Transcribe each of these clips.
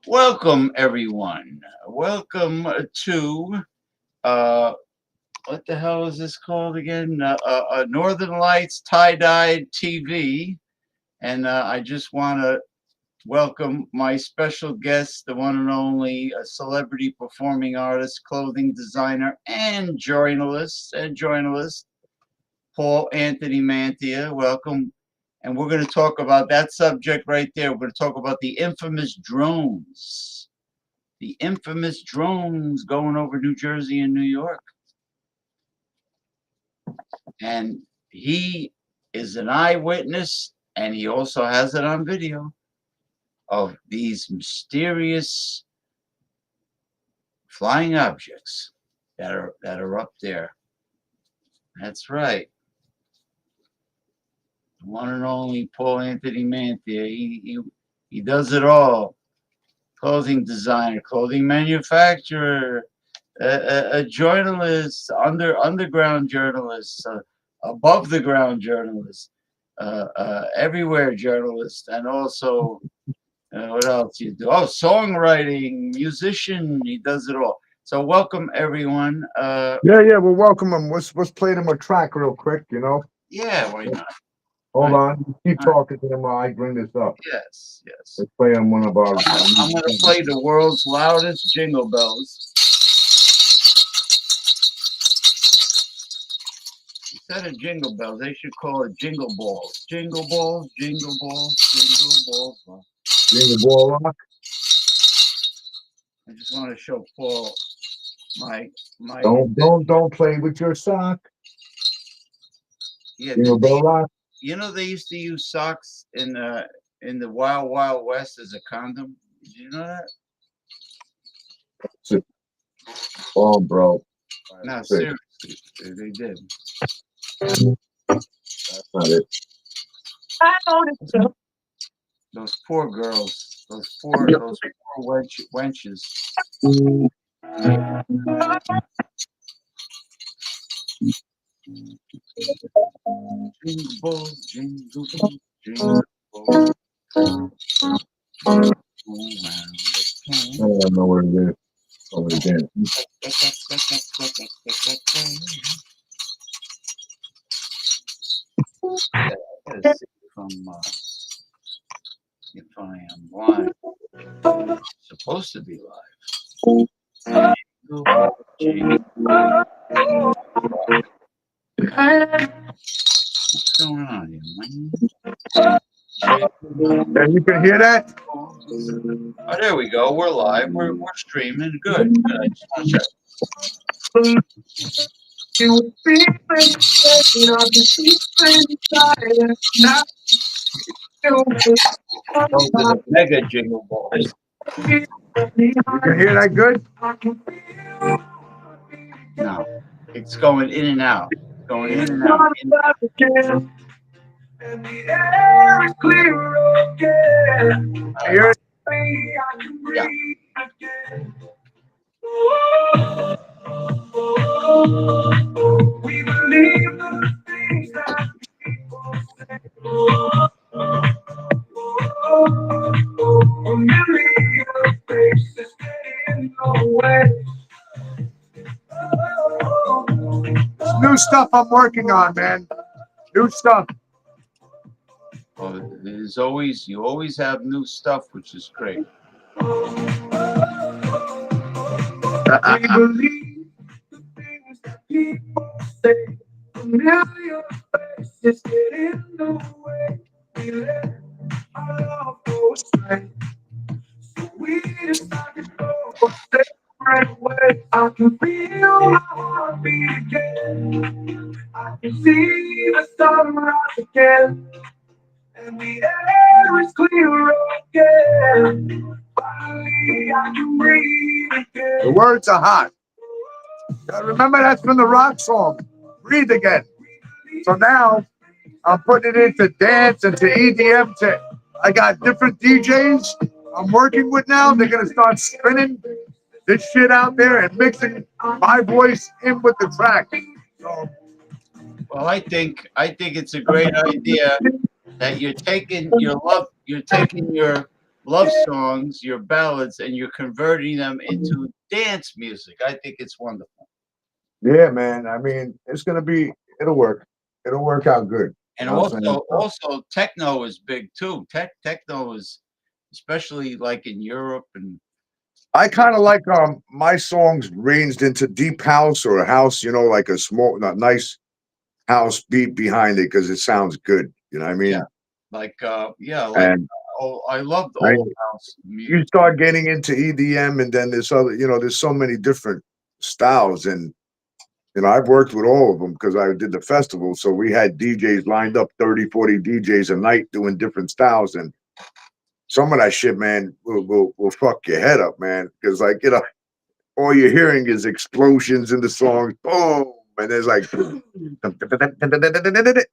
Welcome, everyone. Welcome to uh, what the hell is this called again? Northern Lights Tie-Dyed TV. And I just want to welcome my special guest, the one and only celebrity performing artist, clothing designer, and journalist, Paul Anthony Mantia. Welcome. And we're going to talk about that subject right there. We're going to talk about the infamous drones. The infamous drones going over New Jersey and New York. And he is an eyewitness, and he also has it on video of these mysterious flying objects that are up there. That's right. The one and only Paul Anthony Mantia. He does it all. Clothing designer, clothing manufacturer, a journalist, underground journalist, above the ground journalist, everywhere journalist, and also what else you do? Oh, songwriting, musician. He does it all. So welcome everyone. Yeah. We'll welcome him. Let's play them a track real quick. Yeah, why not? Hold Right. on. Keep talking to him while I bring this up. Yes. Let's play on one of our. I'm gonna play the world's loudest jingle bells. Instead of jingle bells, they should call it jingle balls. Jingle balls, jingle balls, jingle balls. Jingle ball rock. I just want to show Paul my. Don't play with your sock. Yeah, Jingle bell rock. they used to use socks in the Wild Wild West as a condom. Did you know that? Oh, bro. No, seriously, they did. That's not it. Those poor girls, those poor wenches. Jingle balls, jingle balls, jingle balls. I don't know where it is. Over again. I gotta see if I am live. Supposed to be live. Jingle ball, what's going on here, man? And you can hear that? Oh, there we go. We're live. We're streaming. Good. I just want to check. Those are the mega jingle balls. You can hear that good? No, it's going in and out. Going in and out. And the air is clear again. Hear it? Yeah. We believe the things that people say. A million faces getting away. It's new stuff I'm working on, man. New stuff. Well, you always have new stuff, which is great. We believe the things that people say. A million faces get in the way. We let our love go astray. So we decided to go a separate way. I can feel my heart beat again. I can see the sunrise again. And the air is clear again. Finally, I can breathe again. The words are hot. Remember, that's from the rock song, Breathe Again. So now I'm putting it into dance and to EDM. I got different DJs I'm working with now. They're going to start spinning this shit out there and mixing my voice in with the track. So, well, I think it's a great idea that you're taking your love songs, your ballads, and you're converting them into dance music. I think it's wonderful. Yeah, man. I mean, it's gonna be. It'll work. It'll work out good. You And know what I'm saying? So, also techno is big too. Techno is especially like in Europe and I kind of like my songs ranged into deep house or a house. You know, like a small, not nice house beat behind it because it sounds good. You know what I yeah, mean? yeah, like And oh, I love the I, old house you music. start getting into EDM, and then there's other. You know, there's so many different styles, and I've worked with all of them because I did the festival. So we had DJs lined up, 30, 40 DJs a night doing different styles. And some of that shit, man, will fuck your head up, man. Because, like, all you're hearing is explosions in the songs. Boom. And there's like,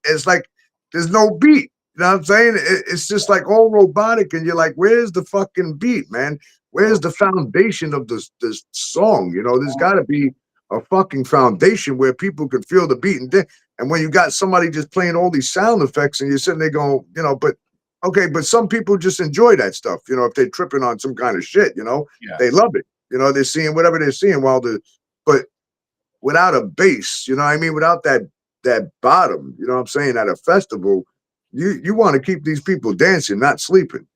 it's like there's no beat. You know what I'm saying? It's just like all robotic. And you're like, where's the fucking beat, man? Where's Oh, the foundation of this song? You know, there's oh, got to be a fucking foundation where people can feel the beat. And when you got somebody just playing all these sound effects and you're sitting there going, but okay, but some people just enjoy that stuff. If they're tripping on some kind of shit, they yes. love it. They're seeing whatever they're seeing but without a base, you know what I mean? Without that bottom, you know what I'm saying? At a festival, you want to keep these people dancing, not sleeping.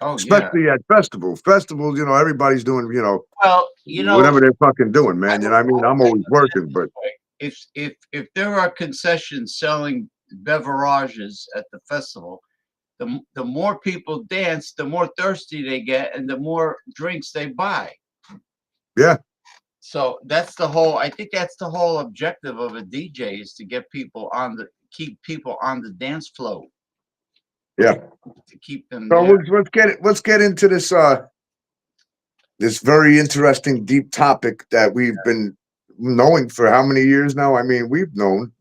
Oh yeah. Especially at festivals. Festivals, everybody's doing, Well, whatever they're fucking doing, man. You know what I mean? I'm I always look at it working, this but way. If there are concessions selling beverages at the festival, the more people dance, the more thirsty they get, and the more drinks they buy. yeah, So that's the whole. I think that's the whole objective of a DJ is to get people on the keep people on the dance floor yeah. to keep them So there. let's get into this very interesting deep topic that we've been knowing for how many years now. I mean, we've known,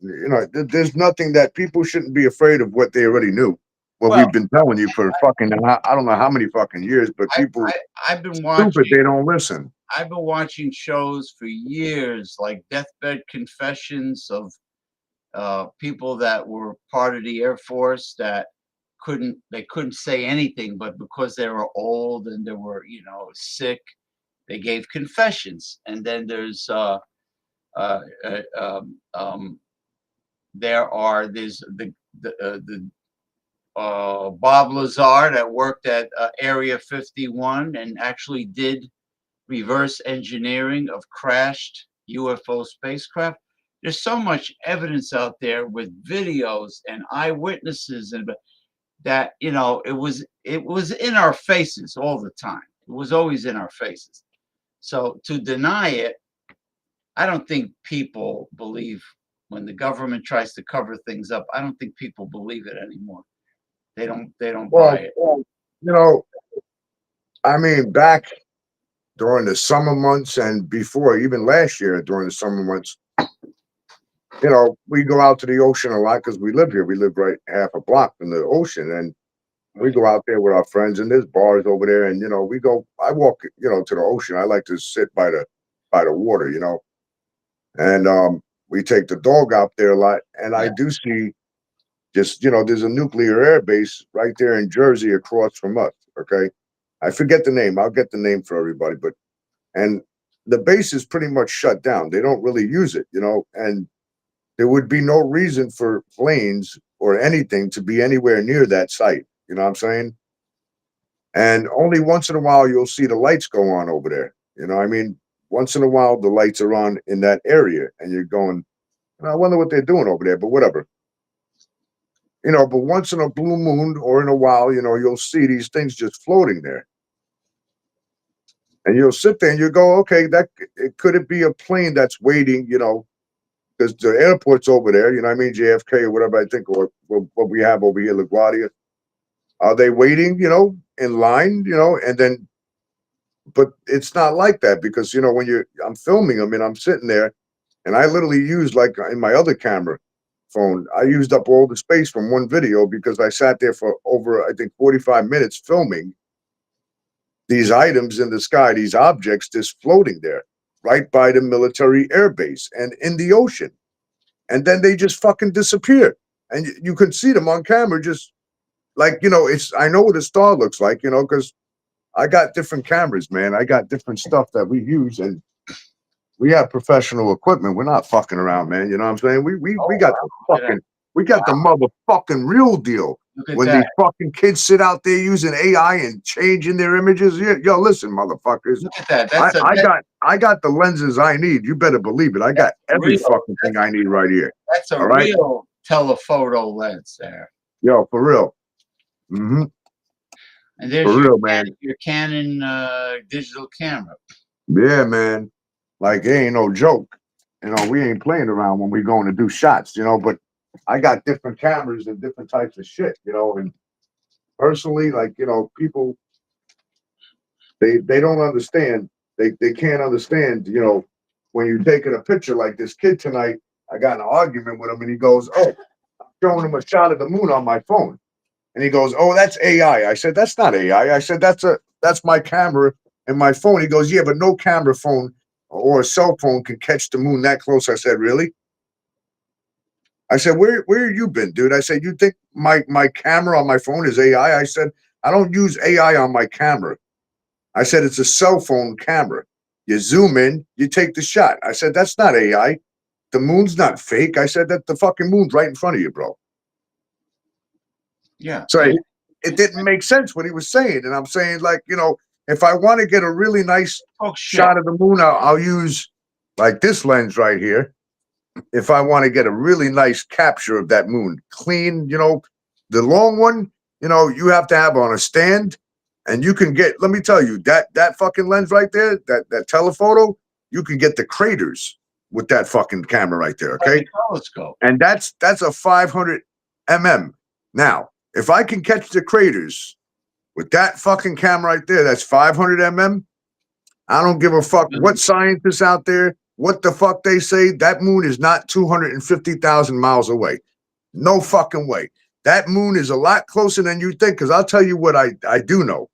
there's nothing that people shouldn't be afraid of what they already knew. What Well, we've been telling you for fucking, I don't know how many fucking years, but I, people I I've been stupid, watching they don't listen. I've been watching shows for years, like deathbed confessions of people that were part of the Air Force that couldn't say anything, but because they were old and they were sick, they gave confessions. And then uh, uh, um, um, there's the Bob Lazar that worked at Area 51 and actually did reverse engineering of crashed UFO spacecraft. There's so much evidence out there with videos and eyewitnesses and that it was in our faces all the time. It was always in our faces. So to deny it, I don't think people believe when the government tries to cover things up. I don't think people believe it anymore. They don't buy Well, it. you know, I mean, back during the summer months and before, even last year during the summer months, we go out to the ocean a lot because we live here. We live right half a block from the ocean, and we Right. go out there with our friends, and there's bars over there, and we go. I walk, to the ocean. I like to sit by the water, and we take the dog out there a lot. And I Yeah. do see just, there's a nuclear air base right there in Jersey across from us. Okay, I forget the name. I'll get the name for everybody, but and the base is pretty much shut down. They don't really use it, and there would be no reason for planes or anything to be anywhere near that site. You know what I'm saying? And only once in a while you'll see the lights go on over there. I mean, once in a while the lights are on in that area, and you're going, I wonder what they're doing over there, but whatever. But once in a blue moon or in a while, you'll see these things just floating there. And you'll sit there and you go, okay, could it be a plane that's waiting, because the airport's over there, you know what I mean, JFK or whatever I think, or what we have over here, LaGuardia. Are they waiting, in line, and then, but it's not like that because, when I'm filming them and I'm sitting there and I literally use like in my other camera phone, I used up all the space from one video because I sat there for over, I think, 45 minutes filming these items in the sky, these objects just floating there right by the military air base and in the ocean. And then they just fucking disappear. And you could see them on camera just like, it's, I know what a star looks like, because I got different cameras, man. I got different stuff that we use, and we have professional equipment. We're not fucking around, man. You know what I'm saying? We Oh got wow, the look at that. fucking, we got the Wow, motherfucking real deal. look at When these that. fucking kids sit out there using AI and changing their images, yo, listen, motherfuckers. Look at that. I, That's a I got I got the lenses I need. You better believe it. I got every real. fucking thing I need right here. That's a All right, real telephoto lens there. yo, for real. Hmm. And there's For real, man. Your Canon digital camera. Yeah, man. Like, it ain't no joke. We ain't playing around when we going to do shots, but I got different cameras and different types of shit, and personally, like, people, they don't understand. They can't understand, when you're taking a picture like this kid tonight. I got in an argument with him, and he goes, "Oh, I'm showing him a shot of the moon on my phone." And he goes, "Oh, that's AI." I said, "That's not AI." I said, "That's my camera and my phone." He goes, "Yeah, but no camera phone or a cell phone can catch the moon that close." I said, "Really?" I said, "Where you been, dude?" I said, "You think my camera on my phone is AI?" I said, "I don't use AI on my camera." I said, "It's a cell phone camera. You zoom in, you take the shot." I said, "That's not AI. The moon's not fake." I said, "That the fucking moon's right in front of you, bro." Yeah. So it didn't make sense what he was saying. And I'm saying, like, if I want to get a really nice Oh shit. shot of the moon, I'll use like this lens right here. If I want to get a really nice capture of that moon, clean, the long one, you have to have on a stand. And you can get, let me tell you, that fucking lens right there, that telephoto, you can get the craters with that fucking camera right there. Like Okay. a telescope. And that's a 500 mm. Now, if I can catch the craters with that fucking camera right there, that's 500 mm. I don't give a fuck what scientists out there, what the fuck they say. That moon is not 250,000 miles away. No fucking way. That moon is a lot closer than you think. Because I'll tell you what I do know.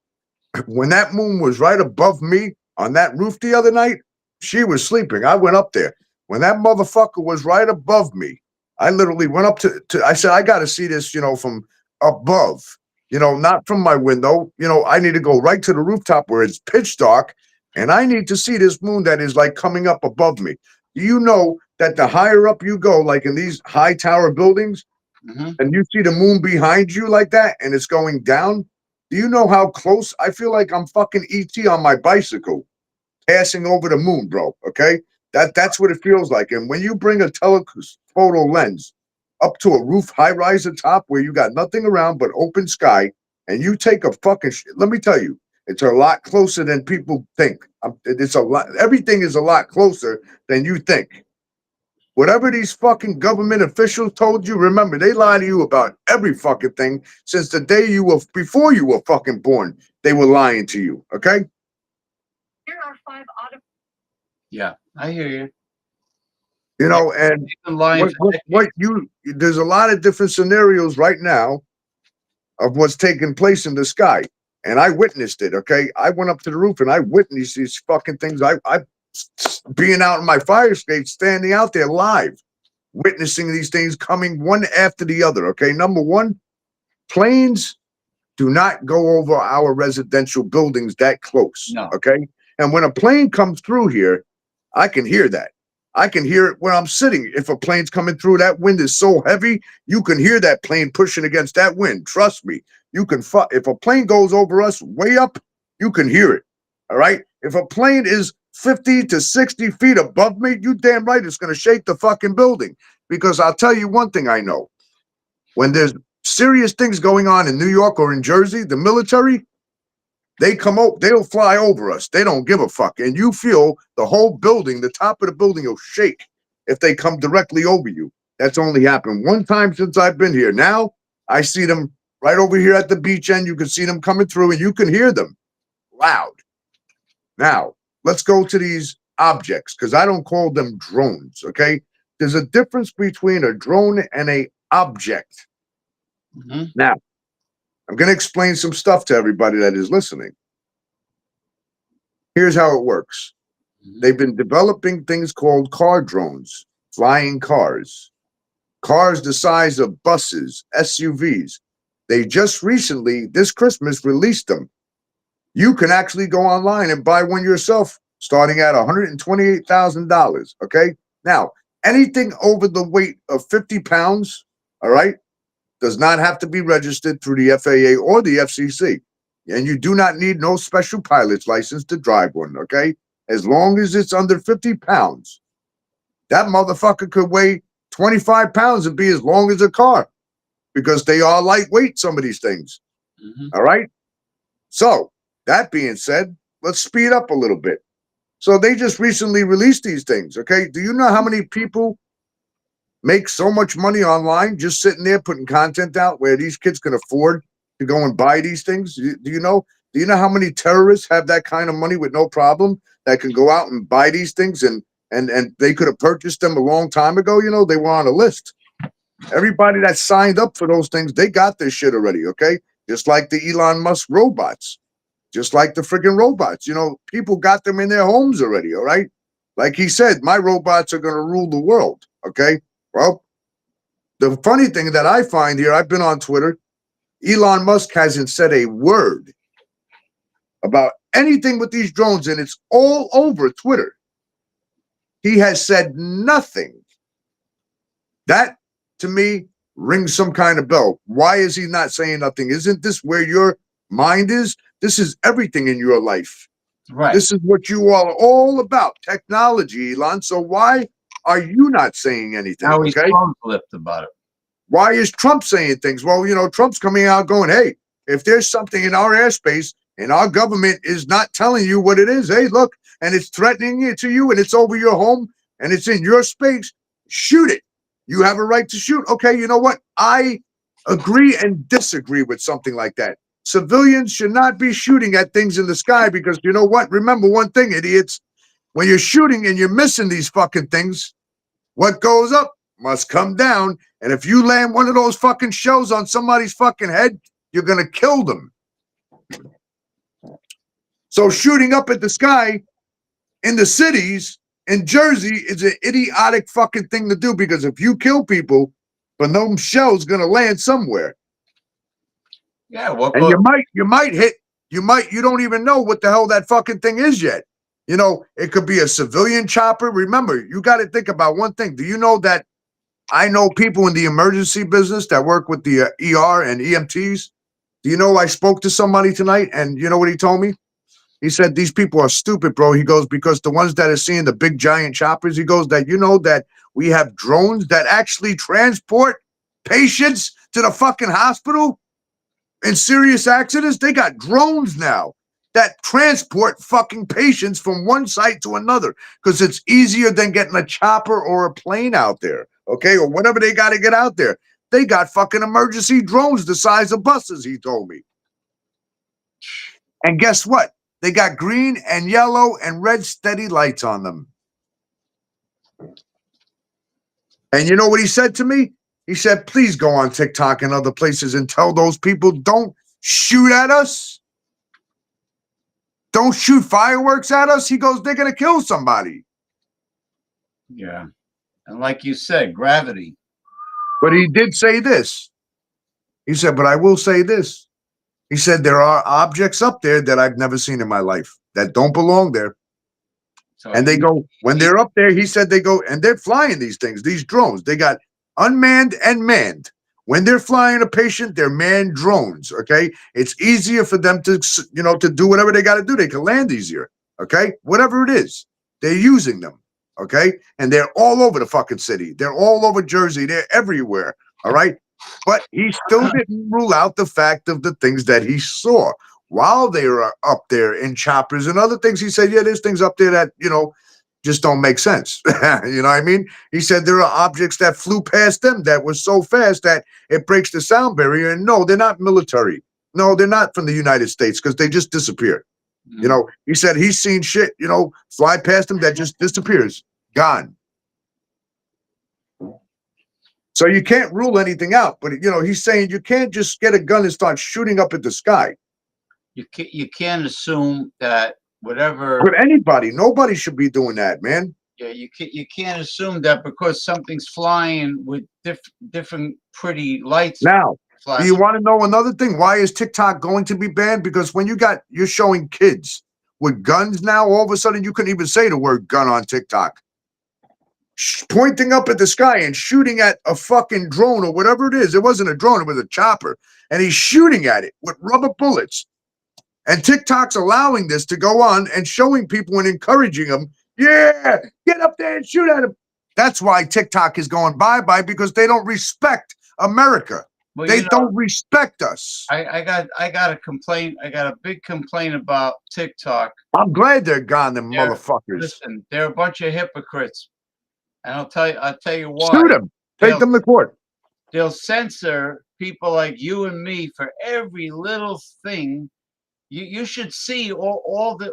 When that moon was right above me on that roof the other night, she was sleeping. I went up there. When that motherfucker was right above me, I literally went up to I said, I got to see this, from above, not from my window. I need to go right to the rooftop where it's pitch dark, and I need to see this moon that is like coming up above me. Do you know that the higher up you go, like in these high tower buildings, Hmm. and you see the moon behind you like that and it's going down, do you know how close I feel like I'm fucking ET on my bicycle passing over the moon, bro? Okay? That's what it feels like. And when you bring a telephoto lens up to a roof high rise at top where you got nothing around but open sky, and you take a fucking let me tell you, it's a lot closer than people think. It's a lot, everything is a lot closer than you think. Whatever these fucking government officials told you, remember, they lie to you about every fucking thing since the day before you were fucking born. They were lying to you, okay? Yeah, I hear you. Yeah, And you've been lying for there's a lot of different scenarios right now of what's taking place in the sky. And I witnessed it, okay? I went up to the roof and I witnessed these fucking things. I being out in my fire escape, standing out there live, witnessing these things coming one after the other, okay? Number one, planes do not go over our residential buildings that close, no. okay? And when a plane comes through here, I can hear that. I can hear it when I'm sitting. If a plane's coming through, that wind is so heavy, you can hear that plane pushing against that wind. Trust me. You can if a plane goes over us way up, you can hear it. All right? If a plane is 50 to 60 feet above me, you damn right it's going to shake the fucking building. Because I'll tell you one thing I know. When there's serious things going on in New York or in Jersey, the military, they'll fly over us. They don't give a fuck. And you feel the whole building, the top of the building will shake if they come directly over you. That's only happened one time since I've been here. Now I see them right over here at the beach end. You can see them coming through and you can hear them loud. Now, let's go to these objects because I don't call them drones, okay? There's a difference between a drone and a object. Hmm. Now, I'm going to explain some stuff to everybody that is listening. Here's how it works. Hmm. They've been developing things called car drones, flying cars the size of buses, SUVs. They just recently, this Christmas, released them. You can actually go online and buy one yourself, starting at $128,000. Okay. Now, anything over the weight of 50 pounds, all right, does not have to be registered through the FAA or the FCC. And you do not need no special pilot's license to drive one. Okay. As long as it's under 50 pounds, that motherfucker could weigh 25 pounds and be as long as a car because they are lightweight, some of these things. Mm-hmm. All right. So, that being said, let's speed up a little bit. So, they just recently released these things. Okay. Do you know how many people make so much money online just sitting there putting content out where these kids can afford to go and buy these things? Do you know? Do you know how many terrorists have that kind of money with no problem that can go out and buy these things and they could have purchased them a long time ago? You know, they were on a list. Everybody that signed up for those things, they got this shit already, okay? Just like the Elon Musk robots, just like the freaking robots. You know, people got them in their homes already, all right? Like he said, my robots are going to rule the world, okay? Well, the funny thing that I find here, I've been on Twitter, Elon Musk hasn't said a word about anything with these drones, and it's all over Twitter. He has said nothing. That, to me, rings some kind of bell. Why is he not saying nothing? Isn't this where your mind is? This is everything in your life. Right. This is what you are all about, technology, Elon. So why are you not saying anything? Now he's Okay? flipped about it. Why is Trump saying things? Well, you know, Trump's coming out going, hey, if there's something in our airspace and our government is not telling you what it is, hey, look, and it's threatening it to you and it's over your home and it's in your space, shoot it. You have a right to shoot. Okay, you know what? I agree and disagree with something like that. Civilians should not be shooting at things in the sky because you know what? Remember one thing, idiots. When you're shooting and you're missing these fucking things, what goes up must come down. And if you land one of those fucking shells on somebody's fucking head, you're going to kill them. So shooting up at the sky in the cities in Jersey is an idiotic fucking thing to do because if you kill people, but no shell's going to land somewhere. Yeah, what And you might hit, you don't even know what the hell that fucking thing is yet. You know, it could be a civilian chopper. Remember, you got to think about one thing. Do you know that I know people in the emergency business that work with the ER and EMTs? Do you know I spoke to somebody tonight and you know what he told me? He said, these people are stupid, bro. He goes, because the ones that are seeing the big giant choppers, he goes, that you know that we have drones that actually transport patients to the fucking hospital in serious accidents. They got drones now that transport fucking patients from one site to another because it's easier than getting a chopper or a plane out there, okay, or whatever they got to get out there. They got fucking emergency drones the size of buses, he told me. And guess what? They got green and yellow and red steady lights on them. And you know what he said to me? He said, please go on TikTok and other places and tell those people, don't shoot at us. Don't shoot fireworks at us. He goes, they're going to kill somebody. Yeah. And like you said, gravity. But he did say this. He said, but I will say this. He said, there are objects up there that I've never seen in my life that don't belong there. So And they go, when they're up there, he said they go, and they're flying these things, these drones. They got unmanned and manned. When they're flying a patient, they're manned drones, okay? It's easier for them to, you know, to do whatever they got to do. They can land easier, okay? Whatever it is, they're using them, okay? And they're all over the fucking city. They're all over Jersey. They're everywhere, all right? But he still didn't rule out the fact of the things that he saw while they were up there in choppers and other things. He said, yeah, there's things up there that, you know, just don't make sense. You know what I mean? He said there are objects that flew past them that were so fast that it breaks the sound barrier. And no, they're not military. No, they're not from the United States because they just disappear. You know, he said he's seen shit, you know, fly past him that just disappears. Gone. So you can't rule anything out. But, you know, he's saying you can't just get a gun and start shooting up at the sky. You can't assume that whatever. But anybody, nobody should be doing that, man. Yeah, you can't assume that because something's flying with different pretty lights Now, Do you want to know another thing? Why is TikTok going to be banned? Because when you're showing kids with guns now, all of a sudden you couldn't even say the word gun on TikTok. Pointing up at the sky and shooting at a fucking drone or whatever it is. It wasn't a drone, it was a chopper. And he's shooting at it with rubber bullets. And TikTok's allowing this to go on and showing people and encouraging them, yeah, get up there and shoot at him. That's why TikTok is going bye-bye, because they don't respect America. Well, they don't respect us. I got a complaint. I got a big complaint about TikTok. I'm glad they're gone, them motherfuckers. Listen, they're a bunch of hypocrites. And I'll tell you why. Shoot them. Take them to court. They'll censor people like you and me for every little thing. You should see all the.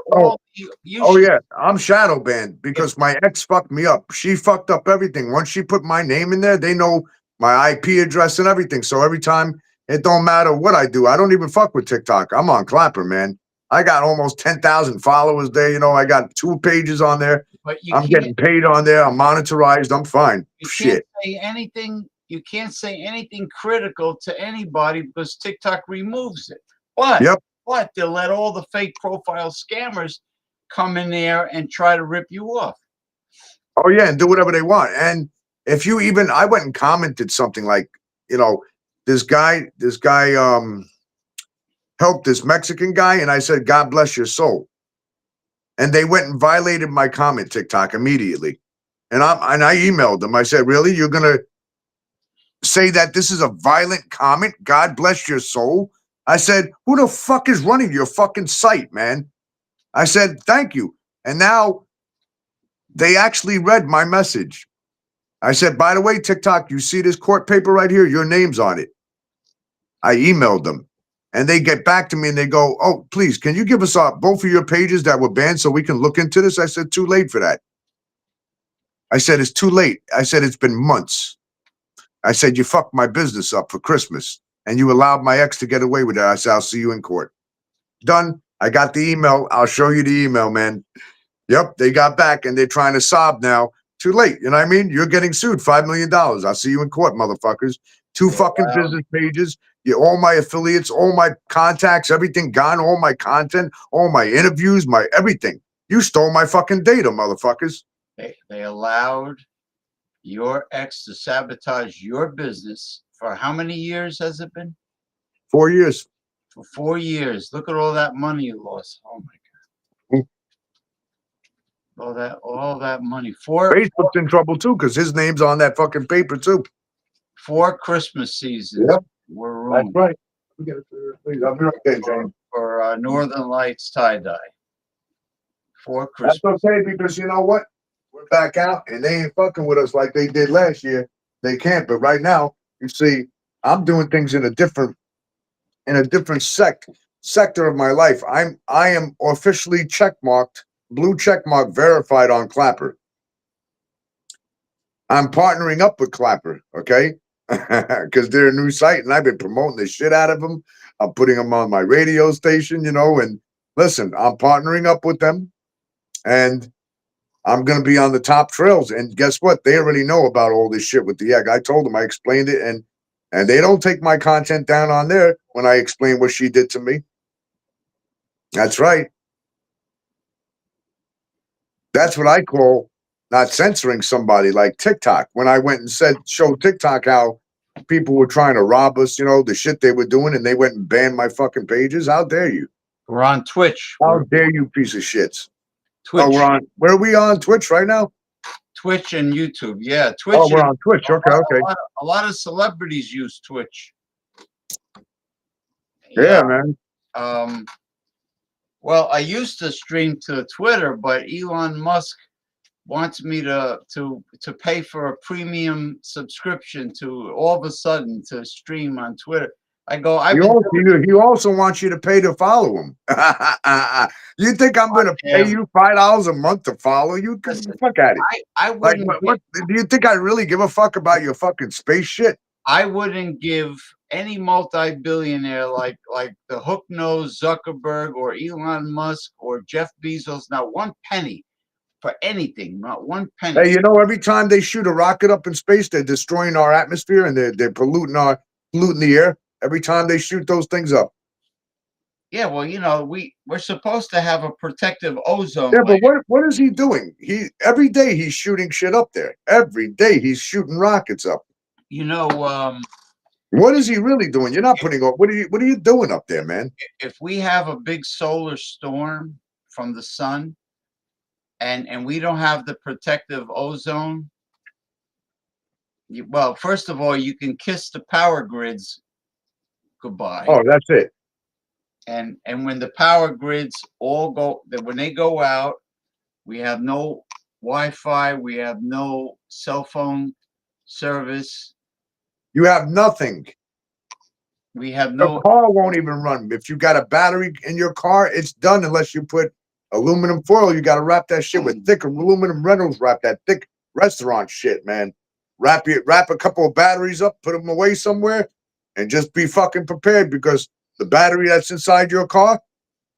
Yeah, I'm shadow banned because my ex fucked me up. She fucked up everything. Once she put my name in there, they know my IP address and everything. So every time, it don't matter what I do. I don't even fuck with TikTok. I'm on Clapper, man. I got almost 10,000 followers there. You know, I got 2 pages on there. But I'm getting paid on there. I'm monetized. I'm fine. Can't say anything. You can't say anything critical to anybody because TikTok removes it. But they'll let all the fake profile scammers come in there and try to rip you off. Oh yeah, and do whatever they want. And if you even, I went and commented something like, you know, this guy helped this Mexican guy, and I said, God bless your soul. And they went and violated my comment, TikTok, immediately. And I emailed them. I said, really? You're gonna say that this is a violent comment? God bless your soul. I said, who the fuck is running your fucking site, man? I said, thank you. And now they actually read my message. I said, by the way, TikTok, you see this court paper right here? Your name's on it. I emailed them. And they get back to me and they go, oh, please, can you give us both of your pages that were banned so we can look into this? I said, too late for that. I said, it's too late. I said, it's been months. I said, you fucked my business up for Christmas. And you allowed my ex to get away with it. I said, I'll see you in court. Done. I got the email. I'll show you the email, man. Yep, they got back and they're trying to sob now. Too late. You know what I mean? You're getting sued $5 million. I'll see you in court, motherfuckers. 2 fucking business pages. All my affiliates, all my contacts, everything gone, all my content, all my interviews, my everything. You stole my fucking data, motherfuckers. They allowed your ex to sabotage your business for how many years has it been? 4 years. For 4 years. Look at all that money you lost. Oh my God. All that money. Facebook's in trouble too, because his name's on that fucking paper too. 4 Christmas seasons were ruined. That's right. Please, I'll be right there, James. For Northern Lights tie-dye. 4 Christmas. That's okay, because you know what? We're back out and they ain't fucking with us like they did last year. They can't, but right now, you see, I'm doing things in a different sector of my life. I am officially checkmarked, blue checkmark verified on Clapper. I'm partnering up with Clapper, okay? Because they're a new site and I've been promoting the shit out of them. I'm putting them on my radio station, you know, and listen, I'm partnering up with them and I'm going to be on the top trails. And guess what? They already know about all this shit with the egg. I told them, I explained it, and they don't take my content down on there when I explain what she did to me. That's right. That's what I call not censoring somebody like TikTok. When I went and showed TikTok how people were trying to rob us, you know, the shit they were doing, and they went and banned my fucking pages. How dare you? We're on Twitch. How dare you, piece of shits? Twitch. Oh, where are we on Twitch right now? Twitch and YouTube. Yeah, Twitch. Oh, we're on Twitch. Okay. A lot of celebrities use Twitch. Yeah, man. Well, I used to stream to Twitter, but Elon Musk wants me to pay for a premium subscription to all of a sudden to stream on Twitter. I go. He also wants you to pay to follow him. You think I'm going to pay you $5 a month to follow you? Fuck at it. I wouldn't. What, do you think I really give a fuck about your fucking space shit? I wouldn't give any multi-billionaire like the hook-nosed Zuckerberg or Elon Musk or Jeff Bezos not 1 penny for anything. Not 1 penny. Hey, you know, every time they shoot a rocket up in space, they're destroying our atmosphere and they're polluting the air. every time they shoot those things up. Yeah, well, we're supposed to have a protective ozone Yeah, layer. but what is he doing? He every day he's shooting shit up there. Every day he's shooting rockets up. You know, What is he really doing? You're not putting on. What are you doing up there, man? if we have a big solar storm from the sun and we don't have the protective ozone, well, first of all, you can kiss the power grids goodbye. Oh, that's it. And when the power grids all go, that when they go out, we have no Wi-Fi, we have no cell phone service, You have nothing. we have Your no. car won't even run. If you got a battery in your car, it's done unless you put aluminum foil. You got to wrap that shit with thick aluminum Reynolds wrap, that thick restaurant shit, man. Wrap a couple of batteries up, put them away somewhere, and just be fucking prepared because the battery that's inside your car,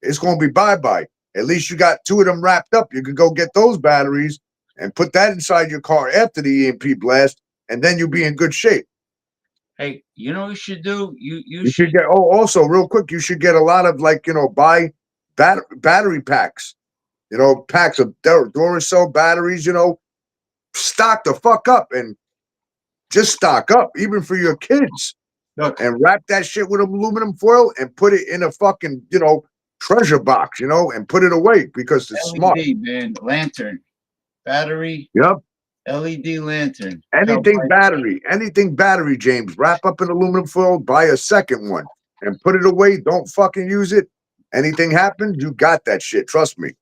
it's going to be bye-bye. At least you got two of them wrapped up. You can go get those batteries and put that inside your car after the EMP blast, and then you'll be in good shape. Hey, you know what you should do? You You should should. get. Oh, also, real quick, you should get a lot of buy battery packs. Packs of Duracell batteries. Stock the fuck up and just stock up, even for your kids, Look, and wrap that shit with aluminum foil and put it in a fucking treasure box, and put it away because it's smart. LED, man, lantern, battery, Yep. LED lantern. Help Anything battery, James. Wrap up in aluminum foil, buy a second one, and put it away. Don't fucking use it. Anything happens, you got that shit. Trust me.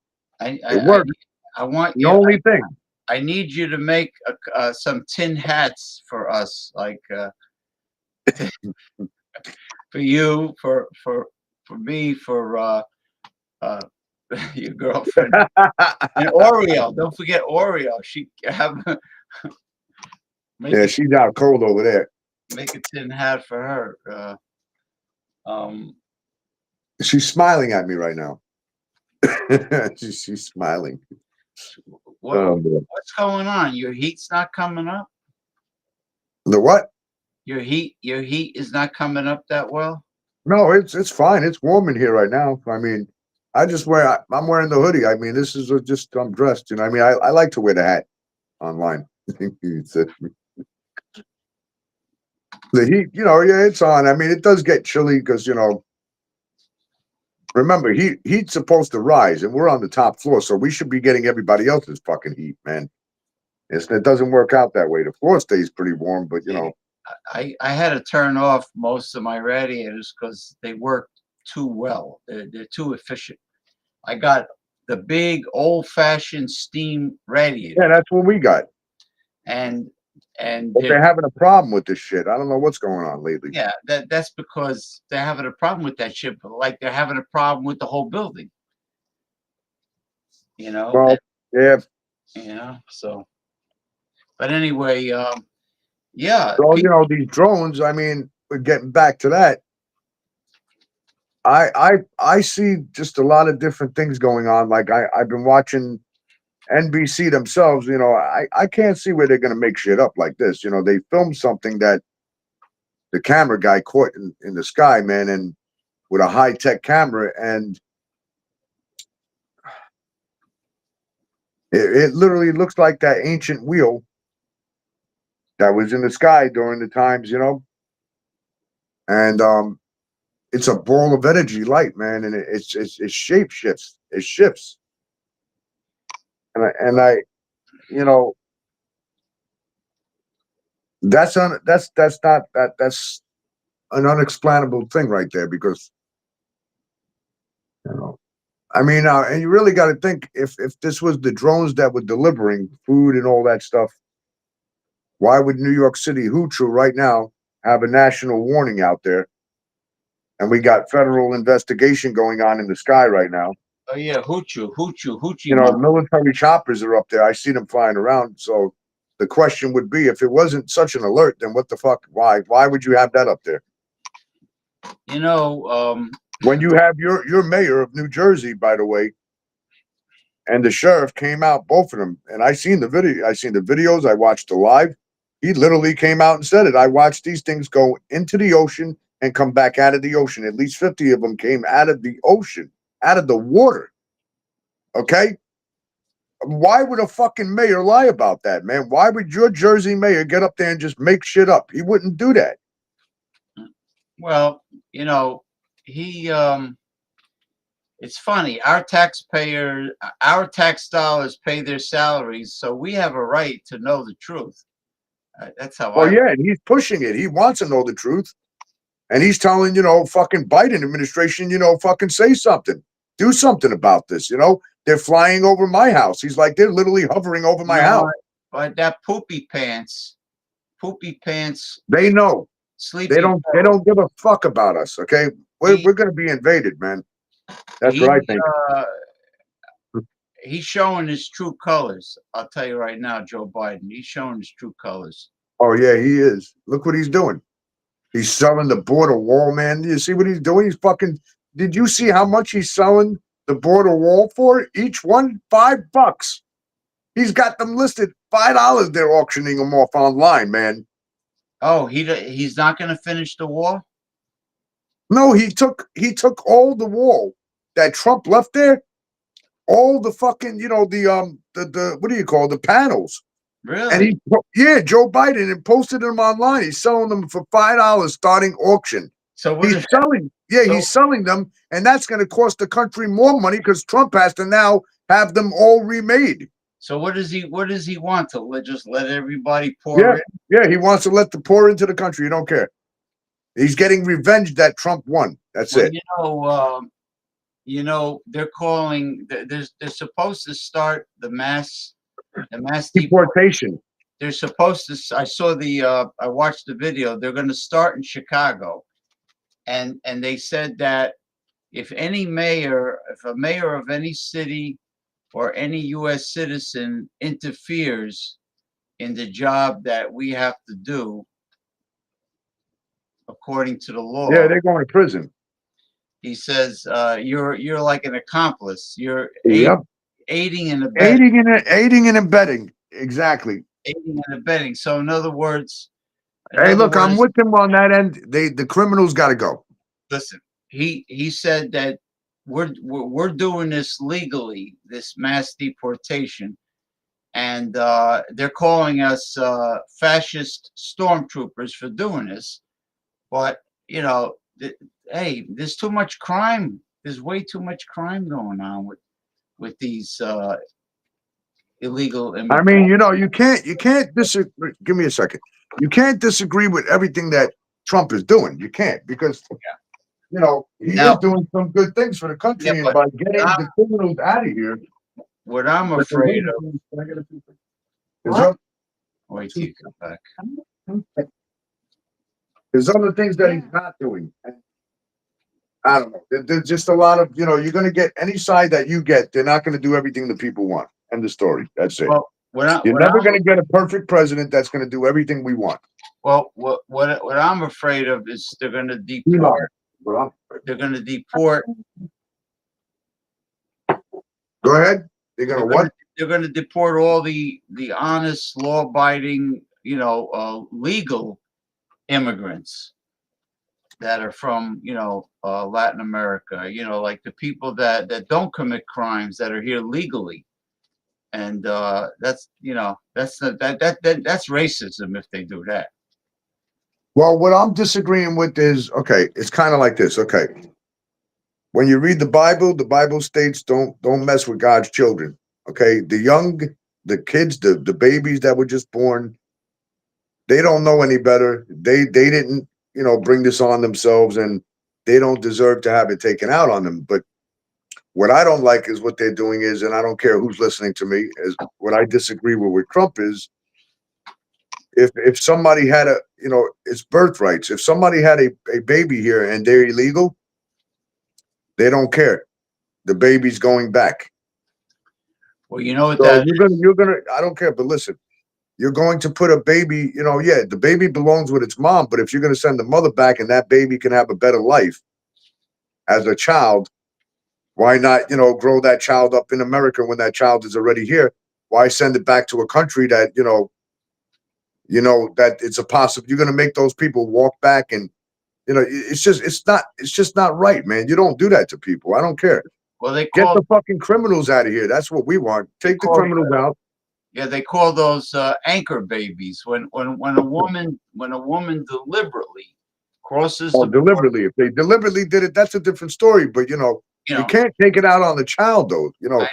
I, It I, I, works. I want The you. only thing. I need you to make some tin hats for us, like for you, for me, for uh, your girlfriend, and Oreo. Don't forget Oreo. She have make Yeah, a she's out cold over there. make a tin hat for her. Um, She's smiling at me right now. she's smiling. what Boy. what's going on? Your heat's not coming up. The what? Your heat is not coming up that well. No, it's fine. It's warm in here right now. I mean, I'm wearing the hoodie. I mean, this is just I'm dressed. I mean, I like to wear the hat online. The heat, yeah, it's on. I mean, it does get chilly because remember, heat's supposed to rise, and we're on the top floor, so we should be getting everybody else's fucking heat, man. It doesn't work out that way. The floor stays pretty warm, but Yeah, I had to turn off most of my radiators because they work too well. They're too efficient. I got the big old-fashioned steam radiator, yeah, that's what we got. and and But they're having a problem with this shit. I don't know what's going on lately. yeah, that's because they're having a problem with that shit, but like they're having a problem with the whole building. You know, Well, yeah. So. But anyway, yeah, So these drones. I mean, we're getting back to that. I see just a lot of different things going on. Like I've been watching NBC themselves. I can't see where they're gonna make shit up like this. They filmed something that the camera guy caught in the sky, man, and with a high tech camera, and it literally looks like that ancient wheel that was in the sky during the times, and it's a ball of energy light, man, and it shape shifts, it shifts, and I you know that's an unexplainable thing right there because you know I mean, and you really got to think if this was the drones that were delivering food and all that stuff, why would New York City Hoochoo right now have a national warning out there? And we got federal investigation going on in the sky right now. oh yeah, hoochie mama. Military choppers are up there. I see them flying around. So the question would be, if it wasn't such an alert, then what the fuck? Why would you have that up there? You know, When you have your mayor of New Jersey, by the way, and the sheriff came out, both of them, and I seen the video. I seen the videos. I watched the live. He literally came out and said it. I watched these things go into the ocean and come back out of the ocean. At least 50 of them came out of the ocean, out of the water. Okay? Why would a fucking mayor lie about that, man? Why would your Jersey mayor get up there and just make shit up? He wouldn't do that. Well, he it's funny. Our tax dollars pay their salaries, so we have a right to know the truth. That's how Well, I. yeah, and he's pushing it. He wants to know the truth. And he's telling, fucking Biden administration, fucking say something. Do something about this, They're flying over my house. He's like, they're literally hovering over You my know house. what? But that poopy pants, They know. sleepy They Joe. don't give a fuck about us, okay? We're He gonna be invaded, man. That's he what I think. uh, he's showing his true colors. I'll tell you right now, Joe Biden. He's showing his true colors. Oh yeah, he is. Look what he's doing. He's selling the border wall, man. You see what he's doing? He's fucking. Did you see how much he's selling the border wall for? Each one $5. He's got them listed $5. They're auctioning them off online, man. Oh, he's not going to finish the war. No, he took all the wall that Trump left there, all the fucking the what do you call it, the panels, and Really? Joe Biden, and posted them online. He's selling them for $5 starting auction. So what is so He's selling them, and that's going to cost the country more money because Trump has to now have them all remade. so what does he want to just let everybody pour Yeah, in? yeah, he wants to let the poor into the country. You don't care. He's getting revenge that Trump won. That's Well, it. they're calling. They're supposed to start the mass deport. Deportation. They're supposed to. I saw I watched the video. They're going to start in Chicago, and they said that if a mayor of any city or any U.S. citizen interferes in the job that we have to do according to the Yeah, law, they're going to prison. he says you're like an accomplice. You're Yep. aiding and abetting. Aiding and abetting. Exactly. Aiding and abetting. So in Hey, other look, I'm words, with him on that end. The criminals got to go. listen. He said that we're doing this legally, this mass deportation, and they're calling us fascist stormtroopers for doing this. But hey, there's too much crime. There's way too much crime going on with these illegal I immigrants. mean, you can't disagree. Give me a second. You can't disagree with everything that Trump is doing. You can't, because he is Now, doing some good things for the yeah, country, and but by getting the criminals out of here. what I'm afraid of. There's other, Wait till you come back. there's other things that he's not doing. I don't know. There's just a lot of, you're going to get any side that you get. They're not going to do everything the people want. End of story. That's it. Well, what I, You're what never I'm going to get a perfect president that's going to do everything we want. well, what I'm afraid of is they're going to You know, deport. but I'm- They're going to deport. Go ahead. They're going to what? They're going to deport all the honest, law-abiding, legal immigrants that are from Latin America. Like the people that don't commit crimes that are here legally, and that's racism if they do that. Well, what I'm disagreeing with is, okay, it's kind of like this. Okay. When you read the Bible states don't mess with God's children. Okay. The kids, the babies that were just born, they don't know any better. They didn't, bring this on themselves, and they don't deserve to have it taken out on them. But what I don't like is what they're doing is, and I don't care who's listening to me, is what I disagree with Trump is, if somebody had it's birthrights. If somebody had a baby here and they're illegal, they don't care. The baby's going back. Well, you know what So that you're gonna I don't care, but listen, you're going to put a baby, yeah, the baby belongs with its mom, but if you're gonna send the mother back and that baby can have a better life as a child, why not, grow that child up in America when that child is already here? Why send it back to a country that, that it's a possible you're gonna make those people walk back and You know, it's just not right, man. You don't do that to people. I don't care. Well, they Get call the fucking criminals out of here. That's what we want. they Take the call criminals out. yeah, they call those anchor babies when a woman deliberately crosses Oh, the border. deliberately. If they deliberately did it, that's a different story. But You you know, can't take it out on the child, though. I know.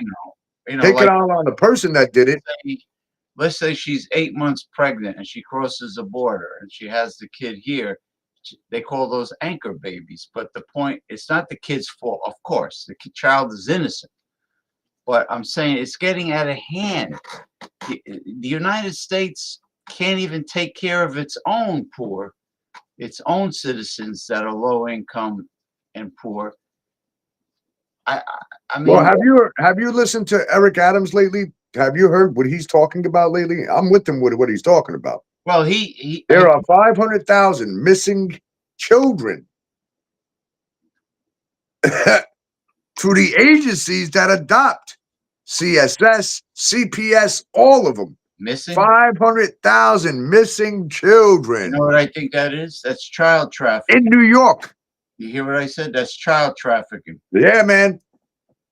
Take it Like out on the person that did it. say, let's say she's 8 months pregnant and she crosses the border and she has the kid here. They call those anchor babies. But the point, it's not the kid's fault. Of course, the child is innocent. But I'm saying it's getting out of hand. The United States can't even take care of its own poor, its own citizens that are low income and poor. I, I, I Well, mean, have you listened to Eric Adams lately? Have you heard what he's talking about lately? I'm with him with what he's talking about. well, he I There are 500,000 missing children through the agencies that adopt CSS, CPS, all of them. missing. 500,000 missing You know children what I think that is? That's child in trafficking. New York. You hear what I said? That's child trafficking. Yeah, man.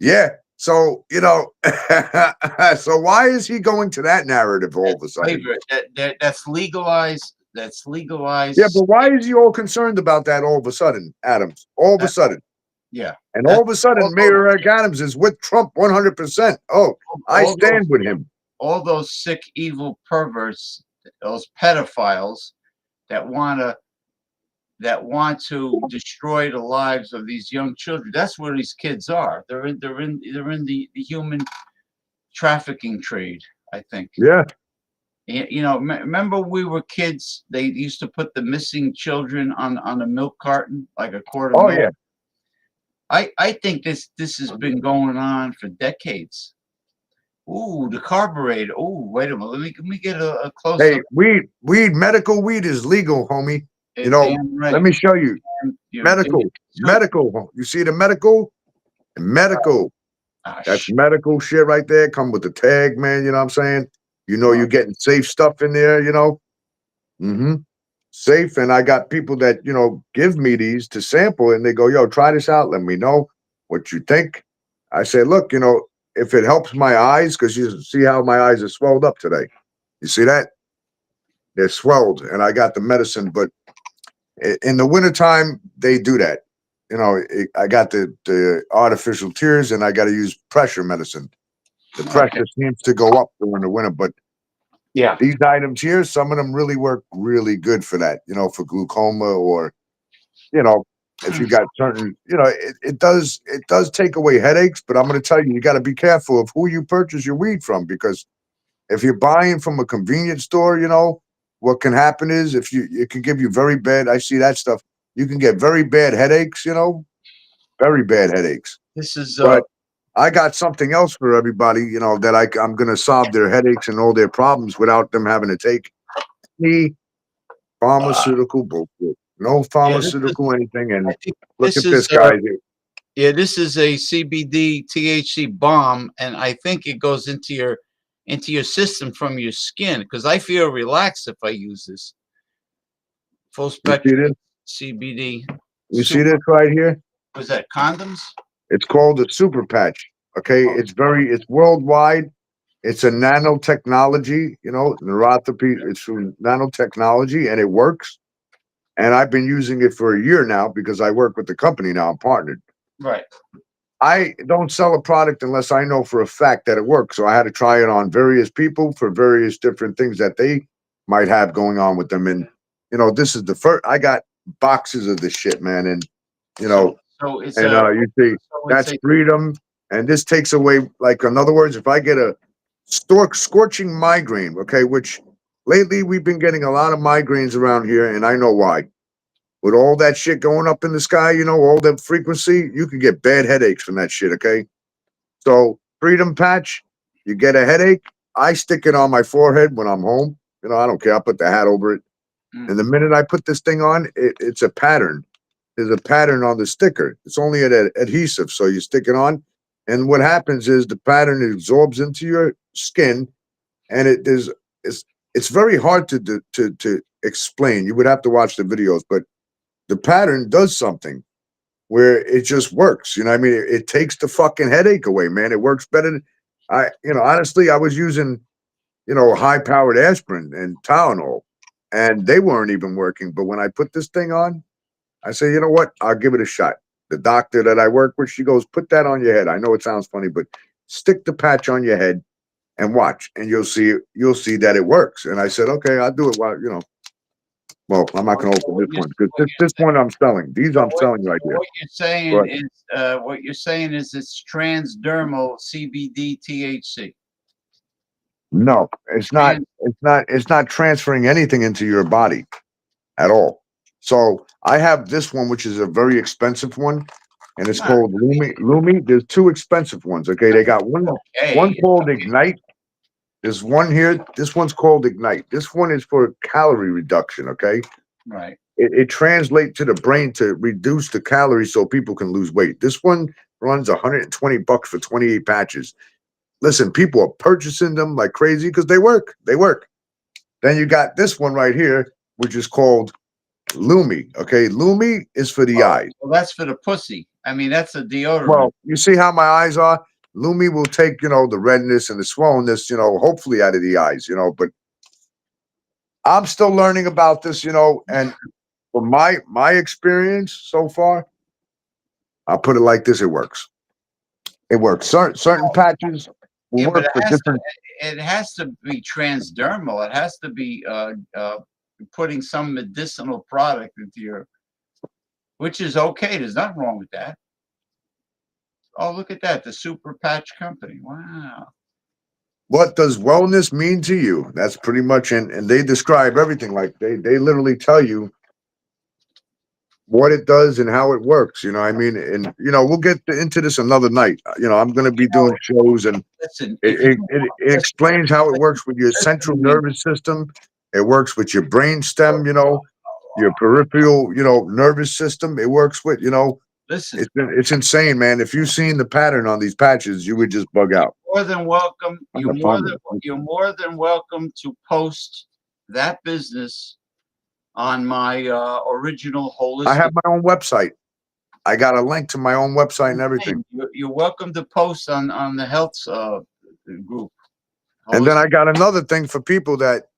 Yeah. So, so why is he going to that narrative all That's of a sudden? labor. That's legalized. That's Yeah, legalized. but why is he all concerned about that all of a sudden, Adams? All of a That, sudden. yeah. And That's all of a all sudden, those Mayor Eric Adams is with Trump 100%. Oh, I all those stand with him. all those sick, evil perverts, those pedophiles that wanna that want to destroy the lives of these young children. That's where these kids are. They're in the human trafficking trade. I think. Yeah. Remember we were kids. They used to put the missing children on a milk carton, like a quart of Oh, milk. yeah. I think this has been going on for decades. Ooh, the carburetor. Ooh, wait a minute. Let me get a close up. Hey, medical weed is legal, homie. Damn Let right. me show you. You're damn Medical, too. medical. You see the medical? Medical. Ah, That's medical shit right there. Come with the tag, man. You know what I'm saying? oh, You're getting safe stuff in there. Mm-hmm. Safe. And I got people that, give me these to sample and they go, yo, try this out. Let me know what you think. I say, look, if it helps my eyes, because you see how my eyes are swelled up today. You see that? They're swelled. And I got the medicine, but in the wintertime, they do that. I got the artificial tears and I got to use pressure medicine. The okay. pressure seems to go up during the winter, but Yeah. these items here, some of them really work really good for that, for glaucoma or, you know, if you got certain, it does take away headaches, but I'm going to tell you, you got to be careful of who you purchase your weed from because if you're buying from a convenience store, what can happen is it can give you very bad, I see that stuff. You can get very bad headaches, very bad headaches. This is But I got something else for everybody, that I'm going to solve their headaches and all their problems without them having to take any pharmaceutical bullshit. No yeah. This is pharmaceutical anything. I And think look this at is this, guys. this is a CBD THC bomb, and I think it goes into your system from your skin because I feel relaxed if I use this full You see spectrum this? CBD. You see Super. this right here? Was that condoms? It's called a super patch. Okay. Oh, It's worldwide. It's a nanotechnology, neuropathy. It's from nanotechnology and it works. And I've been using it for a year now because I work with the company now. I'm partnered. right. I don't sell a product unless I know for a fact that it works. So I had to try it on various people for various different things that they might have going on with them. And, this is the first, I got boxes of this shit, man. And, you So know, so it's and a you see, so it's that's a freedom. And this takes away, like, in other words, if I get a scorching migraine, okay, which lately we've been getting a lot of migraines around here, and I know why. With all that shit going up in the sky, all the frequency, you can get bad headaches from that shit, okay? So, freedom patch, you get a headache. I stick it on my forehead when I'm home. I don't care. I put the hat over it. mm, And the minute I put this thing on, it's a pattern. There's a pattern on the sticker. It's only an adhesive. So you stick it on. And what happens is the pattern absorbs into your skin. And it's very hard to explain. You would have to watch the videos, but the pattern does something where it just works. You know what I mean? It takes the fucking headache away, man. It works better than honestly, I was using, high powered aspirin and Tylenol, and they weren't even working. But when I put this thing on, I say, you know what? I'll give it a shot. The doctor that I work with, she goes, put that on your head. I know it sounds funny, but stick the patch on your head and watch, and you'll see that it works. And I said, okay, I'll do it while, well, I'm not going to open What this you're, one because what this you're one I'm selling. These So I'm selling right here. But what you're saying is it's transdermal CBD THC. no, it's not. Trans, It's not transferring anything into your body at all. So I have this one, which is a very expensive one, and it's not called Lumi. Lumi. There's two expensive ones. Okay, they got one okay. called Ignite. There's one here. This one's called Ignite. This one is for calorie reduction. Okay, Right. it translates to the brain to reduce the calories so people can lose weight. This one runs $120 for 28 patches. Listen, people are purchasing them like crazy because they work. They work. Then you got this one right here, which is called Lumi. Okay, Lumi is for the Oh, eyes. well, that's for the pussy. I mean, that's a deodorant. Well, you see how my eyes are? Lumi will take, the redness and the swollenness, hopefully out of the eyes, but I'm still learning about this, and from my experience so far, I'll put it like this, it works. It works. Certain patches will Yeah, but work for different. it has to be transdermal. It has to be putting some medicinal product into your, which is okay. There's nothing wrong with that. Oh, look at that, the Super Patch Company. Wow. What does wellness mean to you? That's pretty much, and they describe everything. Like they literally tell you what it does and how it works. You know, what I mean, and we'll get into this another night. I'm going to be doing shows, and Listen, it, if you it, it, it listen, explains how it listen, works with your listen central to me. nervous system. It works with your brain stem. Oh, Your peripheral, nervous system. It works with, listen, it's insane, man. If you've seen the pattern on these patches, you would just bug out. more than welcome. I'm gonna find it. You're more than welcome to post that business on my original I holistic. have my own website. I got a link to my own website and everything. You're welcome to post on the health group. And then Holistic. I got another thing for people that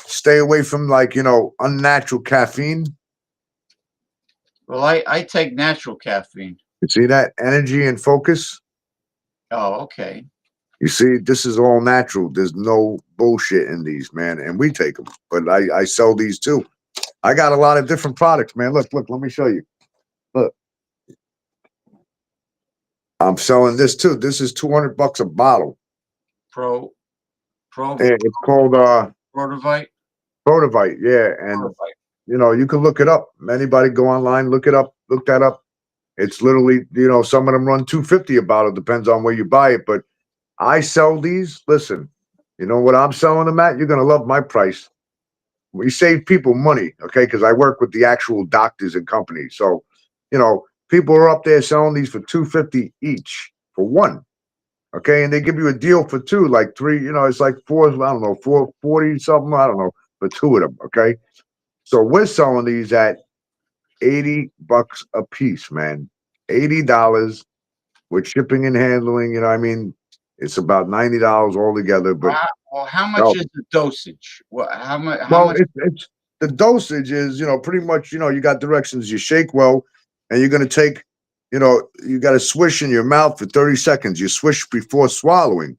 stay away from like, unnatural caffeine. Well, I take natural caffeine. You see that energy and focus? Oh, okay. You see, this is all natural. There's no bullshit in these, man. And we take them. But I sell these too. I got a lot of different products, man. Look, let me show you. Look, I'm selling this too. This is $200 a bottle. Pro, pro, And it's called Protovite. Protavite. Yeah. And Protovite. you can look it up. Anybody go online, look it up, look that up. It's literally, some of them run 250 a bottle, depends on where you buy it. But I sell these. Listen, you know what I'm selling them at? You're gonna love my price. We save people money, okay? Because I work with the actual doctors and companies. So, people are up there selling these for 250 each for one. Okay, and they give you a deal for two, like three, it's like four, I don't know, 440 something, I don't know, for two of them. Okay. So we're selling these at $80 a piece, man. $80 with shipping and handling, I mean, it's about $90 altogether. But Well, how much no, is the dosage? What? How much? How well, much? it's the dosage is, pretty much, you got directions. You shake well, and you're gonna take, you got to swish in your mouth for 30 seconds. You swish before swallowing.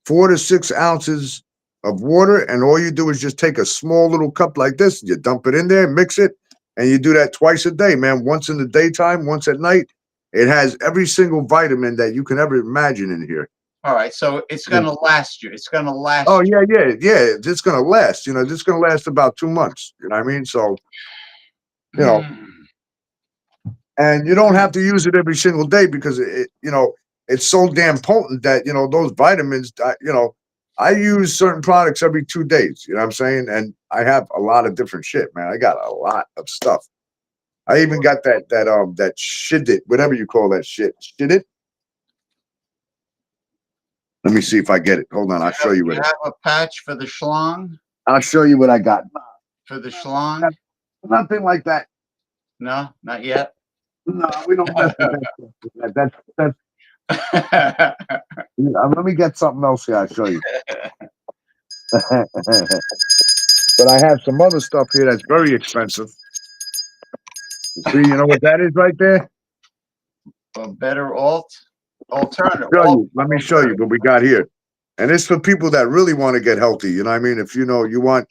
4 to 6 ounces of water, and all you do is just take a small little cup like this, you dump it in there, mix it, and you do that twice a day, man. Once in the daytime, once at night. It has every single vitamin that you can ever imagine in here. All right, so it's gonna last you. It's gonna last Oh you. yeah, yeah, yeah. It's gonna last. It's gonna last about 2 months. You know what I mean? So, you know, Hmm. and you don't have to use it every single day because it's so damn potent that those vitamins. I use certain products every 2 days. You know what I'm saying? And I have a lot of different shit, man. I got a lot of stuff. I even got that shit it, whatever you call that shit. Shit it. Let me see if I get it. Hold on, I'll show you You what it. have a patch for the schlong. I'll show you what I got. For the schlong. Nothing like that. No, not yet. No, we don't mess with that stuff. That's. Let me get something else here. I'll show you. But I have some other stuff here that's very expensive. You see, you know what that is right there? A better alternative. Show you. Let me show you what we got here. And it's for people that really want to get healthy. You know what I mean? If you know you want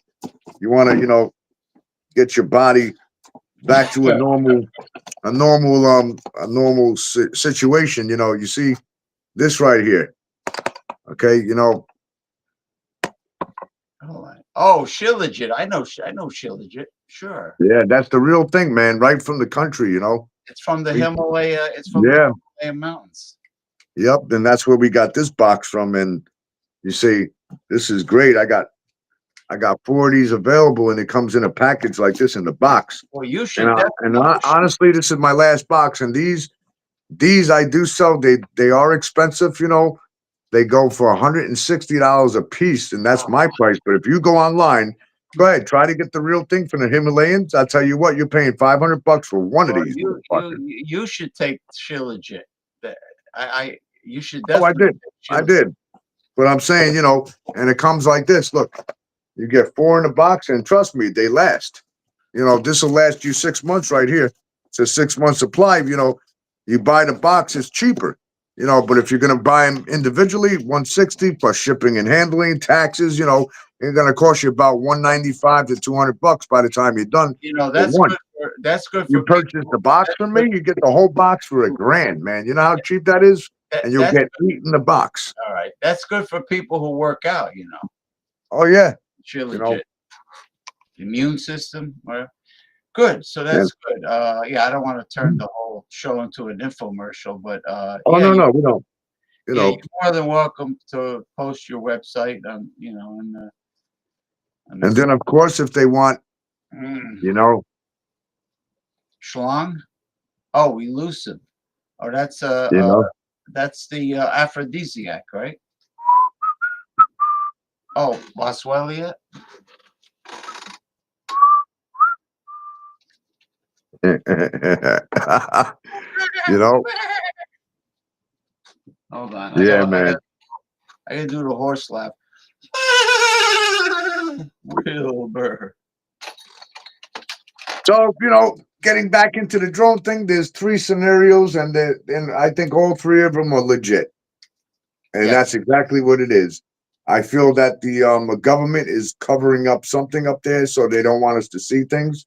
to, get your body back to a normal situation. You see this right here. Okay, Oh, Shilajit. I know Shilajit. Sure. yeah, that's the real thing, man. Right from the country. It's from the Himalaya. It's from the Yeah. Himalaya mountains. Yep. And that's where we got this box from. And you see, this is great. I got 4 of these available, and it comes in a package like this in the box. Well, you should. Honestly, this is my last box, and these I do sell. They are expensive. They go for $160 a piece, and that's my price. But if you go online, go ahead, try to get the real thing from the Himalayans. I'll tell you what, you're paying $500 for one of these. You should take Shilajit. You should Oh, I definitely. I did. But I'm saying, and it comes like this. Look, you get 4 in the box, and trust me, they last. This will last you 6 months right here. It's a 6-month supply. You buy the box, it's cheaper. But if you're going to buy them individually, 160 plus shipping and handling, taxes, it's going to cost you about 195 to $200 by the time you're done. That's one. good. That's good. You purchase the box from me, you get the whole box for $1,000, man. You know how cheap that is, and you'll get 8 in the box. All right, that's good for people who work out. Oh yeah, Shilajit. Immune system. Good. So that's good. Yeah, I don't want to turn the whole show into an infomercial, but no, we don't. You're more than welcome to post your website on, and then of course if they want, Schlong. Oh, elusive. Oh, that's that's the aphrodisiac, right? Oh, Boswellia. Hold on. Man. I gotta do the horse laugh. Wilbur. So, getting back into the drone thing, there's 3 scenarios, and I think all 3 of them are legit. And that's exactly what it is. I feel that the government is covering up something up there, so they don't want us to see things.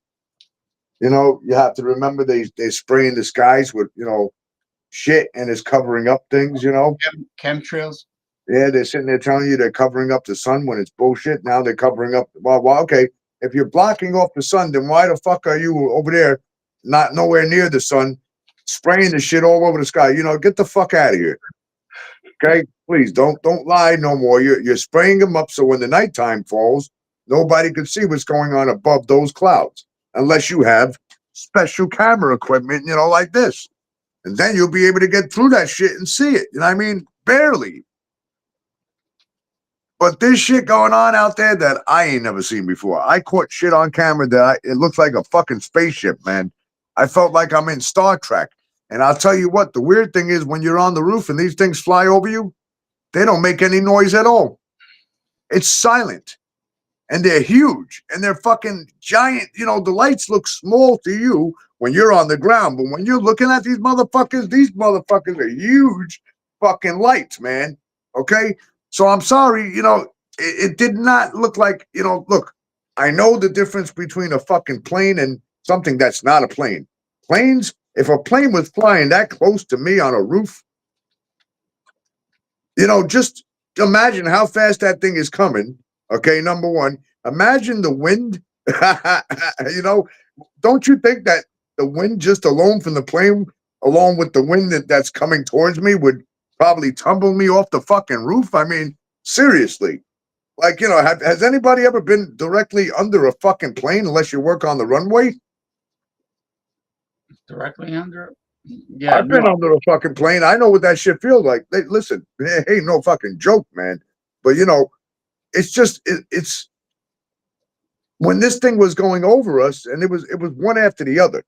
You have to remember they spraying the skies with, shit, and it's covering up things, Chemtrails. Yeah, they're sitting there telling you they're covering up the sun when it's bullshit. Now they're covering up. Well, okay. If you're blocking off the sun, then why the fuck are you over there, not nowhere near the sun, spraying the shit all over the sky? Get the fuck out of here. Okay, please don't lie no more. You're spraying them up so when the nighttime falls, nobody can see what's going on above those clouds unless you have special camera equipment, like this, and then you'll be able to get through that shit and see it. You know what I mean? Barely. But this shit going on out there that I ain't never seen before. I caught shit on camera that it looks like a fucking spaceship, man. I felt like I'm in Star Trek. And I'll tell you what, the weird thing is when you're on the roof and these things fly over you, they don't make any noise at all. It's silent. And they're huge. And they're fucking giant. The lights look small to you when you're on the ground. But when you're looking at these motherfuckers are huge fucking lights, man. Okay? So I'm sorry, it did not look like, look, I know the difference between a fucking plane and something that's not a plane. Planes, if a plane was flying that close to me on a roof, just imagine how fast that thing is coming. Okay, number one, imagine the wind. Don't you think that the wind just alone from the plane, along with the wind that's coming towards me, would probably tumble me off the fucking roof? I mean, seriously. Like, has anybody ever been directly under a fucking plane unless you work on the runway? Directly under? Yeah, I've been under a fucking plane. I know what that shit feels like. Listen, hey, no fucking joke, man. But it's just it's when this thing was going over us, and it was one after the other.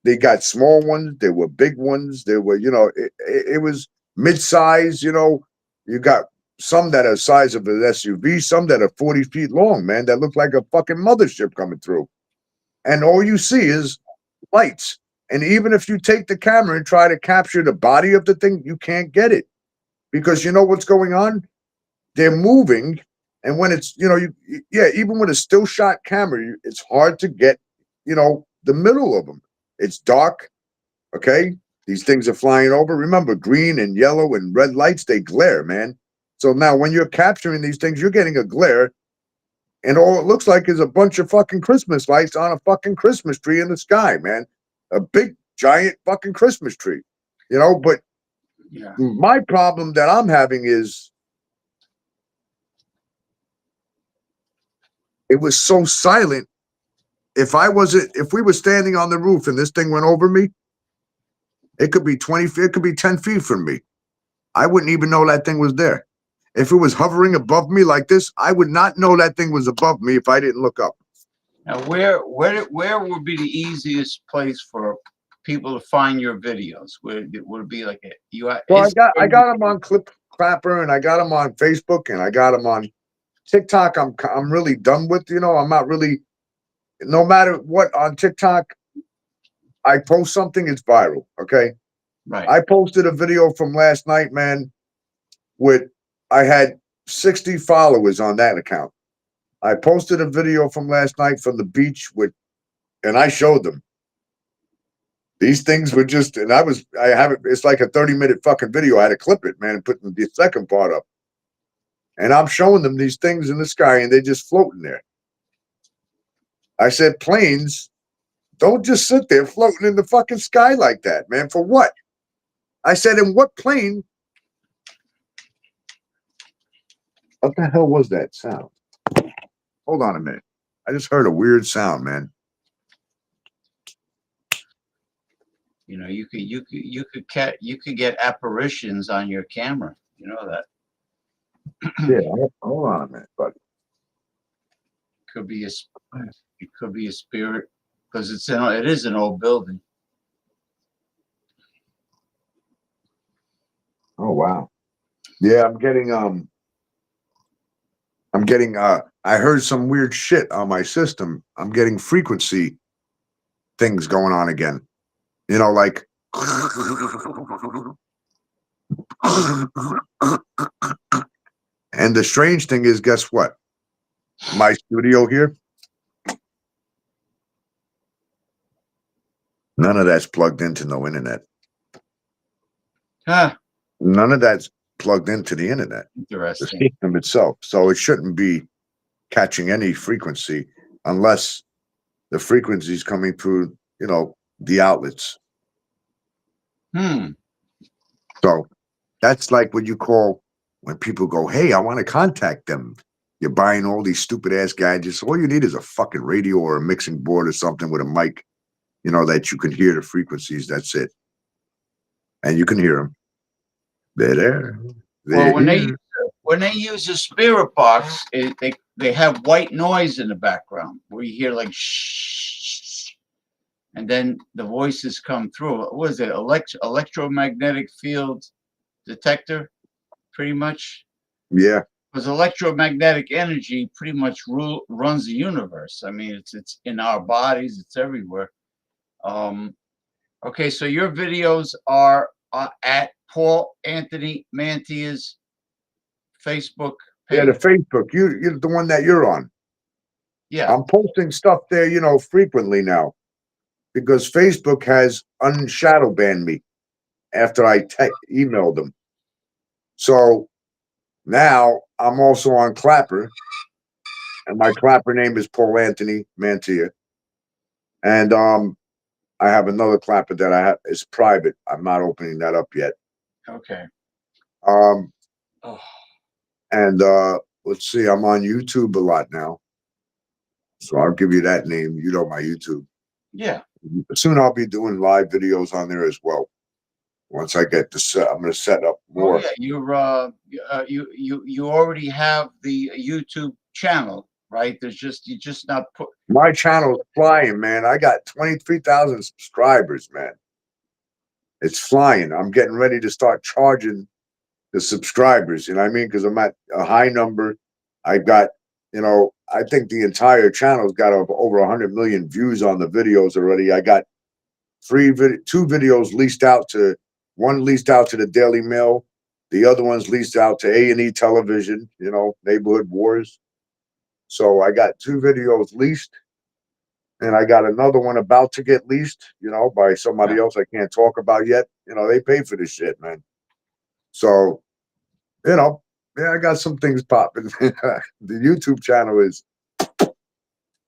They got small ones, there were big ones, there were, it was mid-size, you got some that are size of an SUV, some that are 40 feet long, man, that look like a fucking mothership coming through. And all you see is lights. And even if you take the camera and try to capture the body of the thing, you can't get it. Because you know what's going on? They're moving. And when it's, yeah, even with a still shot camera, it's hard to get, the middle of them. It's dark. Okay. These things are flying over. Remember, green and yellow and red lights, they glare, man. So now when you're capturing these things, you're getting a glare. And all it looks like is a bunch of fucking Christmas lights on a fucking Christmas tree in the sky, man. A big, giant fucking Christmas tree. But Yeah. my problem that I'm having is it was so silent. If we were standing on the roof and this thing went over me, it could be 20 feet, it could be 10 feet from me. I wouldn't even know that thing was there. If it was hovering above me like this, I would not know that thing was above me if I didn't look up. Now, where would be the easiest place for people to find your videos? Would it be like Well, I got them on Clip Clapper, and I got them on Facebook, and I got them on TikTok. I'm really done with. I'm not really. No matter what on TikTok, I post something, it's viral. Okay. Right. I posted a video from last night, man. I had 60 followers on that account. I posted a video from last night from the beach and I showed them. These things were just, and I have it, it's like a 30-minute fucking video. I had to clip it, man, and put the second part up. And I'm showing them these things in the sky and they're just floating there. I said, planes don't just sit there floating in the fucking sky like that, man. For what? I said, in what plane? What the hell was that sound? Hold on a minute. I just heard a weird sound, man. You could get apparitions on your camera. You know that. Yeah, hold on a minute, buddy. It could be a spirit because it is an old building. Oh wow. Yeah, I heard some weird shit on my system. I'm getting frequency things going on again. Like and the strange thing is, guess what? My studio here, none of that's plugged into no internet. Huh. None of that's plugged into the internet. Interesting. The system itself. So it shouldn't be catching any frequency unless the frequency is coming through, the outlets. So that's like what you call when people go, hey, I want to contact them. You're buying all these stupid ass gadgets. All you need is a fucking radio or a mixing board or something with a mic, that you can hear the frequencies. That's it. And you can hear them. They're there. Well, when they use a spirit box, they have white noise in the background where you hear like shh, and then the voices come through. What was it? Electromagnetic field detector, pretty much. Yeah. Because electromagnetic energy pretty much runs the universe. I mean, it's in our bodies. It's everywhere. Okay, so your videos are at Paul Anthony Mantia's Facebook page. Yeah, the Facebook. You're the one that you're on. Yeah. I'm posting stuff there, frequently now because Facebook has unshadow banned me after I emailed them. So now I'm also on Clapper, and my Clapper name is Paul Anthony Mantia. And I have another Clapper that I have is private. I'm not opening that up yet. Okay. And let's see, I'm on YouTube a lot now. So I'll give you that name. You know my YouTube. Yeah. Soon I'll be doing live videos on there as well. Once I get I'm going to set up more. Oh, yeah, you already have the YouTube channel, right? There's just you just not put. My channel's flying, man. I got 23,000 subscribers, man. It's flying. I'm getting ready to start charging the subscribers. You know what I mean? Because I'm at a high number. I got, I think the entire channel's got over 100 million views on the videos already. I got two videos leased out to one leased out to the Daily Mail. The other one's leased out to A&E Television. Neighborhood Wars. So I got two videos leased. And I got another one about to get leased, by somebody else I can't talk about yet. They pay for this shit, man. So, yeah, I got some things popping. The YouTube channel is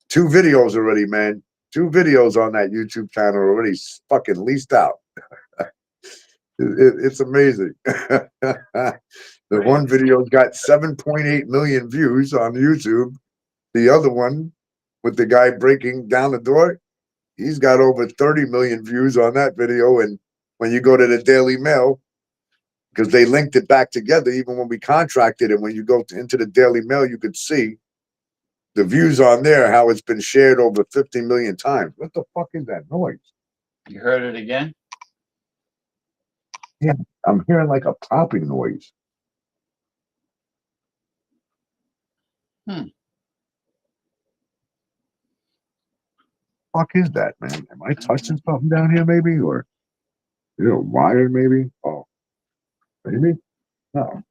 two videos already, man. Two videos on that YouTube channel already fucking leased out. It's amazing. The one video's got 7.8 million views on YouTube. The other one with the guy breaking down the door, he's got over 30 million views on that video. And when you go to the Daily Mail, because they linked it back together, even when we contracted it, when you go into the Daily Mail, you could see the views on there, how it's been shared over 50 million times. What the fuck is that noise? You heard it again? Yeah, I'm hearing like a popping noise. Fuck is that, man? Am I touching something down here, maybe? Or wired, maybe? Oh, maybe? No.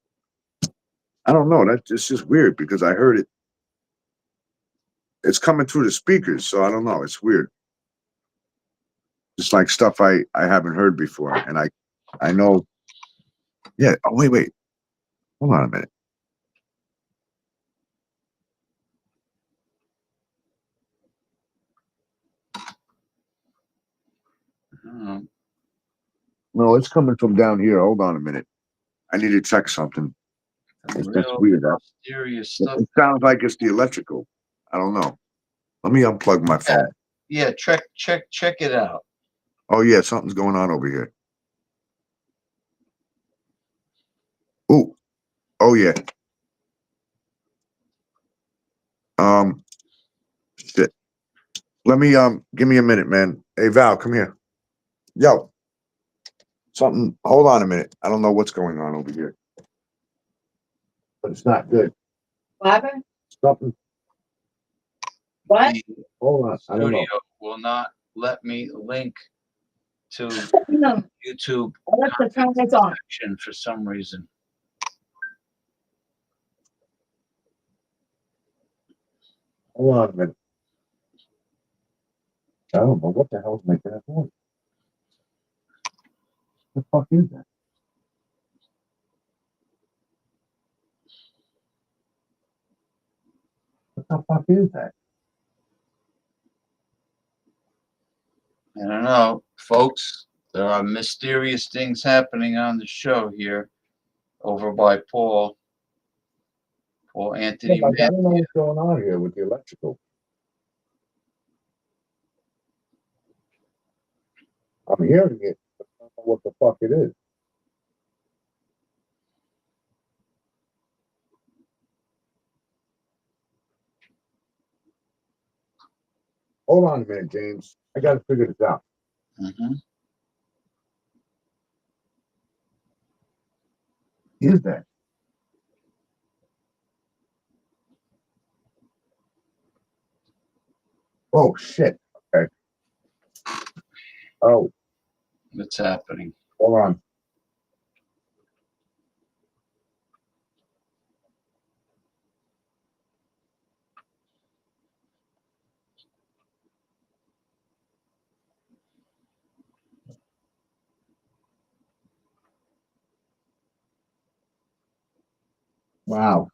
I don't know. It's just weird because I heard it. It's coming through the speakers, so I don't know. It's weird. Just like stuff I haven't heard before. And I know. Yeah. Oh, wait. Hold on a minute. No, it's coming from down here. Hold on a minute. I need to check something. It's just weird. Mysterious stuff. It sounds like it's the electrical. I don't know. Let me unplug my phone. Yeah, check it out. Oh yeah, something's going on over here. Ooh. Oh yeah. Shit. Let me give me a minute, man. Hey Val, come here. Yo. Something, hold on a minute. I don't know what's going on over here. But it's not good. What happened? Something. What? Hold on. I don't know. Studio will not let me link to No. YouTube Let's turn this on. section for some reason. Hold on a minute. I don't know what the hell's making that noise. What the fuck is that? What the fuck is that? I don't know, folks. There are mysterious things happening on the show here over by Paul Anthony. Yeah, I don't know what's going on here with the electrical. I'm hearing it, but I don't know what the fuck it is. Hold on a minute, James. I got to figure this out. Is that? Oh shit. Okay. Oh, What's happening? hold on. Wow.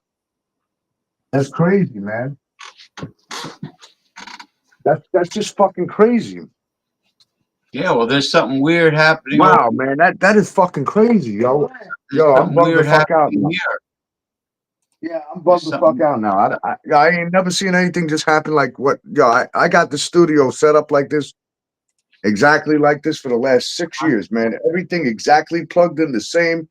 That's crazy, man. That's just fucking crazy. Yeah, well, there's something weird happening. Wow, man, that is fucking crazy, yo. There's Yo, I'm something bummed the weird fuck out happening now. here. Yeah, I'm bummed the fuck out now. I ain't never seen anything just happen like what. Yo, I got the studio set up like this, exactly like this for the last 6 years, man. Everything exactly plugged in the same.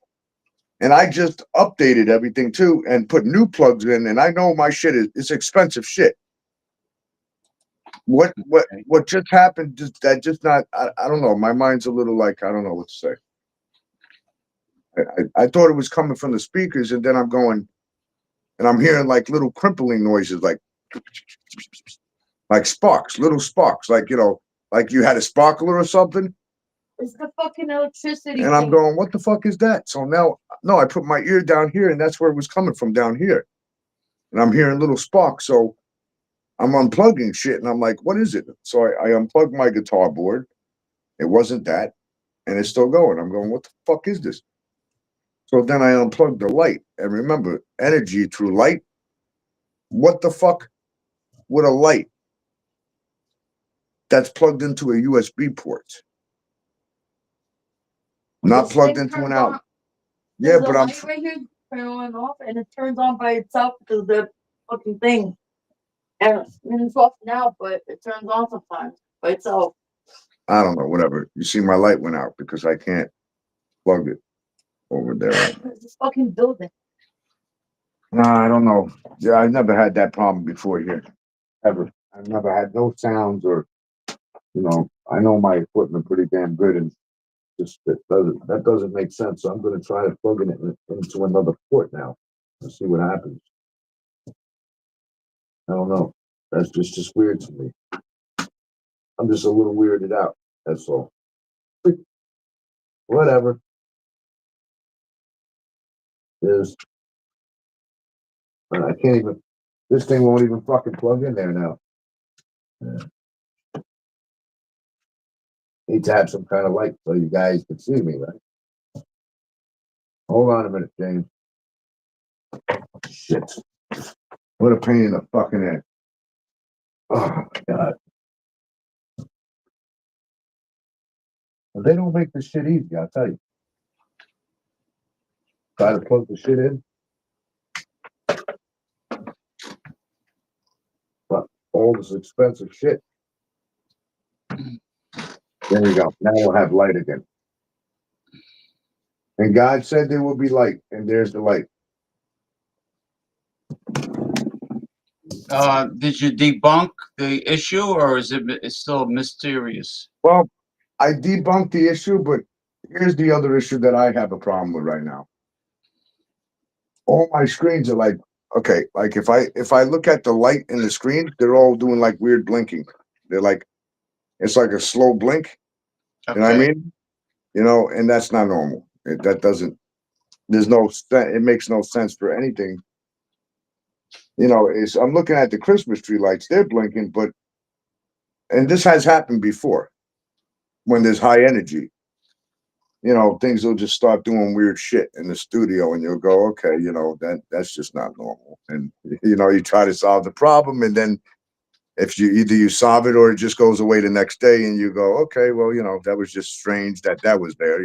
And I just updated everything too and put new plugs in. And I know my shit is it's expensive shit. What just happened? Just not. I don't know. My mind's a little like I don't know what to say. I thought it was coming from the speakers, and then I'm going and I'm hearing like little crimpling noises, like sparks, little sparks, like like you had a sparkler or something. It's the fucking electricity And I'm thing. going, what the fuck is that? So now, no, I put my ear down here, and that's where it was coming from down here. And I'm hearing little sparks. So I'm unplugging shit, and I'm like, what is it? So I unplugged my guitar board. It wasn't that, and it's still going. I'm going, what the fuck is this? So then I unplugged the light. And remember, energy through light. What the fuck with a light that's plugged into a USB port? Not This plugged thing into an turns out. on. Yeah, There's a but I'm light right here, turn on and off, and it turns on by itself because the fucking thing. And it's off now, but it turns on sometimes by itself. I don't know, whatever. You see, my light went out because I can't plug it over there. It's this fucking building. Nah, I don't know. Yeah, I never had that problem before here, ever. I've never had no sounds or, I know my equipment pretty damn good, and just that doesn't make sense. So I'm going to try to plug it into another port now and see what happens. I don't know. That's just weird to me. I'm just a little weirded out. That's all. Whatever. Is I can't even. This thing won't even fucking plug in there now. Yeah. Need to have some kind of light so you guys can see me, right? Hold on a minute, James. Shit. What a pain in the fucking head. Oh my god. Well, they don't make this shit easy, I'll tell you. Try to plug the shit in. But all this expensive shit. There you go. Now we'll have light again. And God said there will be light, and there's the light. Did you debunk the issue, or is it's still mysterious? Well, I debunked the issue, but here's the other issue that I have a problem with right now. All my screens are like, okay, like if I look at the light in the screen, they're all doing like weird blinking. They're like, it's like a slow blink. You know what I Okay. mean? And that's not normal. That doesn't. It makes no sense for anything. I'm looking at the Christmas tree lights. They're blinking, and this has happened before when there's high energy. Things will just start doing weird shit in the studio, and you'll go, okay, that's just not normal. And you try to solve the problem, and then if you solve it or it just goes away the next day, and you go, okay, well, that was just strange that was there.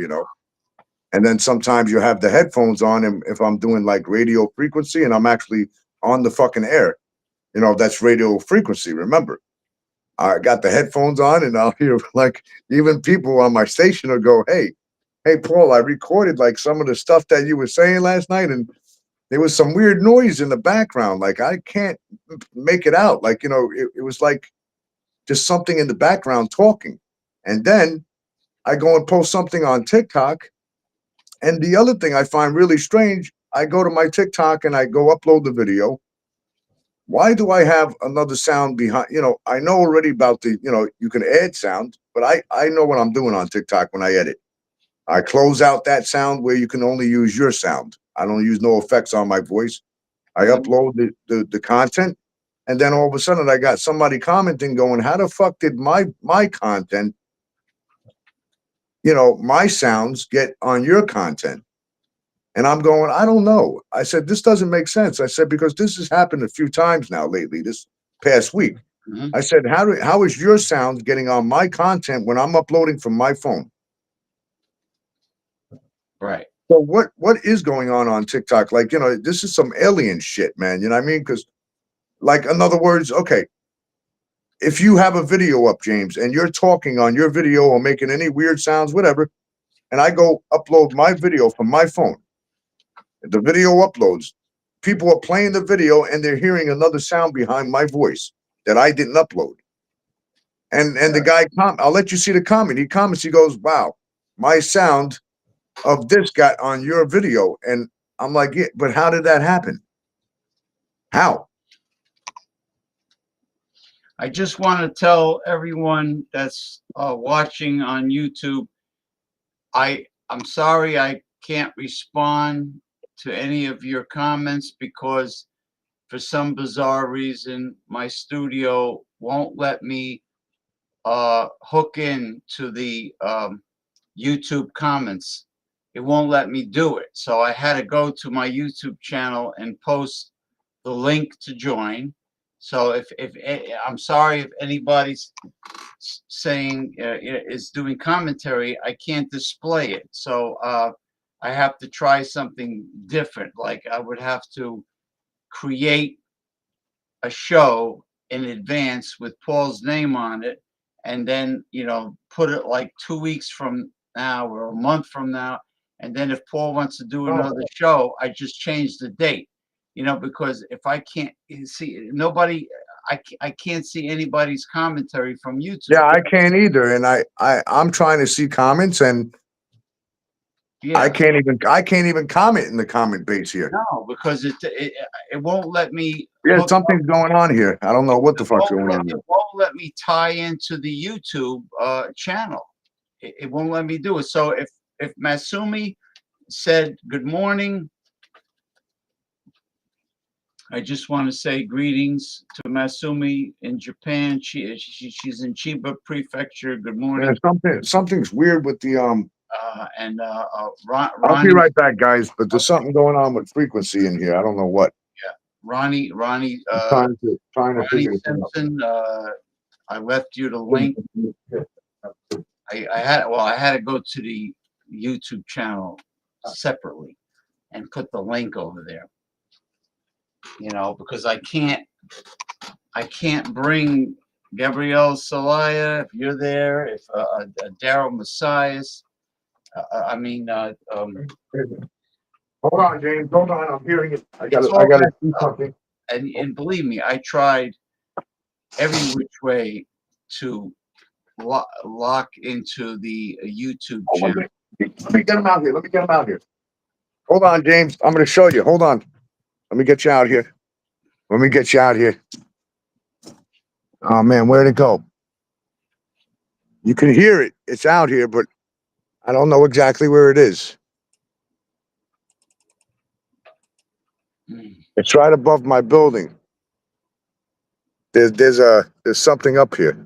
And then sometimes you have the headphones on, and if I'm doing like radio frequency, and I'm actually on the fucking air, that's radio frequency. Remember, I got the headphones on, and I'll hear like even people on my station will go, hey, Paul, I recorded like some of the stuff that you were saying last night, and there was some weird noise in the background. Like I can't make it out. Like, it was like just something in the background talking. And then I go and post something on TikTok. And the other thing I find really strange, I go to my TikTok and I go upload the video. Why do I have another sound behind? I know already about you can add sound, but I know what I'm doing on TikTok when I edit. I close out that sound where you can only use your sound. I don't use no effects on my voice. I upload the content, and then all of a sudden I got somebody commenting going, how the fuck did my content, my sounds get on your content? And I'm going, I don't know. I said, this doesn't make sense. I said, because this has happened a few times now lately, this past week. Mm-hmm. I said, how is your sound getting on my content when I'm uploading from my phone? Right. So what is going on TikTok? Like, this is some alien shit, man. You know what I mean? Because, like, in other words, okay, if you have a video up, James, and you're talking on your video or making any weird sounds, whatever, and I go upload my video from my phone, The video uploads. People are playing the video and they're hearing another sound behind my voice that I didn't upload. And the guy, I'll let you see the comment. He comments, he goes, "Wow, my sound of this got on your video." And I'm like, "Yeah, but how did that happen? How?" I just want to tell everyone that's watching on YouTube, I'm sorry I can't respond to any of your comments because for some bizarre reason my studio won't let me hook in to the YouTube comments. It won't let me do it. So I had to go to my YouTube channel and post the link to join. So I'm sorry if anybody's saying is doing commentary, I can't display it. So I have to try something different. Like I would have to create a show in advance with Paul's name on it, and then put it like 2 weeks from now or a month from now. And then if Paul wants to do another show, I just change the date. Because if I can't see nobody, I can't see anybody's commentary from YouTube. Yeah, I can't either. And I'm trying to see comments and Yeah. I can't even comment in the comment base here. No, because it won't let me. Yeah, something's going on here. I don't know what the fuck's going on here. It won't let me tie into the YouTube channel. It won't let me do it. So if Masumi said good morning, I just want to say greetings to Masumi in Japan. She's in Chiba Prefecture. Good morning. Yeah, something's weird with the Ronnie. I'll be right back, guys. But there's something going on with frequency in here. I don't know what. Yeah, Ronnie. Trying to figure this out. Simpson. I left you the link. I had to go to the YouTube channel separately and put the link over there. Because I can't bring Gabrielle Salaya if you're there, if Daryl Messias. Hold on, James. Hold on. I'm hearing it. I gotta do something. And believe me, I tried every which way to lock into the YouTube channel. Let me get him out here. Hold on, James. I'm going to show you. Hold on. Let me get you out here. Oh, man, where'd it go? You can hear it. It's out here, but I don't know exactly where it is. It's right above my building. There's something up here.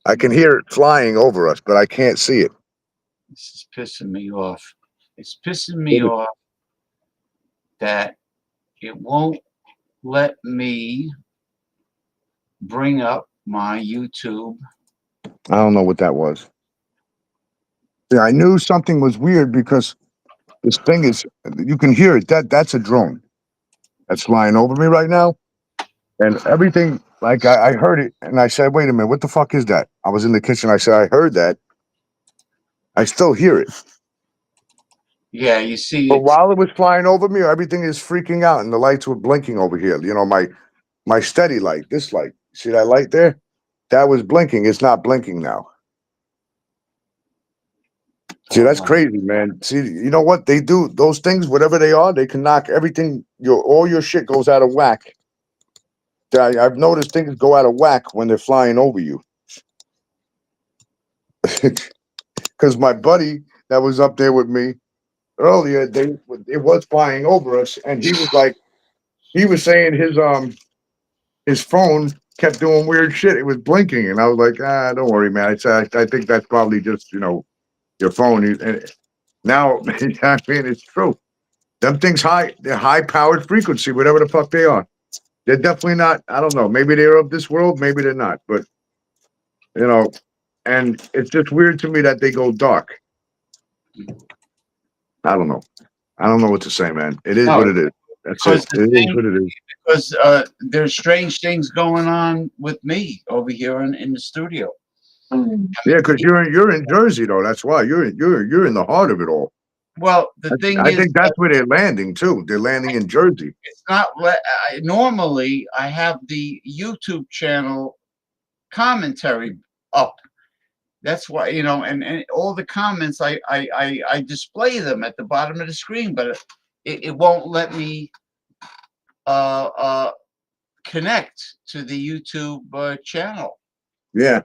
I can hear it flying over us, but I can't see it. This is pissing me off. It's pissing me off that it won't let me bring up my YouTube. I don't know what that was. Yeah, I knew something was weird because this thing is, you can hear it. That's a drone that's flying over me right now. And everything, like I heard it and I said, wait a minute, what the fuck is that? I was in the kitchen. I said, I heard that. I still hear it. Yeah, you see. But while it was flying over me, everything is freaking out and the lights were blinking over here. My steady light, this light. See that light there? That was blinking. It's not blinking now. See, that's crazy, man. See, you know what they do? Those things, whatever they are, they can knock everything. All your shit goes out of whack. I've noticed things go out of whack when they're flying over you. Because my buddy that was up there with me earlier, it was flying over us, and he was saying his phone kept doing weird shit. It was blinking, and I was like, don't worry, man. I think that's probably just your phone. And now, I mean, it's true. Them things they're high powered frequency, whatever the fuck they are. They're definitely not. I don't know. Maybe they're of this world. Maybe they're not. But and it's just weird to me that they go dark. I don't know. I don't know what to say, man. It is what it is. That's it. It is what it is. Because there's strange things going on with me over here in the studio. Yeah, because you're in Jersey though. That's why you're in the heart of it all. Well, the thing I is, think that's where they're landing too. They're landing in Jersey. it's not. Normally, I have the YouTube channel commentary up. That's why, and all the comments I display them at the bottom of the screen, but it won't let me uh, uh, connect to the YouTube channel. Yeah.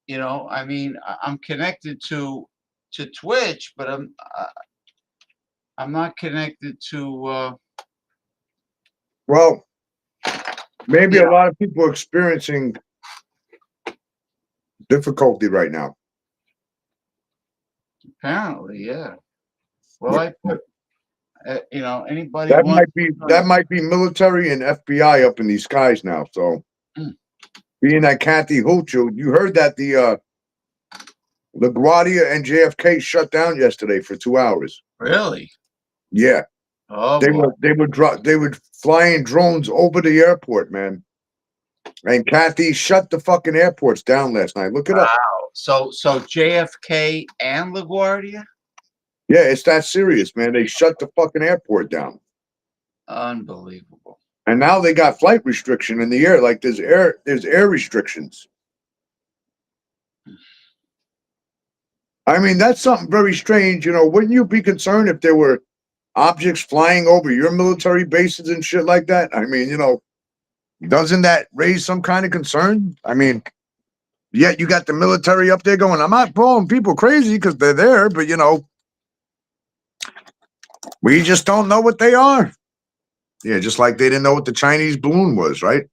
I mean, I'm connected to Twitch, but I'm not connected to. Well, maybe Yeah, a lot of people are experiencing difficulty right now. apparently, yeah. Well, But I put, anybody wants. that might be military and FBI up in these skies now. So Mm. being that Kathy Hochul, you heard that the LaGuardia and JFK shut down yesterday for 2 hours. Really? Yeah, Oh boy. they would flying drones over the airport, man. And Kathy shut the fucking airports down last night. Look it up. Wow. So JFK and LaGuardia? Yeah, it's that serious, man. They shut the fucking airport down. Unbelievable. And now they got flight restriction in the air. Like there's air restrictions. I mean, that's something very strange. Wouldn't you be concerned if there were objects flying over your military bases and shit like that? I mean, doesn't that raise some kind of concern? I mean, yet you got the military up there going, I'm not blowing people crazy because they're there, but we just don't know what they are. Yeah, just like they didn't know what the Chinese balloon was, right?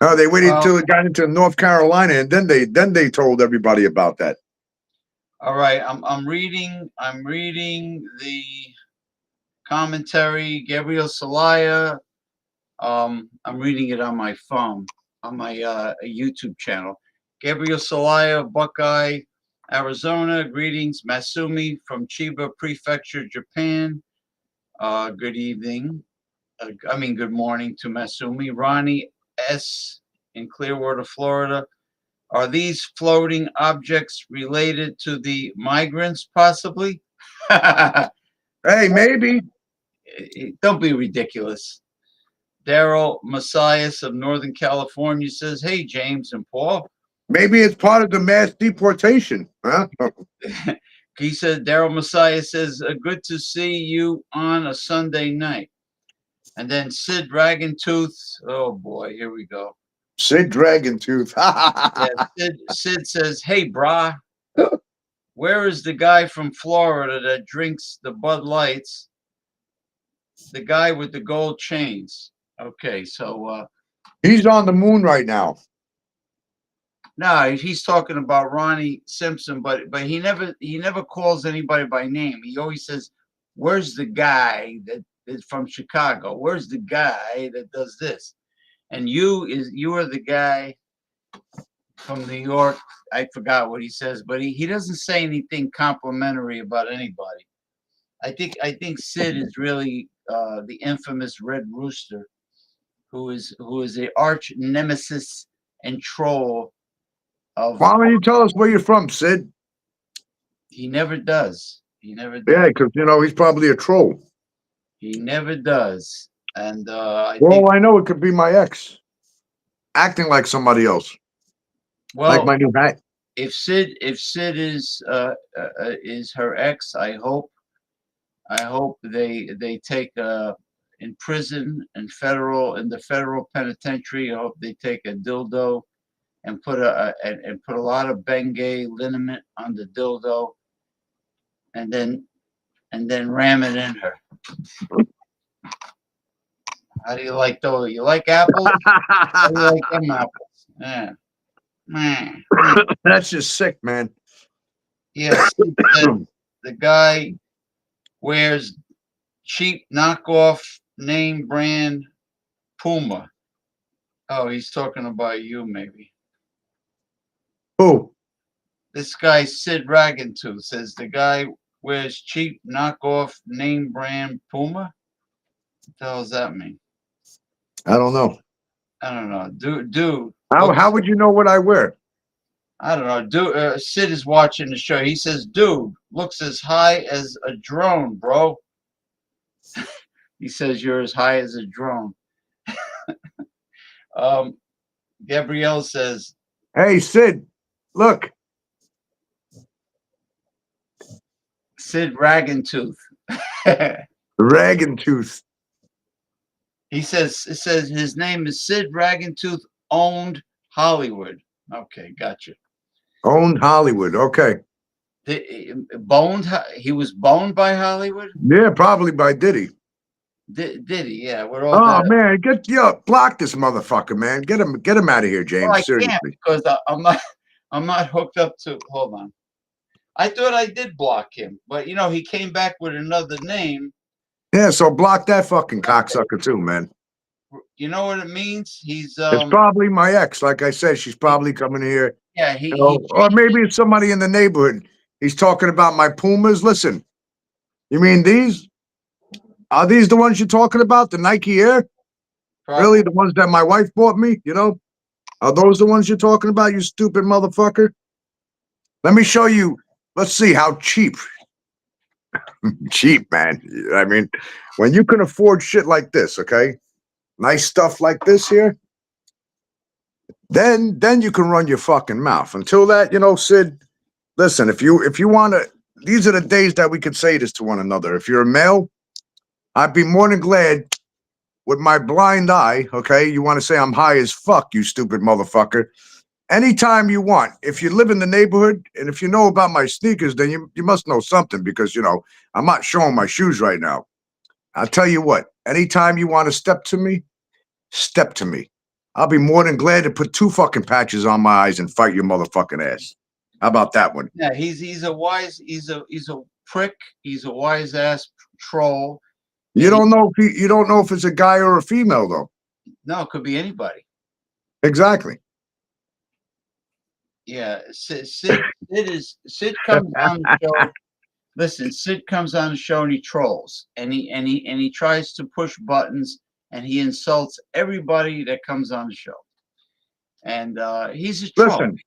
No, they waited Well, until it got into North Carolina, and then they told everybody about that. all right. I'm reading the commentary. Gabriel Salaya. I'm reading it on my phone, on my YouTube channel. Gabriel Salaya, Buckeye, Arizona. Greetings, Masumi from Chiba Prefecture, Japan. Good evening. Good morning to Masumi. Ronnie S. in Clearwater, Florida. Are these floating objects related to the migrants, possibly? Hey, maybe Don't be ridiculous. Daryl Messias of Northern California says, "Hey, James and Paul." it's part of the mass deportation, huh? He said, Daryl Messiah says, "Good to see you on a Sunday night." And then Sid Dragontooth, oh boy, here we go. Sid Dragontooth. Yeah, Sid says, "Hey, brah, where is the guy from Florida that drinks the Bud Lights? The guy with the gold chains." Okay, so He's on the moon right now. no, he's talking about Ronnie Simpson, but he never calls anybody by name. He always says, "Where's the guy that is from Chicago? Where's the guy that does this?" And you are the guy from New York. I forgot what he says, but he doesn't say anything complimentary about anybody. I think Sid is really the infamous Red Rooster, who is the arch nemesis and troll of. Why don't you tell us where you're from, Sid? He never does. He never Yeah, does. because he's probably a troll. He never does. And I think, Well, I know it could be my ex acting like somebody else, like well, my new hat. if Sid is her ex, I hope they take in prison and in the federal penitentiary. I hope they take a dildo and put a lot of Bengay liniment on the dildo, and then ram it in her. How do you like those? You like apples? How do you like them apples? Yeah. Mm. That's just sick, man. Yes. The guy wears cheap knockoff name brand Puma. Oh, he's talking about you, maybe. Who? This guy, Sid Ragantooth, says the guy wears cheap knockoff name brand Puma. What the hell does that mean? I don't know. I don't know. Dude, How looks. would you know what I wear? I don't know. Sid is watching the show. He says, "Dude, looks as high as a drone, bro." He says you're as high as a drone. Um, Gabrielle says, Hey, Sid, look, "Sid Raggentooth." Dragon Tooth. He says it says his name is Sid Raggentooth owned Hollywood. Okay, gotcha. Owned Hollywood. Okay. Boned. He was boned by Hollywood. Yeah, probably by Diddy. Did he? Yeah, with all Oh the. man, block this motherfucker, man. Get him out of here, Well, James. I can't Seriously. because I'm not. I'm not hooked up to. Hold on. I thought I did block him, but he came back with another name. Yeah, so block that fucking cocksucker too, man. You know what it means? He's It's probably my ex. Like I said, she's he, probably coming here, yeah, he or changed maybe it's somebody in the neighborhood. He's talking about my Pumas. Listen, you mean these? Are these the ones you're talking about? The Nike Air? probably. Really? The ones that my wife bought me? You know? Are those the ones you're talking about, you stupid motherfucker? Let me show you. Let's see how cheap. Cheap, man. I mean, when you can afford shit like this, okay? Nice stuff like this here, then you can run your fucking mouth. Until that, Sid, listen, if you wanna, these are the days that we could say this to one another. If you're a male, I'd be more than glad with my blind eye, okay? You want to say I'm high as fuck, you stupid motherfucker. Anytime you want. If you live in the neighborhood and if you know about my sneakers, then you must know something because, I'm not showing my shoes right now. I'll tell you what, anytime you want to step to me. I'll be more than glad to put two fucking patches on my eyes and fight your motherfucking ass. How about that one? Yeah, he's a wise. He's a prick. He's a wise ass troll. You don't know if you don't know if it's a guy or a female though. No, it could be anybody. Exactly. Yeah, Sid comes on the show. Listen, Sid comes on the show and he trolls and he tries to push buttons and he insults everybody that comes on the show. And he's a troll. Listen,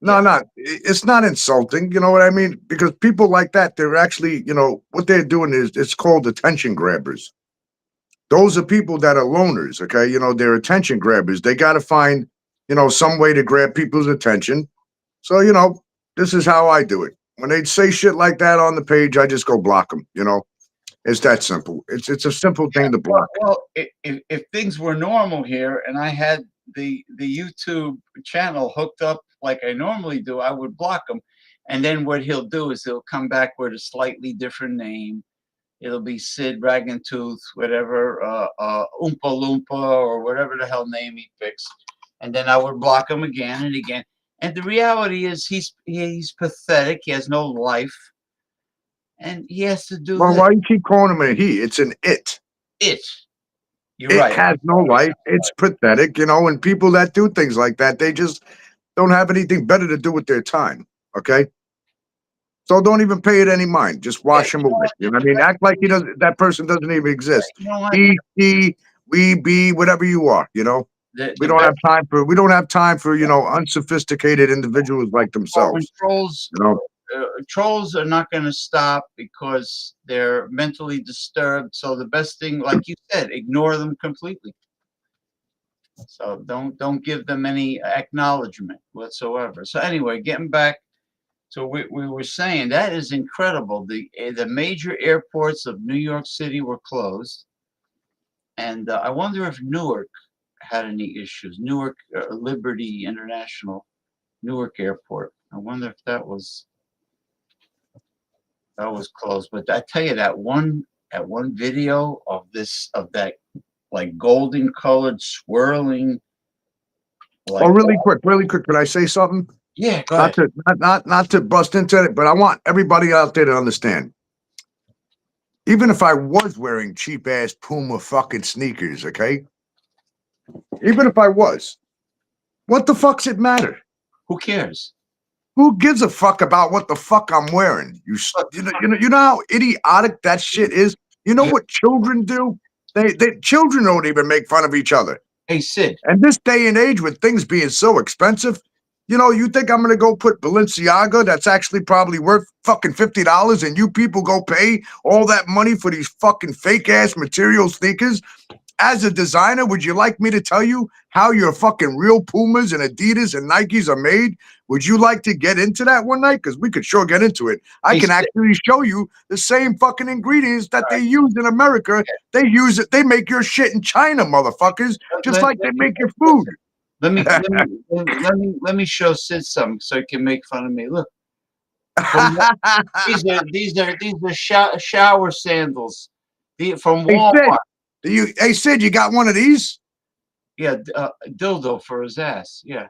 no, Yeah. it's not insulting. You know what I mean? Because people like that, they're actually, what they're doing is it's called attention grabbers. Those are people that are loners. Okay, they're attention grabbers. They got to find, some way to grab people's attention. So, this is how I do it. When they say shit like that on the page, I just go block them. It's that simple. It's a simple thing to block. Well, if things were normal here and I had the YouTube channel hooked up like I normally do, I would block him. And then what he'll do is he'll come back with a slightly different name. It'll be Sid Raggentooth, whatever, Oompa Loompa, or whatever the hell name he picks. And then I would block him again and again. And the reality is he's pathetic. He has no life. And he has to do Well, this. why you keep calling him a he? It's an it. It. You're It right. has no life. It's pathetic, and people that do things like that, they just don't have anything better to do with their time. Okay. So don't even pay it any mind. Just Yeah, wash him away. You know what I mean? Act like he doesn't. That person doesn't even exist. you know what? He, we, be, whatever you are. We The don't best have time for. We don't have time for unsophisticated individuals like part when themselves. trolls You know. trolls are not going to stop because they're mentally disturbed. So the best thing, like you said, ignore them completely. So don't give them any acknowledgement whatsoever. So anyway, getting back to what we were saying, that is incredible. The major airports of New York City were closed, and I wonder if Newark had any issues. Newark Liberty International, Newark Airport. I wonder if that was closed. But I tell you that one video of that like golden colored swirling Oh, like really quick. Can I say something? yeah, go Not ahead. to not to bust into it, but I want everybody out there to understand. Even if I was wearing cheap ass Puma fucking sneakers, okay? Even if I was, what the fuck's it matter? Who cares? Who gives a fuck about what the fuck I'm wearing? You know how idiotic that shit is. You know what children do? They children don't even make fun of each other. Hey Sid, And this day and age, with things being so expensive, You know, you think I'm gonna go put Balenciaga that's actually probably worth fucking $50, and you people go pay all that money for these fucking fake ass material sneakers? As a designer, would you like me to tell you how your fucking real Pumas and Adidas and Nikes are made? Would you like to get into that one night? Because we could sure get into it. I Hey, can Sid. actually show you the same fucking ingredients that All they use in America. They use it. They make your shit in China, motherfuckers, just like they make your food. Let me show Sid some so he can make fun of me. Look, from, these are shower sandals. From Hey Walmart. Sid, hey Sid, you got one of these? Yeah, dildo for his ass. Yeah.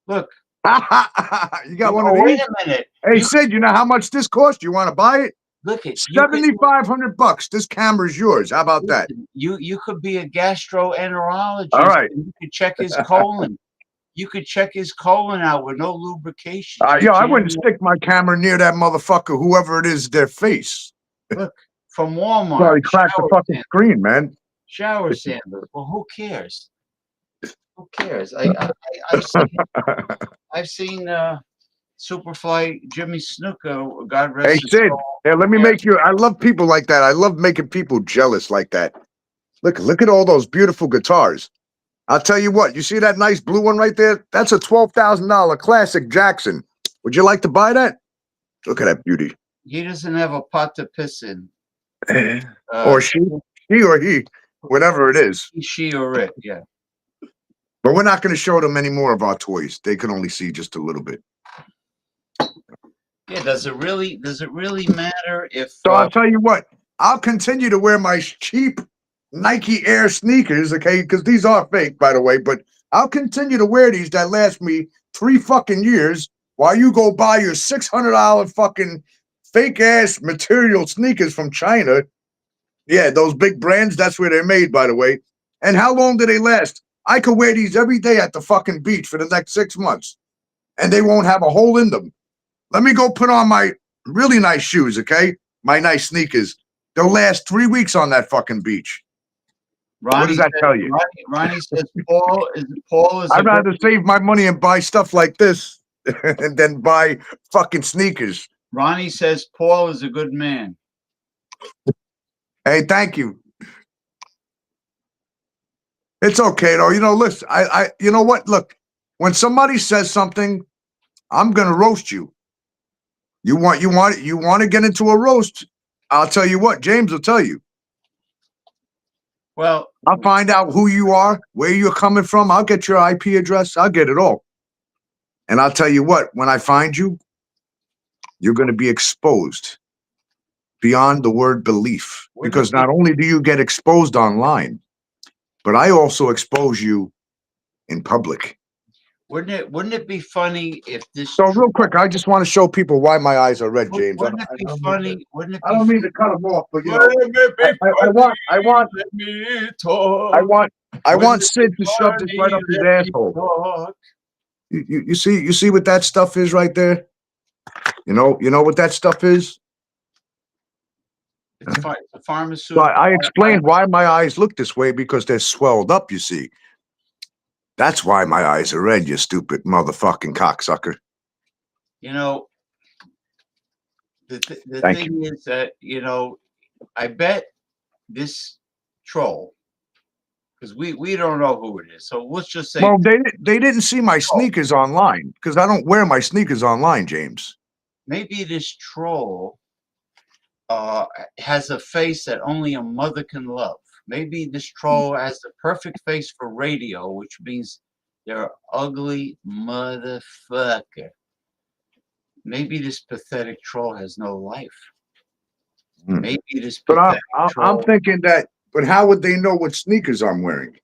Look. You got one of Oh, wait these? a minute. Hey Sid, you know how much this cost? You want to buy it? Look it. You could, $7,500. This camera's yours. How about that? you could be a gastroenterologist. All right. And you could check his colon. You could check his colon out with no lubrication. Yo, I wouldn't stick my camera near that motherfucker, whoever it is, their face. Look, from Walmart. Sorry, crack the fucking screen, man. Shower sandals. Well, who cares? Who cares? I've seen Superfly Jimmy Snuka. God rest Hey his Sid, soul. hey, let me make you. I love people like that. I love making people jealous like that. Look at all those beautiful guitars. I'll tell you what. You see that nice blue one right there? That's a $12,000 classic Jackson. Would you like to buy that? Look at that beauty. He doesn't have a pot to piss in. Or she or he, whatever it is. She or it, yeah. But we're not going to show them any more of our toys. They can only see just a little bit. Yeah, does it really matter if So I'll tell you what, I'll continue to wear my cheap Nike Air sneakers, okay? Because these are fake, by the way, but I'll continue to wear these that last me 3 fucking years while you go buy your $600 fucking fake ass material sneakers from China. Yeah, those big brands, that's where they're made, by the way. And how long do they last? I could wear these every day at the fucking beach for the next 6 months, and they won't have a hole in them. Let me go put on my really nice shoes, okay? My nice sneakers. They'll last 3 weeks on that fucking beach. Ronnie What does that tell you? Ronnie says Paul is I'd rather save my money and buy stuff like this and then buy fucking sneakers. Ronnie says Paul is a good man. Hey, thank you. It's okay though. You know, listen, you know what? Look, when somebody says something, I'm gonna roast you. You want to get into a roast? I'll tell you what, James will tell you. Well, I'll find out who you are, where you're coming from. I'll get your IP address. I'll get it all. And I'll tell you what, when I find you, you're going to be exposed beyond the word belief. Because not only do you get exposed online, but I also expose you in public. Wouldn't it be funny if this? So real quick, I just want to show people why my eyes are red, James. Wouldn't it be funny? Wouldn't it be? I don't mean to cut them off, but you know, I want Sid to shove this right up his asshole. You see what that stuff is right there? You know what that stuff is? It's a pharmaceutical. So I explained why my eyes look this way because they're swelled up, you see. That's why my eyes are red, you stupid motherfucking cocksucker. You know, the thing is that, you know, I bet this troll, because we don't know who it is. So let's just say. Well, they didn't see my sneakers online because I don't wear my sneakers online, James. Maybe this troll has a face that only a mother can love. Maybe this troll has the perfect face for radio, which means they're an ugly motherfucker. Maybe this pathetic troll has no life. Maybe this pathetic troll. I'm thinking that, but how would they know what sneakers I'm wearing?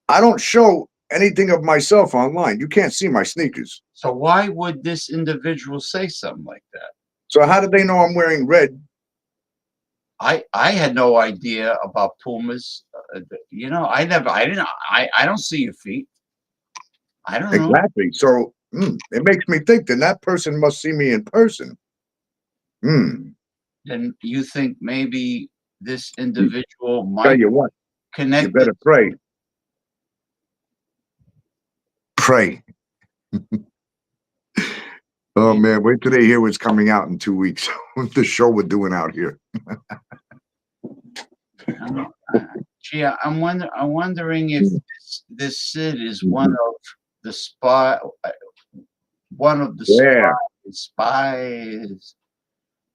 I don't show anything of myself online. You can't see my sneakers. So why would this individual say something like that? So how did they know I'm wearing red? I had no idea about Pumas. You know, I don't see your feet. I don't know. Exactly. So it makes me think then that person must see me in person. Then you think maybe this individual might Tell you what, connect. you better pray. Pray. Oh man, wait till they hear what's coming out in 2 weeks. The show we're doing out here. Gee, I'm wondering if this Sid is one of the spy, one of the Yeah. spies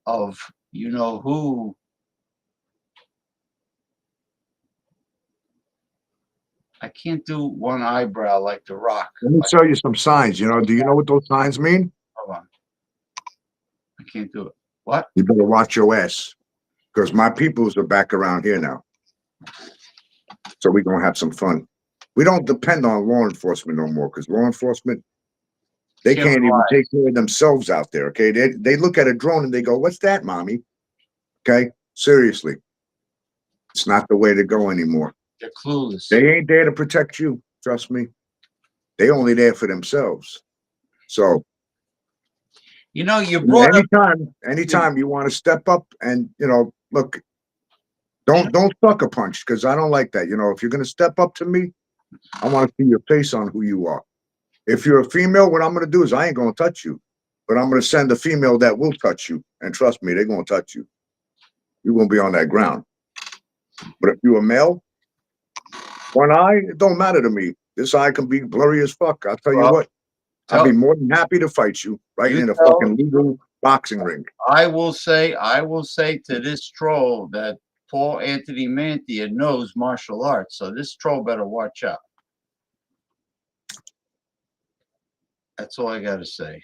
of you know who. I can't do one eyebrow like The Rock. Let me show you some signs. You know, do you know what those signs mean? Hold on. I can't do it. What? You better watch your ass. Because my peoples are back around here now. So we're gonna have some fun. We don't depend on law enforcement no more, because law enforcement, they Can't can't even rely. take care of themselves out there. Okay. They look at a drone and they go, "What's that, mommy?" Okay. Seriously. It's not the way to go anymore. They're clueless. They ain't there to protect you. Trust me. They only there for themselves. So You know, you brought up. anytime you want to step up and look, don't sucker punch, because I don't like that. If you're gonna step up to me, I want to see your face on who you are. If you're a female, what I'm gonna do is I ain't gonna touch you, but I'm gonna send a female that will touch you, and trust me, they're gonna touch you. You won't be on that ground. But if you're a male, one eye, it don't matter to me. This eye can be blurry as fuck. I'll tell you Well, what. I'd be more than happy to fight you right You in a tell- fucking legal boxing ring. I will say to this troll that Paul Anthony Mantia knows martial arts, so this troll better watch out. That's all I gotta say.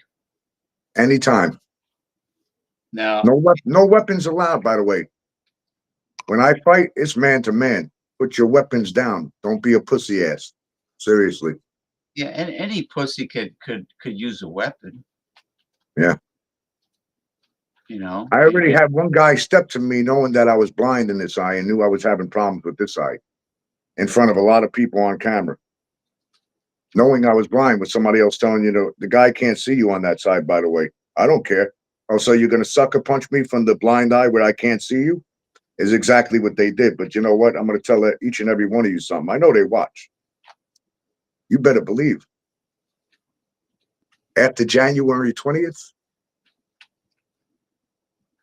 Anytime. Now, No weapons allowed, by the way. When I fight, it's man to man. Put your weapons down. Don't be a pussy ass. Seriously. yeah, and any pussy could use a weapon. Yeah. I I already had one guy step to me knowing that I was blind in this eye and knew I was having problems with this eye in front of a lot of people on camera. Knowing I was blind with somebody else telling you, the guy can't see you on that side, by the way. I don't care. Oh, so you're going to sucker punch me from the blind eye where I can't see you? Is exactly what they did. But you know what? I'm going to tell each and every one of you something. I know they watch. You better believe. After January 20th,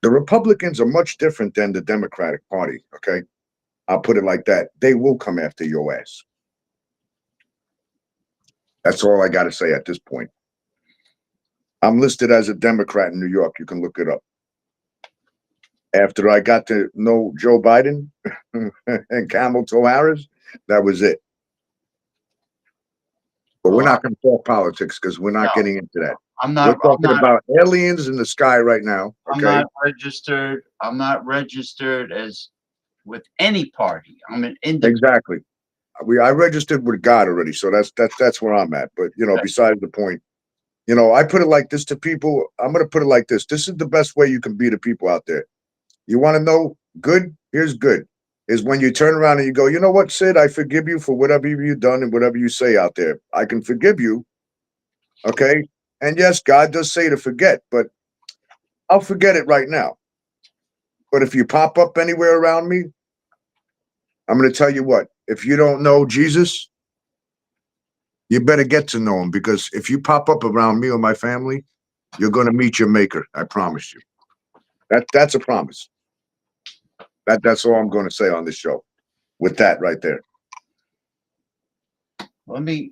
the Republicans are much different than the Democratic Party, okay? I'll put it like that. They will come after your ass. That's all I got to say at this point. I'm listed as a Democrat in New York. You can look it up. After I got to know Joe Biden and Camel Toe Harris, that was it. But we're not going to talk politics because we're not getting into that. We're talking about aliens in the sky right now. Okay? I'm not registered. I'm not registered as with any party. I'm an independent. Exactly. I registered with God already, so that's where I'm at. But besides the point, I put it like this to people. I'm going to put it like this. This is the best way you can be to people out there. You want to know good? Here's good. Is when you turn around and you go, you know what, Sid, I forgive you for whatever you've done and whatever you say out there. I can forgive you. Okay. And yes, God does say to forget, but I'll forget it right now. But if you pop up anywhere around me, I'm going to tell you what, if you don't know Jesus, you better get to know him, because if you pop up around me or my family, you're going to meet your maker. I promise you. That's a promise. That's all I'm going to say on this show with that right there. Let me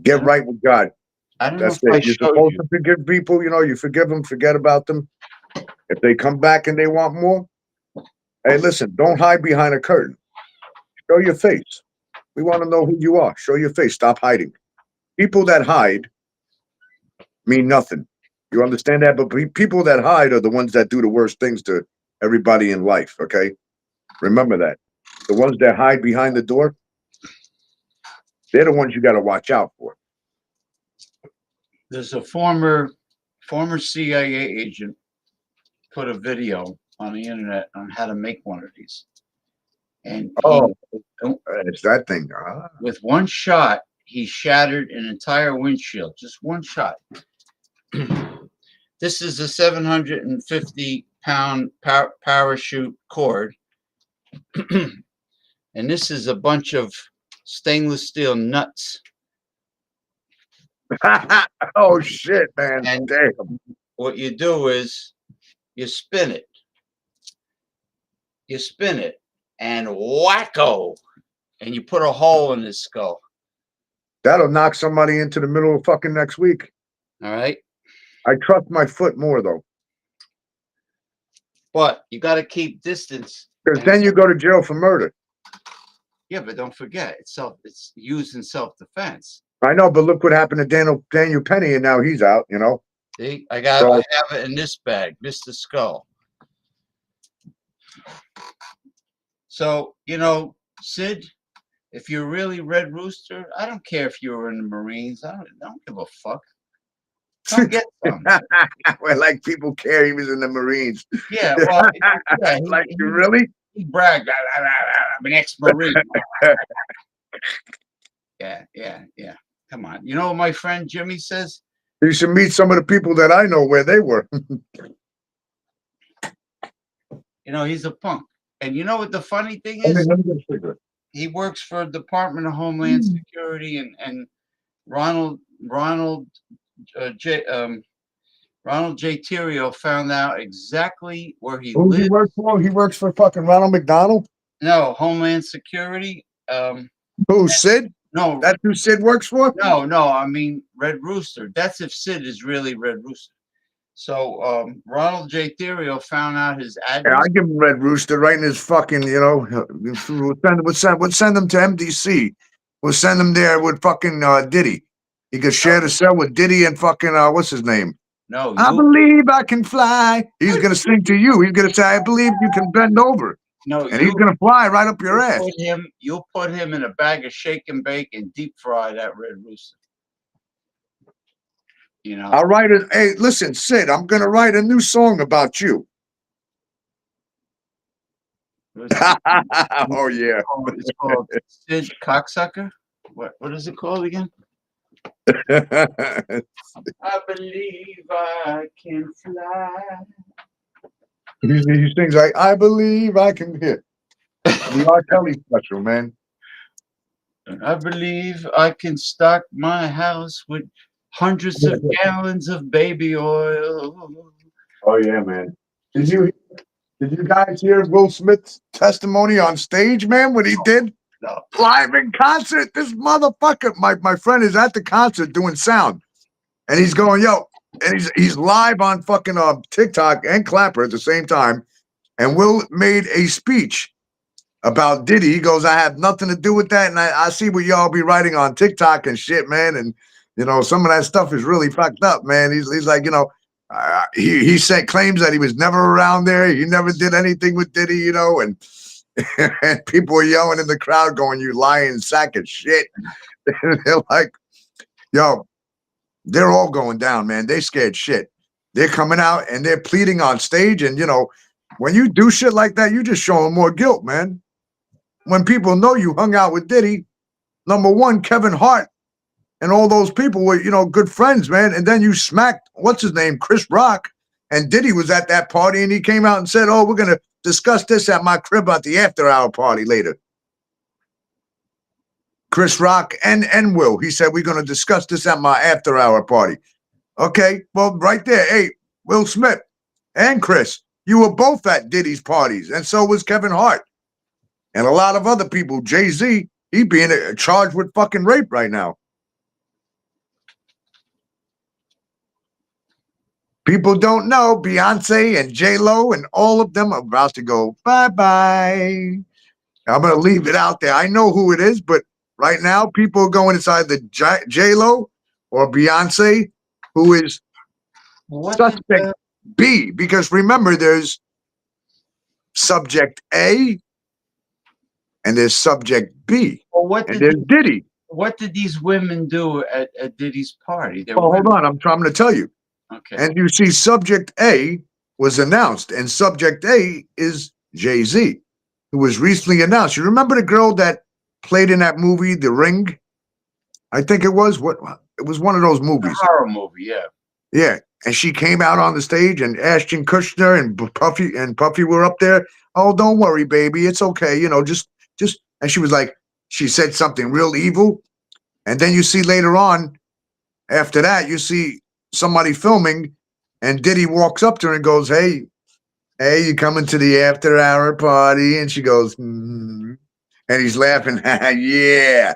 get right with God. I don't That's know if it. You're supposed to forgive people. You forgive them, forget about them. If they come back and they want more, hey, listen, don't hide behind a curtain. Show your face. We want to know who you are. Show your face. Stop hiding. People that hide mean nothing. You understand that? But people that hide are the ones that do the worst things to everybody in life, okay? Remember that. The ones that hide behind the door, they're the ones you got to watch out for. There's a former CIA agent put a video on the internet on how to make one of these. And it's that thing. With one shot, he shattered an entire windshield. Just one shot. This is a 750-pound parachute cord. And this is a bunch of stainless steel nuts. Oh shit, man! And Damn. what you do is you spin it. You spin it, and wacko, and you put a hole in his skull. That'll knock somebody into the middle of fucking next week. All right, I trust my foot more though, but you got to keep distance. because And then you go to jail for murder. yeah, but don't forget, it's used in self defense. I know, but look what happened to Daniel Penny, and now he's out. You know. See, I So have it in this bag, Mr. Skull. So Sid, if you're really Red Rooster, I don't care if you were in the Marines. I don't give a fuck. Come get some. well, like people care he was in the Marines. Yeah, well, yeah, Like you really? he bragged. I'm an ex-Marine. Yeah. Come on. You know what my friend Jimmy says? You should meet some of the people that I know where they were. He's a punk. And you know what the funny thing Let is? me get a cigarette. He works for the Department of Homeland Security, and Ronald Ronald J. Terrio found out exactly where he Who does he lived. work for? He works for fucking Ronald McDonald. No, Homeland Security. Who, Sid? No, That's who Sid works for? no. I mean Red Rooster. That's if Sid is really Red Rooster. So Ronald J. Terrio found out his Yeah, address. I give him Red Rooster right in his fucking, we'll send him to MDC. We'll send him there with fucking Diddy. He could share the cell with Diddy and fucking, what's his name? No, I believe I can fly. He's going to sing to you. He's going to say, I believe you can bend over. no, And he's going to fly right up your ass. You'll put him in a bag of shake and bake and deep fry that Red Rooster. I'll write it. Hey, listen, Sid, I'm going to write a new song about you. Oh, yeah. It's called Sid Cocksucker. What is it called again? I believe I can fly. He sings like, I believe I can hear. The R. Kelly special, man. I believe I can stock my house with hundreds of gallons of baby oil. Oh yeah, man. Did you guys hear Will Smith's testimony on stage, man? What he did? No. Live in concert. This motherfucker, my friend is at the concert doing sound. And he's going, yo, and he's live on fucking TikTok and Clapper at the same time. And Will made a speech about Diddy. He goes, I have nothing to do with that. And I see what y'all be writing on TikTok and shit, man. And, some of that stuff is really fucked up, man. He's like, he claims that he was never around there. He never did anything with Diddy, and, and people were yelling in the crowd going, you lying sack of shit. They're like, yo, they're all going down, man. They scared shit. They're coming out and they're pleading on stage. And, when you do shit like that, you just show them more guilt, man. When people know you hung out with Diddy, number one, Kevin Hart and all those people were, good friends, man. And then you smacked, what's his name, Chris Rock. And Diddy was at that party and he came out and said, oh, we're going to discuss this at my crib at the after hour party later. Chris Rock and Will. He said, we're going to discuss this at my after hour party. Okay, well, right there. Hey, Will Smith and Chris, you were both at Diddy's parties. And so was Kevin Hart. And a lot of other people. Jay-Z, he being charged with fucking rape right now. People don't know Beyonce and J-Lo and all of them are about to go bye-bye. I'm going to leave it out there. I know who it is, but right now people are going inside the J-Lo or Beyonce, who is suspect B. Because remember, there's subject A and there's subject B. Well, and there's Diddy. What did these women do at Diddy's party? Hold on. I'm trying to tell you. Okay. And you see, subject A was announced, and subject A is Jay-Z, who was recently announced. You remember the girl that played in that movie, The Ring? I think it was. It was one of those movies. A horror movie, yeah. Yeah. And she came out on the stage, and Ashton Kutcher and Puffy were up there. Oh, don't worry, baby. It's okay. Just, and she was like, she said something real evil, and then you see later on, after that, you see somebody filming, and Diddy walks up to her and goes, hey, you coming to the after hour party? And she goes, and he's laughing. Yeah.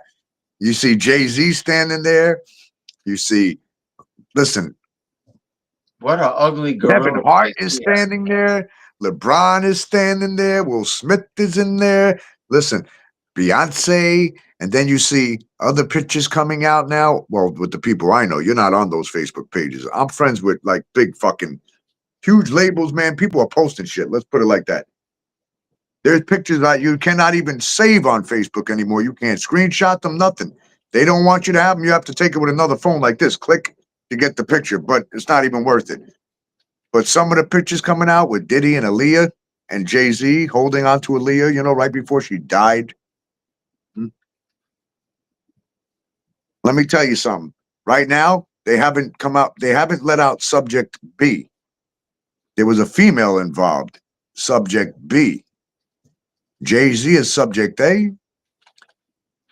You see Jay-Z standing there. You see, listen, What a ugly Kevin gorilla Hart face is he had. standing there. LeBron is standing there. Will Smith is in there. Listen, Beyonce. And then you see other pictures coming out now. Well, with the people I know, you're not on those Facebook pages. I'm friends with like big fucking huge labels, man. People are posting shit. Let's put it like that. There's pictures that you cannot even save on Facebook anymore. You can't screenshot them, nothing. They don't want you to have them. You have to take it with another phone like this. Click to get the picture, but it's not even worth it. But some of the pictures coming out with Diddy and Aaliyah and Jay-Z holding on to Aaliyah, right before she died. Let me tell you something. Right now, they haven't come out, they haven't let out Subject B. There was a female involved, Subject B. Jay-Z is Subject A.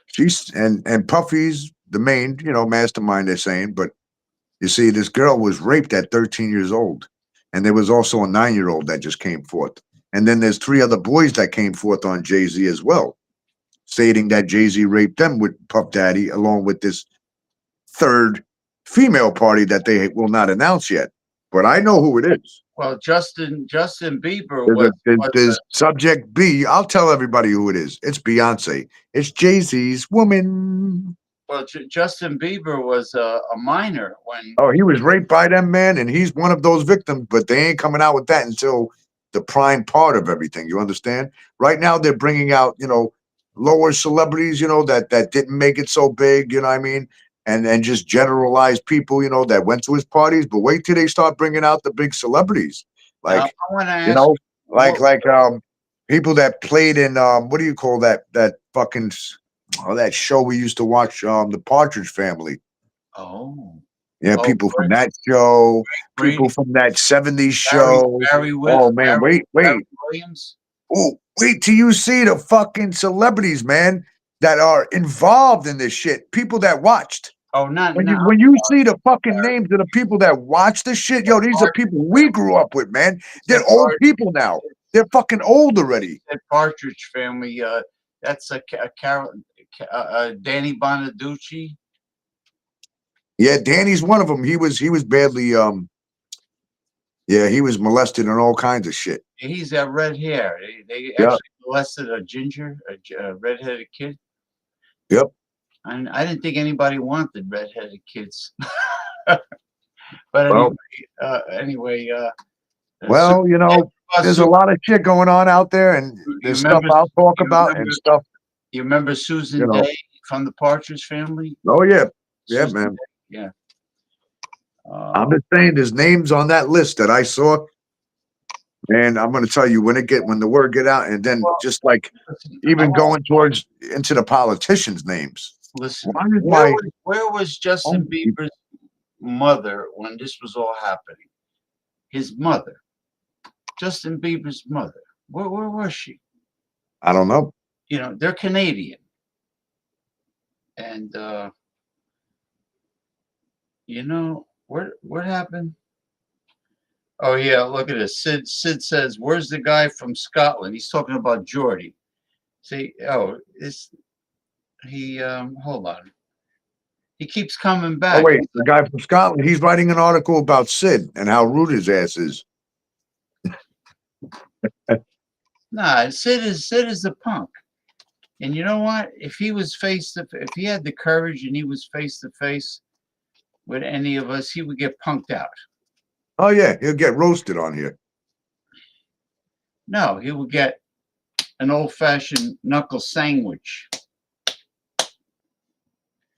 She's and Puffy's the main, mastermind, they're saying. But you see, this girl was raped at 13 years old. And there was also a 9-year-old that just came forth. And then there's 3 other boys that came forth on Jay-Z as well, stating that Jay-Z raped them with Puff Daddy, along with this third female party that they will not announce yet. But I know who it is. Well, Justin Bieber There's Subject B. I'll tell everybody who it is. It's Beyonce. It's Jay-Z's woman. well, Justin Bieber was a minor when. Oh, he was raped by them, man, and he's one of those victims, but they ain't coming out with that until the prime part of everything. You understand? Right now, they're bringing out, lower celebrities, that didn't make it so big, you know what I mean? And just generalized people, that went to his parties. But wait till they start bringing out the big celebrities. Now, Like, I want to you ask know, you, what, people that played in what do you call that fucking that show we used to watch, the Partridge Family. oh, Yeah, oh, people from that show, people Brady, from that 70s Barry, show. Barry, Wi- Oh man, Barry, Barry wait. Williams. Oh, wait till you see the fucking celebrities, man, that are involved in this shit. People that watched. Oh, not When now. you see the fucking Barry, names of the people that watch this shit, yo, these are people we grew up with, man. said They're old people now. They're fucking old already. Partridge Family. That's a Carol, Danny Bonaducci. Yeah, Danny's one of them. He was badly yeah, he was molested and all kinds of shit. He's got red hair. They Yeah. actually molested a ginger, a redheaded kid. Yep. And I didn't think anybody wanted redheaded kids. But Well, anyway, so well, there's a Su- lot of shit going on out there, and you there's stuff remember I'll talk you about and remember stuff, you remember you Susan know. Day from the Partridge Family? Oh yeah, yeah, Susan man. Day, yeah. I'm just saying, there's names on that list that I saw, and I'm gonna tell you when the word get out, and then Well, just like listen, even going towards into the politicians' names. listen. Why is my Where was Justin own people? Bieber's mother when this was all happening? His mother, Justin Bieber's mother. Where was she? I don't know. They're Canadian, and what happened? Oh yeah, look at this. Sid says, "Where's the guy from Scotland?" He's talking about Geordie. See, is he? Hold on. He keeps coming Oh back. wait, the guy from Scotland, he's writing an article about Sid and how rude his ass is. Nah, Sid is the punk. And you know what? If he had the courage and he was face to face with any of us, he would get punked out. Oh yeah, he'll get roasted on here. No, he would get an old fashioned knuckle sandwich.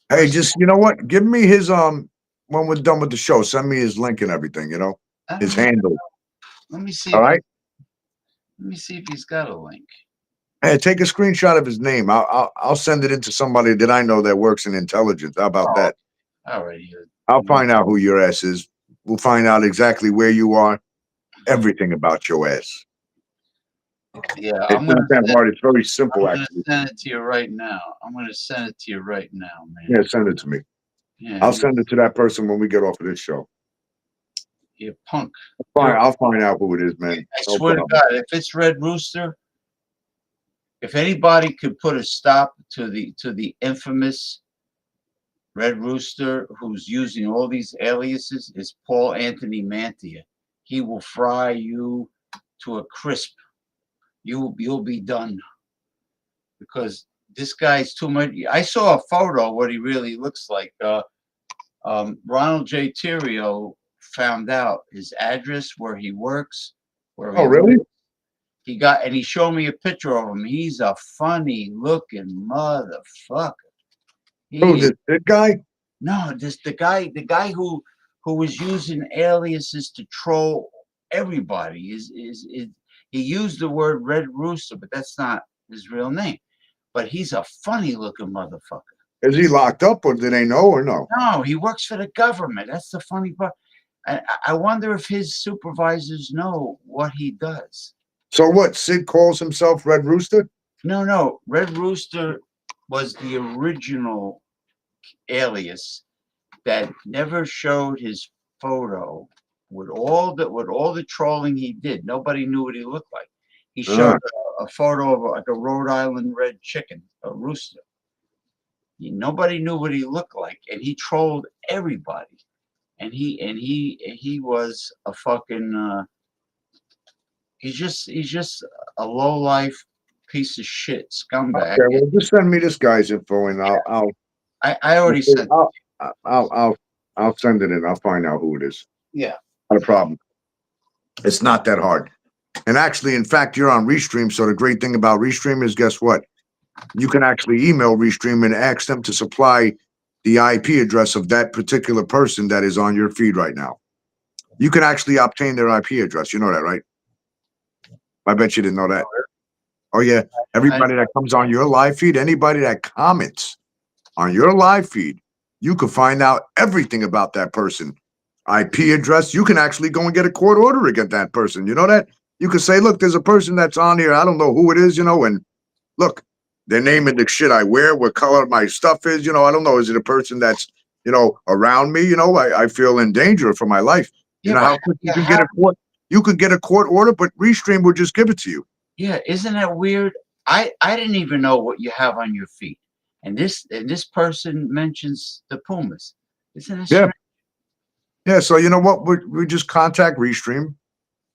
Hey, just you know what? Give me his when we're done with the show, send me his link and everything, his handle. Let me see. All right. Let me see if he's got a link. Hey, take a screenshot of his name. I'll send it into somebody that I know that works in intelligence. How about Oh, that? all right. I'll find out who your ass is. We'll find out exactly where you are, everything about your ass. Yeah, It's not that hard. It's very simple, I'm gonna actually. send it to you right now. I'm gonna send it to you right now, Yeah, man. send it to me. Yeah, I'll send it to that person when we get off of this show. you punk. Fine, I'll find out who it is, man. I No swear to problem. God, if it's Red Rooster, if anybody could put a stop to the infamous Red Rooster who's using all these aliases, is Paul Anthony Mantia. He will fry you to a crisp. You'll be done because this guy's too much. I saw a photo what he really looks like. Ronald J. Terrio found out his address, where he works, where Oh, he really? lives. He got, and he showed me a picture of him. He's a funny looking motherfucker. Who, He this guy? no, this the guy who was using aliases to troll everybody. Is he used the word Red Rooster, but that's not his real name. But he's a funny looking motherfucker. Is he locked up, or do they know, or no? No, he works for the government. That's the funny part. I wonder if his supervisors know what he does. So what? Sid calls himself Red Rooster? No, no. Red Rooster was the original alias that never showed his photo with all the trolling he did. Nobody knew what he looked like. He showed Ah, a photo of like a Rhode Island red chicken, a rooster. Nobody knew what he looked like, and he trolled everybody. And he was a fucking he's just a low life piece of shit scumbag. okay. Well, just send me this guy's info, and I already said I'll, I'll, I'll, I'll send it in. I'll find out who it is. yeah. Not a problem. It's not that hard. And actually, in fact, you're on Restream. So the great thing about Restream is, guess what? You can actually email Restream and ask them to supply the IP address of that particular person that is on your feed right now. You can actually obtain their IP address. You know that, right? I bet you didn't know that. Oh, yeah. I, Everybody that comes on your live feed, anybody that comments on your live feed, you can find out everything about that person. IP address, you can actually go and get a court order against that person. You know that? You can say, look, there's a person that's on here. I don't know who it is, and look, their name and the shit I wear, what color my stuff is, I don't know. Is it a person that's, around me? I feel in danger for my life. You yeah, know but how quick you you can get have a court, order, but Restream will just give it to you. yeah, isn't that weird? I didn't even know what you have on your feet. And this person mentions the Pumas. Isn't it Yeah. strange? Yeah. So you know what? We just contact Restream.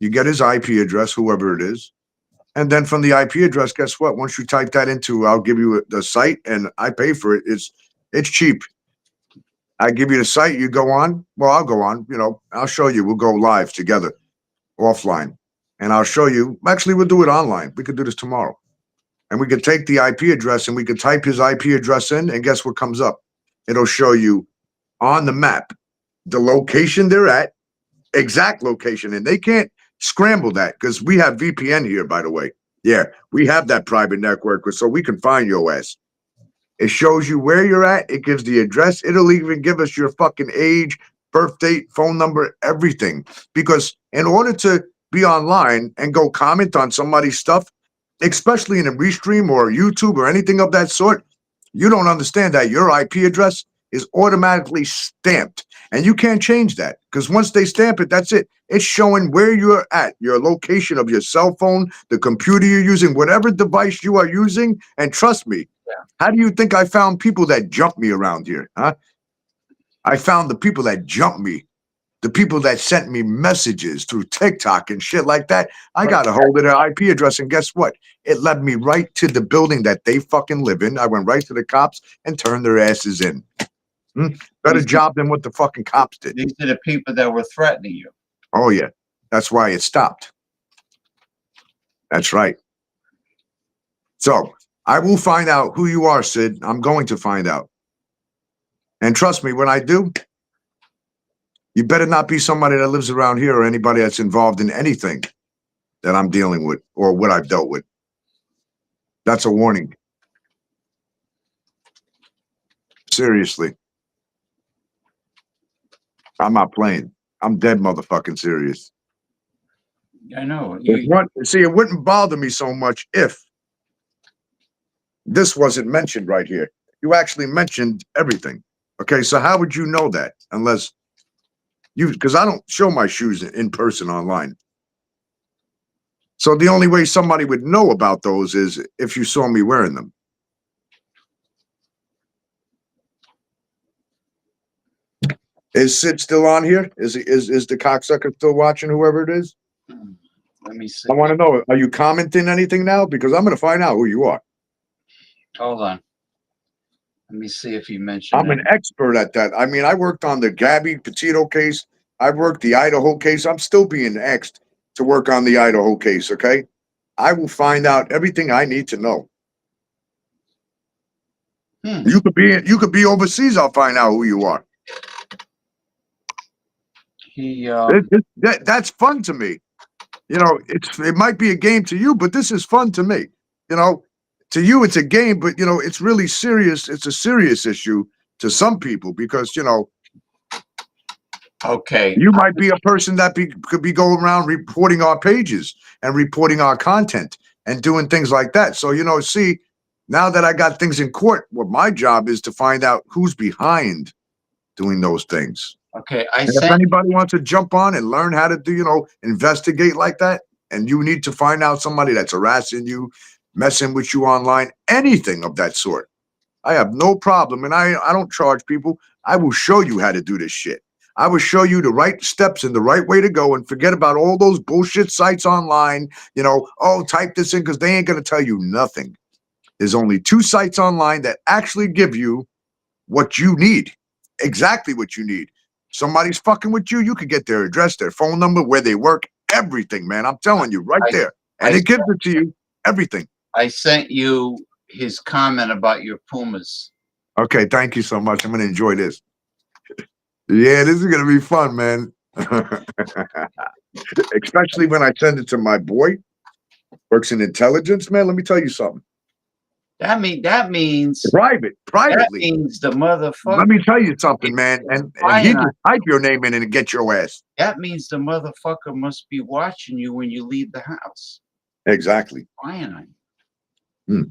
You get his IP address, whoever it is. And then from the IP address, guess what? Once you type that into, I'll give you the site and I pay for it. It's cheap. I give you the site, you go on. Well, I'll go on, I'll show you. We'll go live together, offline. And I'll show you. Actually, we'll do it online. We could do this tomorrow. And we could take the IP address and we could type his IP address in, and guess what comes up? It'll show you on the map the location they're at, exact location. And they can't scramble that because we have VPN here, by the way. Yeah, we have that private network so we can find your ass. It shows you where you're at. It gives the address. It'll even give us your fucking age, birth date, phone number, everything. Because in order to be online and go comment on somebody's stuff, especially in a Restream or YouTube or anything of that sort, you don't understand that your IP address is automatically stamped. And you can't change that because once they stamp it, that's it. It's showing where you're at, your location of your cell phone, the computer you're using, whatever device you are using. And trust me, how do you think I found people that jump me around here? Huh? I found the people that jump me, the people that sent me messages through TikTok and shit like that. I got a hold of their IP address, and guess what? It led me right to the building that they fucking live in. I went right to the cops and turned their asses in. Better These, job than what the fucking cops did. these are the people that were threatening you. Oh, yeah. That's why it stopped. That's right. So I will find out who you are, Sid. I'm going to find out. And trust me, when I do, you better not be somebody that lives around here or anybody that's involved in anything that I'm dealing with or what I've dealt with. That's a warning. Seriously. I'm not playing. I'm dead motherfucking serious. I know. See, it wouldn't bother me so much if this wasn't mentioned right here. You actually mentioned everything. Okay, so how would you know that unless you? Because I don't show my shoes in person online. So the only way somebody would know about those is if you saw me wearing them. Is Sid still on here? Is the cocksucker still watching? Whoever it is, Let me see. I want to know. Are you commenting anything now? Because I'm going to find out who you are. Hold on. Let me see if he mentioned I'm an expert at that. I mean, I worked on the Gabby Petito case. I've worked the Idaho case. I'm still being asked to work on the Idaho case. Okay, I will find out everything I need to know. You could be overseas. I'll find out who you are. That's fun to me. You know, it might be a game to you, but this is fun to me. You know, to you it's a game, but you know it's really serious. It's a serious issue to some people because you know. Okay. You might be a person that could be going around reporting our pages and reporting our content and doing things like that. So, you know, see, now that I got things in court, what my job is to find out who's behind doing those things. Okay. And if anybody wants to jump on and learn how to do, you know, investigate like that, and you need to find out somebody that's harassing you, messing with you online, anything of that sort, I have no problem. And I don't charge people. I will show you how to do this shit. I will show you the right steps and the right way to go and forget about all those bullshit sites online. You know, oh, type this in because they ain't going to tell you nothing. There's only 2 sites online that actually give you what you need, exactly what you need. Somebody's fucking with you, you could get their address, their phone number, where they work, everything, man. I'm telling you right there. And it gives it to you, everything. I sent you his comment about your Pumas. Okay, thank you so much. I'm going to enjoy this. Yeah, this is gonna be fun, man. Especially when I send it to my boy, works in intelligence, man. Let me tell you something. That means Privately. That means the motherfucker. Let me tell you something, man. And he just type your name in and get your ass. That means the motherfucker must be watching you when you leave the house. Exactly. Spying on you.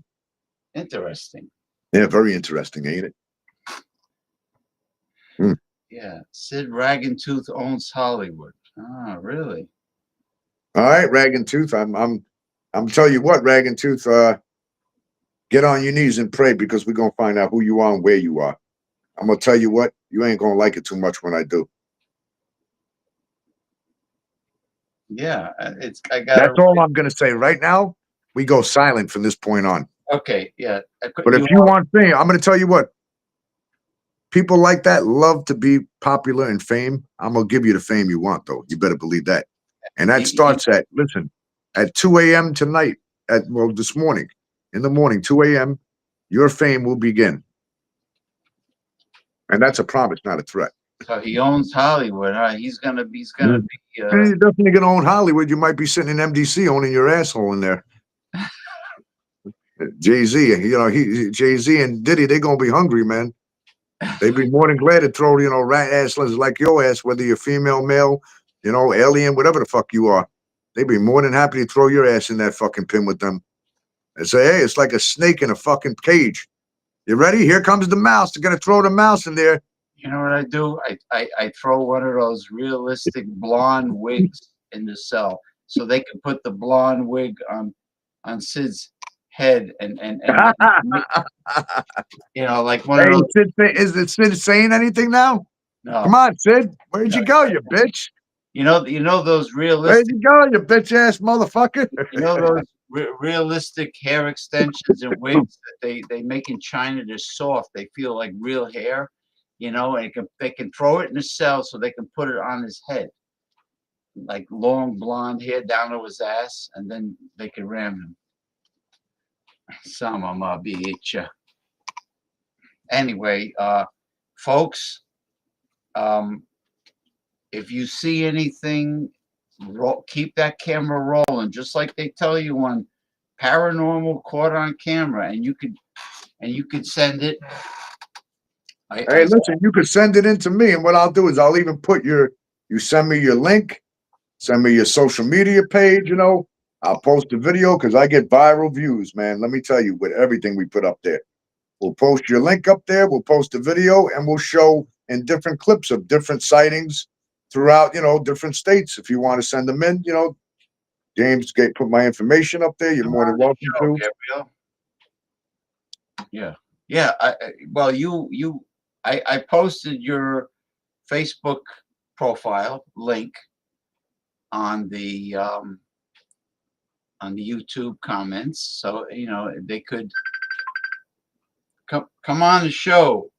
Interesting. Yeah, very interesting, ain't it? Yeah, Sid Tooth owns Hollywood. Ah, really? All right, Tooth. I'm telling you what, Tooth. Get on your knees and pray because we're gonna find out who you are and where you are. I'm gonna tell you what, you ain't gonna like it too much when I do. Yeah, it's. That's all I'm gonna say right now. We go silent from this point on. Okay, yeah. But if you want fame, I'm gonna tell you what. People like that love to be popular and fame. I'm gonna give you the fame you want, though. You better believe that. And that starts at 2 a.m. tonight. This morning, in the morning, 2 a.m. Your fame will begin. And that's a promise, not a threat. So he owns Hollywood, huh? He's gonna be. He's definitely gonna own Hollywood. You might be sitting in MDC owning your asshole in there. Jay-Z, you know, Jay-Z and Diddy, they're gonna be hungry, man. They'd be more than glad to throw, you know, rat assless like your ass, whether you're female, male, you know, alien, whatever the fuck you are. They'd be more than happy to throw your ass in that fucking pin with them and say, hey, it's like a snake in a fucking cage. You ready? Here comes the mouse. They're gonna throw the mouse in there. You know what I do? I throw one of those realistic blonde wigs in the cell so they can put the blonde wig on Sid's head and you know, like one of those. Is it Sid saying anything now? No. Come on, Sid. Where'd you go, you bitch? You know those realistic. Where'd you go, you bitch ass motherfucker? You know those realistic hair extensions and wigs that they make in China. They're soft. They feel like real hair. You know, and they can throw it in the cell so they can put it on his head, like long blonde hair down to his ass, and then they can ram him. Some of them be at you. Anyway, folks, if you see anything, keep that camera rolling, just like they tell you on Paranormal Caught on Camera, and you could send it. Listen, you could send it in to me, and what I'll do is I'll even put you send me your link, Send me your social media page, I'll post a video because I get viral views, man. Let me tell you, with everything we put up there. We'll post your link up there, we'll post a video, and we'll show in different clips of different sightings throughout, different states. If you want to send them in, James put my information up there. You're Come more than on the welcome show, to. Gabriel. Yeah, yeah. Well, I posted your Facebook profile link on the YouTube comments, so they could come on the show.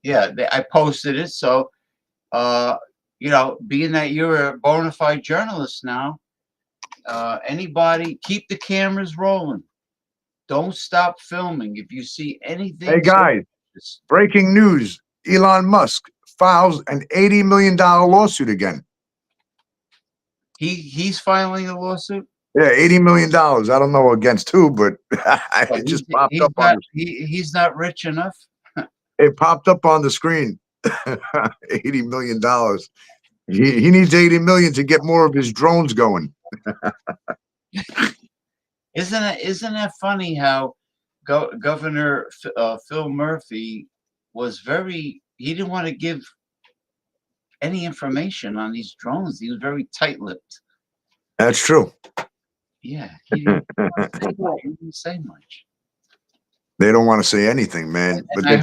Yeah, I posted it, so being that you're a bona fide journalist now, anybody keep the cameras rolling. Don't stop filming. If you see anything, Hey guys, breaking news: Elon Musk files an $80 million lawsuit again. he's filing a lawsuit. Yeah, $80 million. I don't know against who, but it just popped up on He's not rich enough. it popped up on the screen. $80 million. He needs 80 million to get more of his drones going. Isn't that funny how Governor Phil Murphy was he didn't want to give any information on these drones. He was very tight-lipped. That's true. Yeah, he didn't say much. They don't want to say anything, man. But they're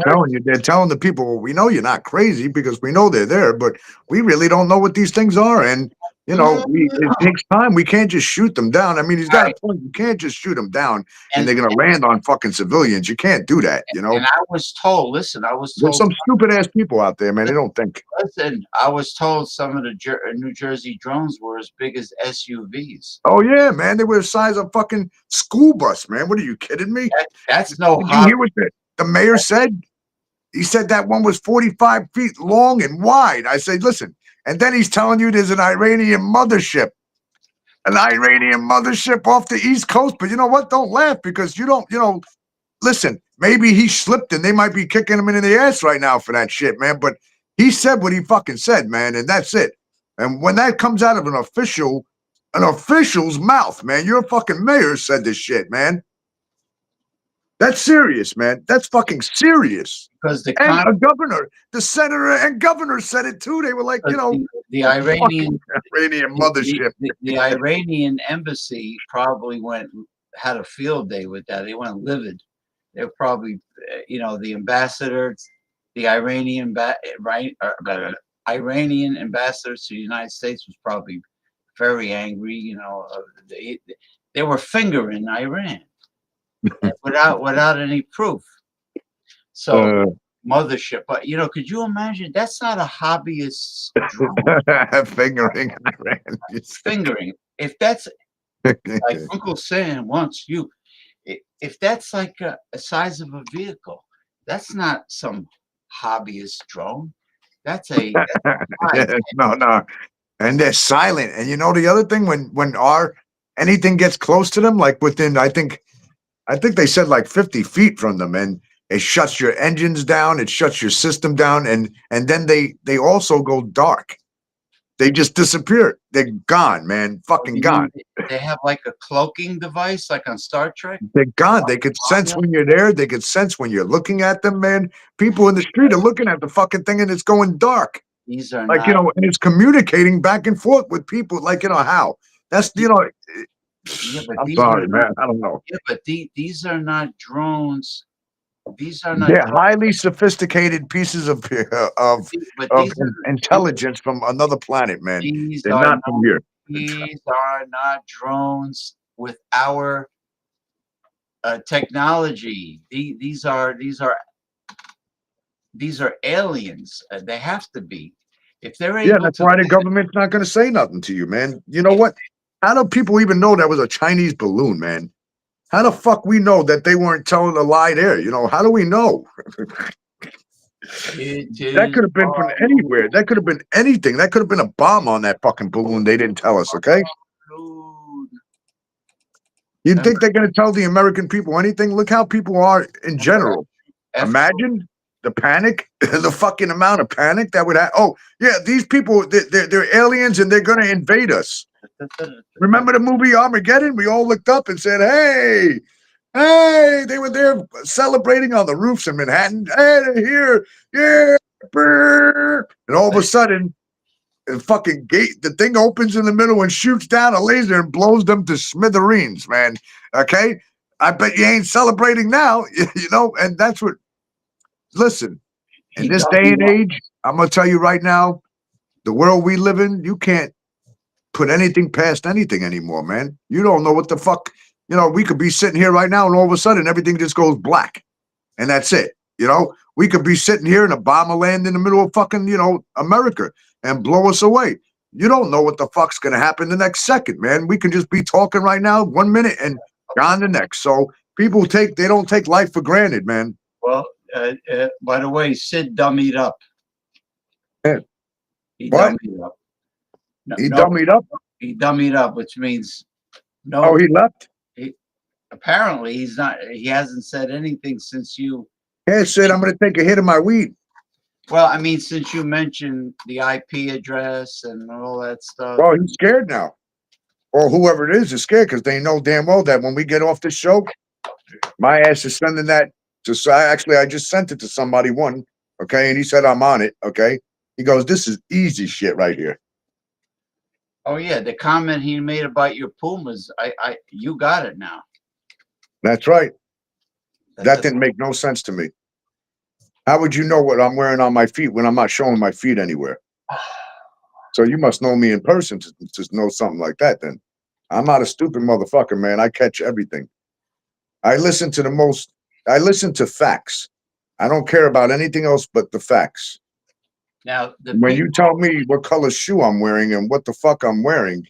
telling the people, well, we know you're not crazy because we know they're there, but we really don't know what these things are. And it takes time. We can't just shoot them down. I mean, he's got a point. You can't just shoot them down and they're gonna land on fucking civilians. You can't do that, And I was told, There's some stupid ass people out there, man. They don't think. Listen, I was told some of the New Jersey drones were as big as SUVs. Oh yeah, man. They were the size of fucking school bus, man. What are you kidding me? That's no Did you hear what the mayor said? He said that one was 45 feet long and wide. I said, listen, and then he's telling you there's an Iranian mothership off the East Coast. But you know what? Don't laugh because you don't, listen, maybe he slipped and they might be kicking him in the ass right now for that shit, man. But he said what he fucking said, man, and that's it. And when that comes out of an official's mouth, man, your fucking mayor said this shit, man. That's serious, man. That's fucking serious. Because the senator and governor said it too. They were like, the Iranian mothership. The Iranian embassy probably had a field day with that. They went livid. They're probably, the ambassador, the Iranian Iranian ambassador to the United States was probably very angry. They were fingering Iran without any proof. So mothership, but could you imagine? That's not a hobbyist drone. Fingering Iran. Fingering. If that's like Uncle Sam wants you, if that's like a size of a vehicle, that's not some hobbyist drone. That's a no. And they're silent. And the other thing, when anything gets close to them, like within, I think they said like 50 feet from them, and it shuts your engines down, it shuts your system down, and then they also go dark. They just disappear. They're gone, man. Fucking gone. They have like a cloaking device, like on Star Trek. They're gone. They could sense when you're there. They could sense when you're looking at them, man. People in the street are looking at the fucking thing, and it's going dark. These are like and it's communicating back and forth with people. Like how that's Yeah, I'm sorry, man. I don't know. Yeah, but these are not drones. These are not. They're highly sophisticated pieces of intelligence from another planet, man. They're not from here. These are not drones with our technology. These are aliens. They have to be. If they're able, yeah, that's why the government's not going to say nothing to you, man. You know what? How do people even know that was a Chinese balloon, man? How the fuck we know that they weren't telling a lie there? How do we know? That could have been from anywhere. That could have been anything. That could have been a bomb on that fucking balloon. They didn't tell us, okay? You think they're going to tell the American people anything? Look how people are in general. Imagine the panic, the fucking amount of panic that would have. Oh yeah, these people, they're aliens and they're gonna invade us. Remember the movie Armageddon? We all looked up and said, "Hey, hey!" They were there celebrating on the roofs of Manhattan. Hey, they're here, yeah! Brr. And all of a sudden, the fucking gate, the thing opens in the middle and shoots down a laser and blows them to smithereens, man. Okay, I bet you ain't celebrating now, you know. And that's what. Listen, in He this dumped day and you up. age, I'm gonna tell you right now, the world we live in, you can't put anything past anything anymore, man. You don't know what the fuck. You know, we could be sitting here right now, and all of a sudden, everything just goes black, and that's it. You know, we could be sitting here and a bomb will land in the middle of fucking, America and blow us away. You don't know what the fuck's gonna happen the next second, man. We can just be talking right now, 1 minute, and gone the next. So people they don't take life for granted, man. Well, by the way, Sid dummied up. Yeah. He What? dummied up. No, He no, dummied up? he dummied up, which means Oh, no. he left? He, apparently, he's not. He hasn't said anything since you. Yeah, said I'm gonna take a hit of my weed. Well, I mean, since you mentioned the IP address and all that stuff. Well, he's scared now. Or whoever it is scared because they know damn well that when we get off the show, my ass is sending that to. Actually, I just sent it to somebody one, okay, and he said I'm on it, okay. He goes, "This is easy shit right here." Oh yeah, the comment he made about your Pumas. You got it now. That's right. That's That didn't make no sense to me. How would you know what I'm wearing on my feet when I'm not showing my feet anywhere? So you must know me in person to know something like that. Then I'm not a stupid motherfucker, man. I catch everything. I listen to the most. I listen to facts. I don't care about anything else but the facts. Now the When people. you tell me what color shoe I'm wearing and what the fuck I'm wearing,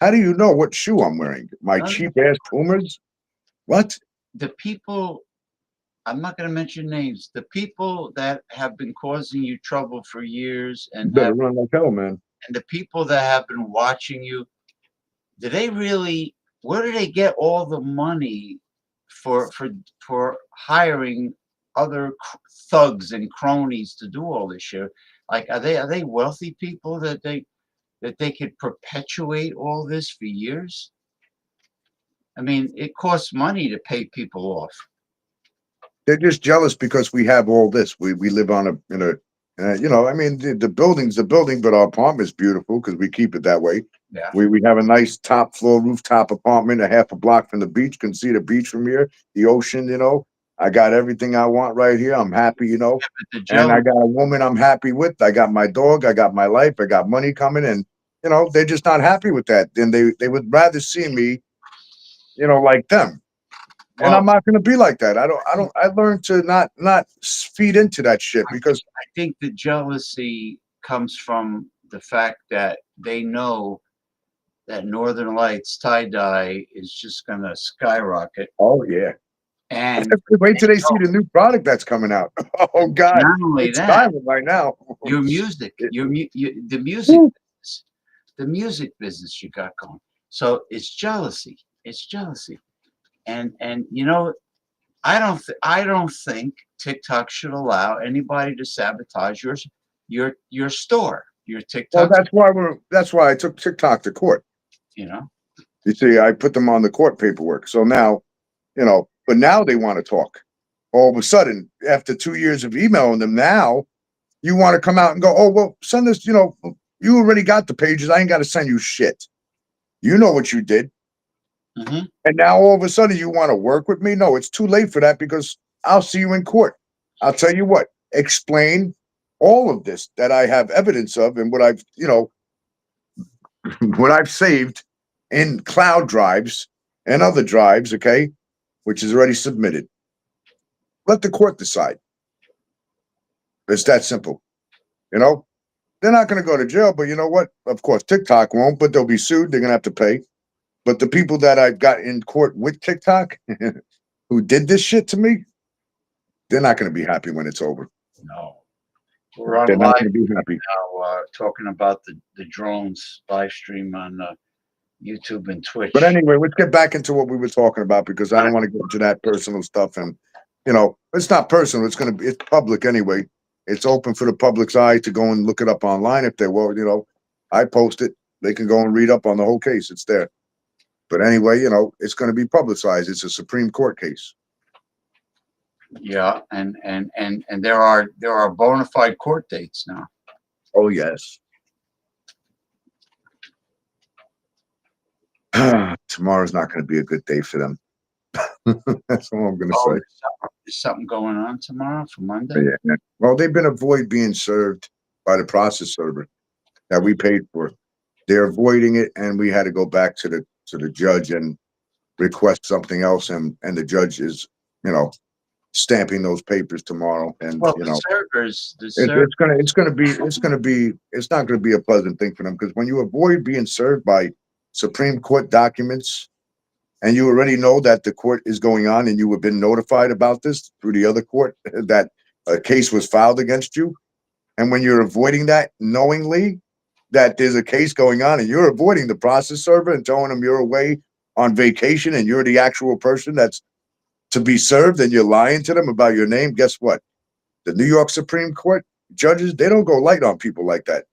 how do you know what shoe I'm wearing? My No, cheap ass Pumas? What? the people. I'm not going to mention names. The people that have been causing you trouble for years You and better have, run like hell, man. and the people that have been watching you, do they really? Where do they get all the money for for for hiring other thugs and cronies to do all this shit? Like, are they wealthy people that they could perpetuate all this for years? I mean, it costs money to pay people off. They're just jealous because we have all this. We live on a in a I mean the building's the building, but our apartment's beautiful because we keep it that way. Yeah. We have a nice top floor rooftop apartment, a half a block from the beach. Can see the beach from here, the ocean. I got everything I want right here. I'm happy, But the and I jealous, got a woman I'm happy with. I got my dog. I got my life. I got money coming, and they're just not happy with that. Then they would rather see me, like them. And well, I'm not going to be like that. I learned to not feed into that shit because I think the jealousy comes from the fact that they know that Northern Lights tie dye is just going to skyrocket. oh yeah, And wait till they see no, the new product that's coming out. Oh God, not only it's that, time right now. your music, It- the music Woo. business, the music business you got going. So it's jealousy. It's jealousy. And I don't think TikTok should allow anybody to sabotage your store, your Well, TikTok. that's why I took TikTok to court. You know, You see, I put them on the court paperwork. So now, but now they want to talk. All of a sudden, after 2 years of emailing them, now you want to come out and go, oh well, send us. You already got the pages. I ain't got to send you shit. You know what you did. hmm And now all of a sudden you want to work with me? No, it's too late for that because I'll see you in court. I'll tell you what, explain all of this that I have evidence of and what I've, what I've saved in cloud drives and other drives, okay, which is already submitted. Let the court decide. It's that simple. You know, they're not going to go to jail, but you know what? Of course, TikTok won't, but they'll be sued. They're going to have to pay. But the people that I've got in court with TikTok who did this shit to me, they're not going to be happy when it's over. no, we're on They're not live going to be happy. now, talking about the drones live stream on YouTube and But Twitch. anyway, let's get back into what we were talking about because I don't want to get into that personal stuff. And it's not personal. It's public anyway. It's open for the public's eye to go and look it up online if they will. I post it. They can go and read up on the whole case. It's there. But anyway, it's going to be publicized. It's a Supreme Court case. Yeah, and there are bona fide court dates now. Oh yes. Tomorrow's not going to be a good day for them. That's all I'm going to Oh, say. is something going on tomorrow for Monday? Yeah. Well, they've been avoided being served by the process server that we paid for. They're avoiding it, and we had to go back to the judge and request something else, and the judge is, stamping those papers tomorrow, and Well, the servers, it's not gonna be a pleasant thing for them, because when you avoid being served by Supreme Court documents, and you already know that the court is going on, and you have been notified about this through the other court that a case was filed against you, and when you're avoiding that knowingly that there's a case going on, and you're avoiding the process server and telling them you're away on vacation and you're the actual person that's to be served, and you're lying to them about your name, guess what? The New York Supreme Court judges, they don't go light on people like that.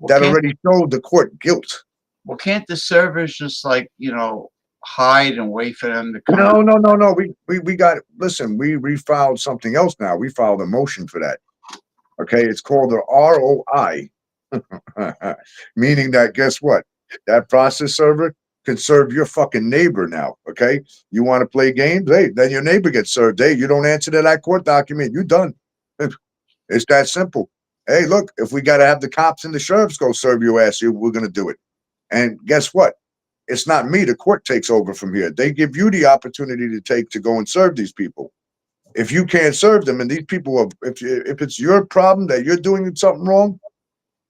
That already showed the court guilt. Well, can't the servers just hide and wait for them to come? No. Listen, we refiled something else now. We filed a motion for that. Okay, it's called the ROI. Meaning that, guess what? That process server can serve your fucking neighbor now. Okay, you want to play games? Hey, then your neighbor gets served. Hey, you don't answer to that court document, you done. It's that simple. Hey, look, if we got to have the cops and the sheriffs go serve your ass, we're gonna do it. And guess what? It's not me. The court takes over from here. They give you the opportunity to go and serve these people. If you can't serve them, and these people are, if it's your problem that you're doing something wrong,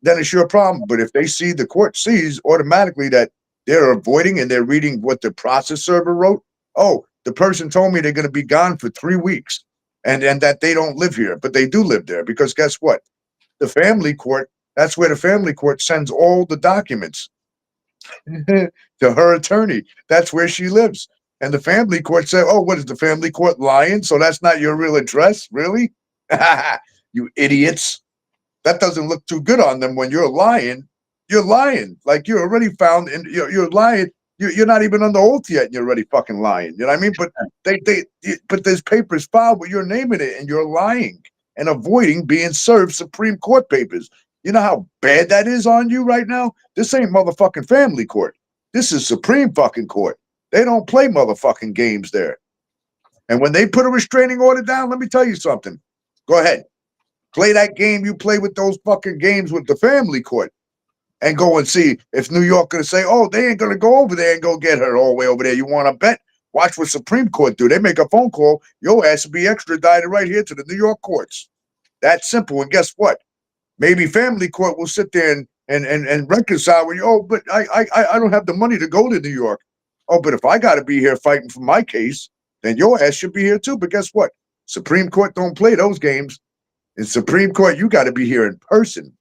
then it's your problem. But if the court sees automatically that they're avoiding and they're reading what the process server wrote, oh, the person told me they're going to be gone for 3 weeks, and that they don't live here, but they do live there, because guess what? The family court, that's where the family court sends all the documents to her attorney. That's where she lives. And the family court said, oh, what is the family court lying? So that's not your real address? Really? You idiots. That doesn't look too good on them when you're lying. You're lying. Like, you're already found, and you're lying. You're not even on the oath yet, and you're already fucking lying. You know what I mean? But but there's papers filed with your name in it, and you're lying and avoiding being served Supreme Court papers. You know how bad that is on you right now? This ain't motherfucking family court. This is Supreme fucking court. They don't play motherfucking games there. And when they put a restraining order down, let me tell you something. Go ahead. Play that game you play with those fucking games with the family court, and go and see if New York gonna say, oh, they ain't gonna go over there and go get her all the way over there. You want to bet? Watch what Supreme Court do. They make a phone call. Your ass will be extradited right here to the New York courts. That's simple. And guess what? Maybe family court will sit there and reconcile with you. Oh, but I don't have the money to go to New York. Oh, but if I got to be here fighting for my case, then your ass should be here too. But guess what? Supreme Court don't play those games. In Supreme Court, you got to be here in person.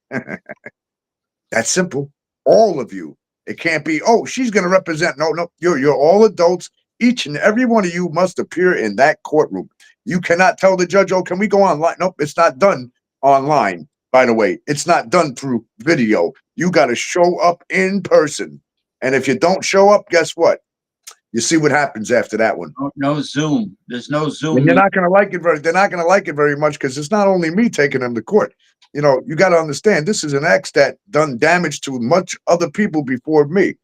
That's simple. All of you. It can't be, oh, she's going to represent. No. You're all adults. Each and every one of you must appear in that courtroom. You cannot tell the judge, oh, can we go online? Nope, it's not done online. By the way, it's not done through video. You got to show up in person. And if you don't show up, guess what? You see what happens after that one. No Zoom. There's no Zoom. And you're not going to like it they're not going to like it very much, because it's not only me taking them to court. You got to understand, this is an ex that done damage to much other people before me,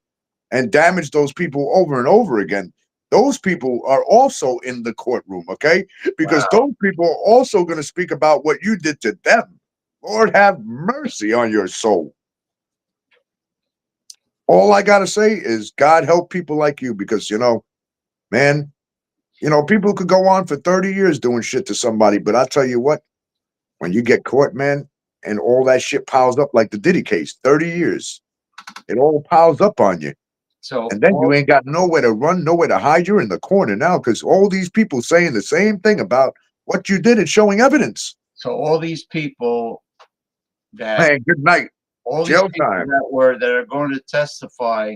and damaged those people over and over again. Those people are also in the courtroom, okay? Because those people are also going to speak about what you did to them. Lord have mercy on your soul. All I got to say is God help people like you, because, man, people could go on for 30 years doing shit to somebody, but I'll tell you what, when you get caught, man, and all that shit piles up like the Diddy case, 30 years, it all piles up on you. And then you ain't got nowhere to run, nowhere to hide. You're in the corner now, because all these people saying the same thing about what you did and showing evidence. So all these people that, man, good night. all Jail these people time. that are going to testify,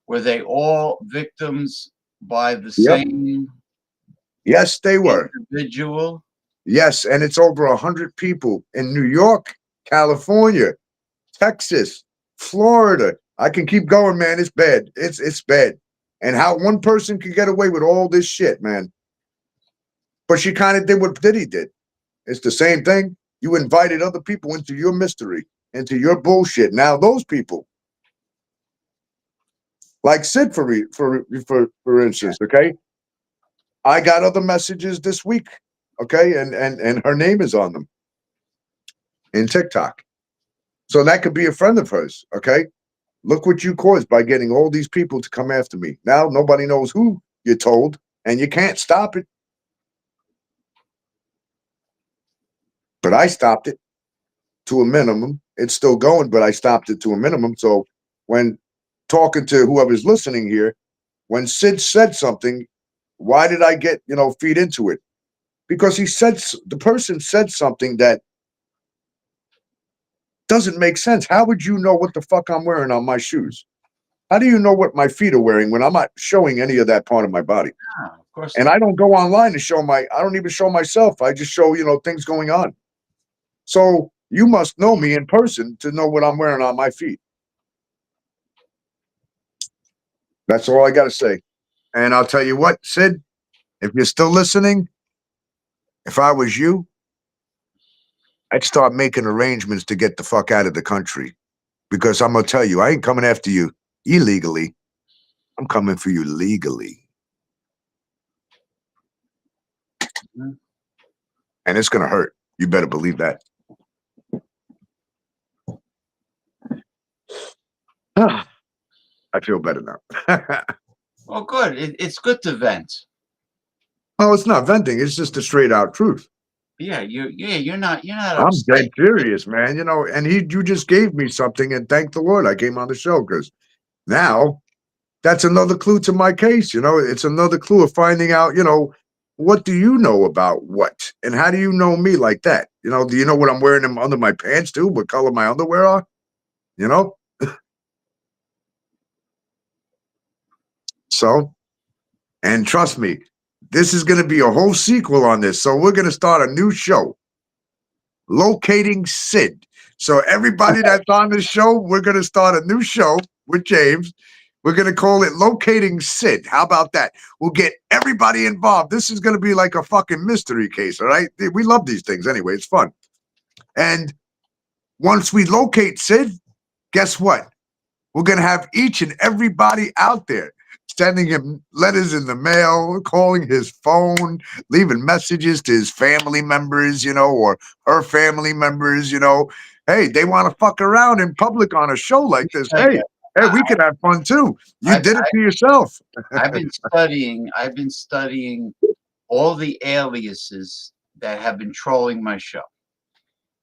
were they all victims by the same? Yes, they were. individual. Yes, and it's over 100 people in New York, California, Texas, Florida. I can keep going, man. It's bad. It's bad. And how one person can get away with all this shit, man. But she kind of did what Diddy did. It's the same thing. You invited other people into your mystery, into your bullshit. Now those people, like Sid, for instance, okay. I got other messages this week, okay, and her name is on them in TikTok. So that could be a friend of hers, okay? Look what you caused by getting all these people to come after me. Now nobody knows who you told, and you can't stop it. But I stopped it to a minimum. It's still going, but I stopped it to a minimum. So when talking to whoever's listening here, when Sid said something, why did I get, feed into it? Because the person said something that doesn't make sense. How would you know what the fuck I'm wearing on my shoes? How do you know what my feet are wearing when I'm not showing any of that part of my body? Of course. And I don't go online to show I don't even show myself. I just show, things going on. So you must know me in person to know what I'm wearing on my feet. That's all I got to say. And I'll tell you what, Sid, if you're still listening, if I was you, I'd start making arrangements to get the fuck out of the country. Because I'm going to tell you, I ain't coming after you illegally. I'm coming for you legally. Mm-hmm. And it's going to hurt. You better believe that. I feel better now. Well, good. It's good to vent. Oh, it's not venting. It's just the straight out truth. Yeah, you're not I'm upset. dead serious, man. And you just gave me something, and thank the Lord I came on the show, because now that's another clue to my case. It's another clue of finding out, what do you know about what? And how do you know me like that? Do you know what I'm wearing under my pants too? What color my underwear are? So, and trust me, this is going to be a whole sequel on this. So we're going to start a new show, Locating Sid. So everybody that's on the show, we're going to start a new show with James. We're going to call it Locating Sid. How about that? We'll get everybody involved. This is going to be like a fucking mystery case, all right? We love these things anyway. It's fun. And once we locate Sid, guess what? We're going to have each and everybody out there sending him letters in the mail, calling his phone, leaving messages to his family members, or her family members, Hey, they want to fuck around in public on a show like this. Hey, we can have fun too. You did it to yourself. I've been studying all the aliases that have been trolling my show.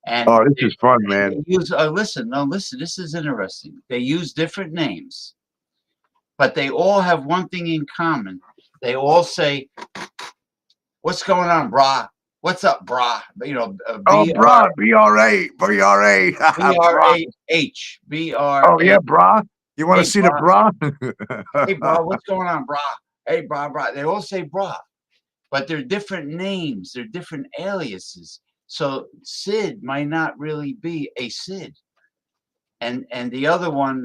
And oh, this is fun, man. They use, listen, this is interesting. They use different names, but they all have one thing in common. They all say, "What's going on, brah? What's up, brah?" Brah, B-R-A, B-R-A, B-R-A-H, B-R-A. Oh, yeah, brah. You want to see the bra? Hey, bro, what's going on, brah? Hey, brah. They all say brah, but they're different names. They're different aliases. So Sid might not really be a Sid, and the other one,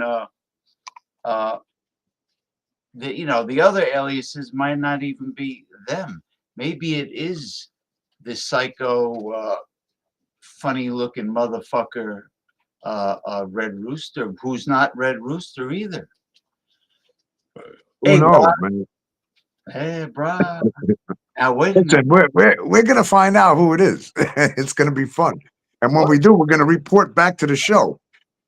the other aliases might not even be them. Maybe it is the psycho, funny-looking motherfucker, Red Rooster, who's not Red Rooster either. Who knows, man? Hey, brah. Now wait a Listen, minute. we're gonna find out who it is. It's gonna be fun, and when we do, we're gonna report back to the show.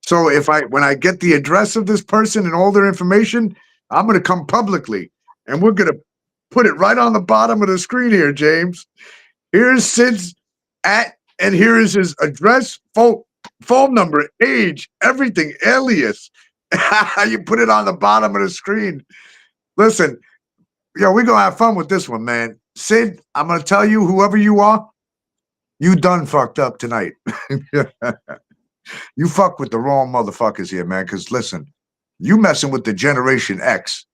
So when I get the address of this person and all their information, I'm gonna come publicly, and we're gonna put it right on the bottom of the screen here, James. Here's Sid's and here is his address, phone number, age, everything, alias. You put it on the bottom of the screen. Listen, we're gonna have fun with this one, man. Sid, I'm gonna tell you, whoever you are, you done fucked up tonight. You fuck with the wrong motherfuckers here, man. Because listen, you messing with the Generation X,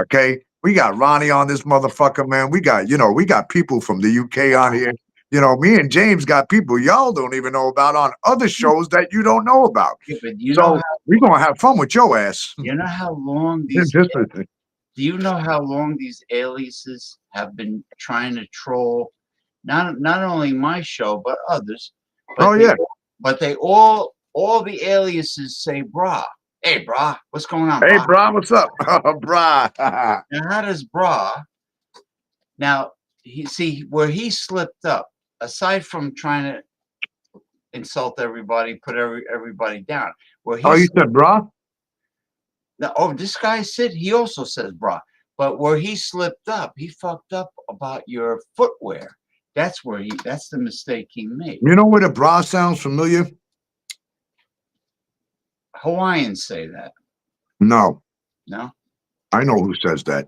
okay? We got Ronnie on this motherfucker, man. We got people from the UK on here. Me and James got people y'all don't even know about on other shows that you don't know about. Yeah, but So we're gonna have fun with your ass. you know how long these Just do you know how long these aliases have been trying to troll not only my show but others? Oh, But yeah. they all the aliases say brah. Hey brah, what's going on, Hey, brah? bro, what's up? Brah. Now how does brah now he see where he slipped up, aside from trying to insult everybody, put everybody down. Where Oh, you he's said brah? this guy Sid, he also says brah. But where he slipped up, he fucked up about your footwear. That's the mistake he made. You know where the brah sounds familiar? Hawaiians say that. No, No? I know who says that.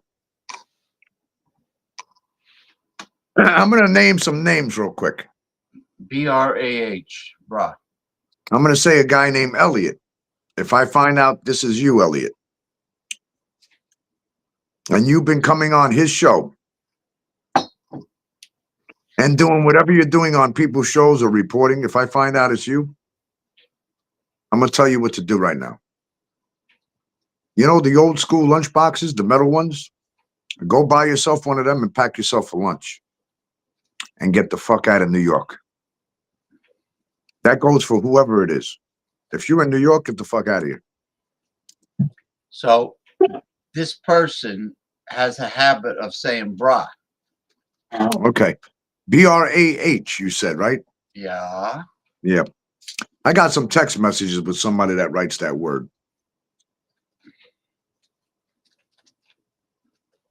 I'm gonna name some names real quick. BRAH, brah. I'm gonna say a guy named Elliot. If I find out this is you, Elliot, and you've been coming on his show and doing whatever you're doing on people's shows or reporting, if I find out it's you, I'm gonna tell you what to do right now. You know the old school lunch boxes, the metal ones? Go buy yourself one of them and pack yourself a lunch and get the fuck out of New York. That goes for whoever it is. If you're in New York, get the fuck out of here. So this person has a habit of saying brah. Okay. BRAH, you said, right? Yeah. Yeah. I got some text messages with somebody that writes that word.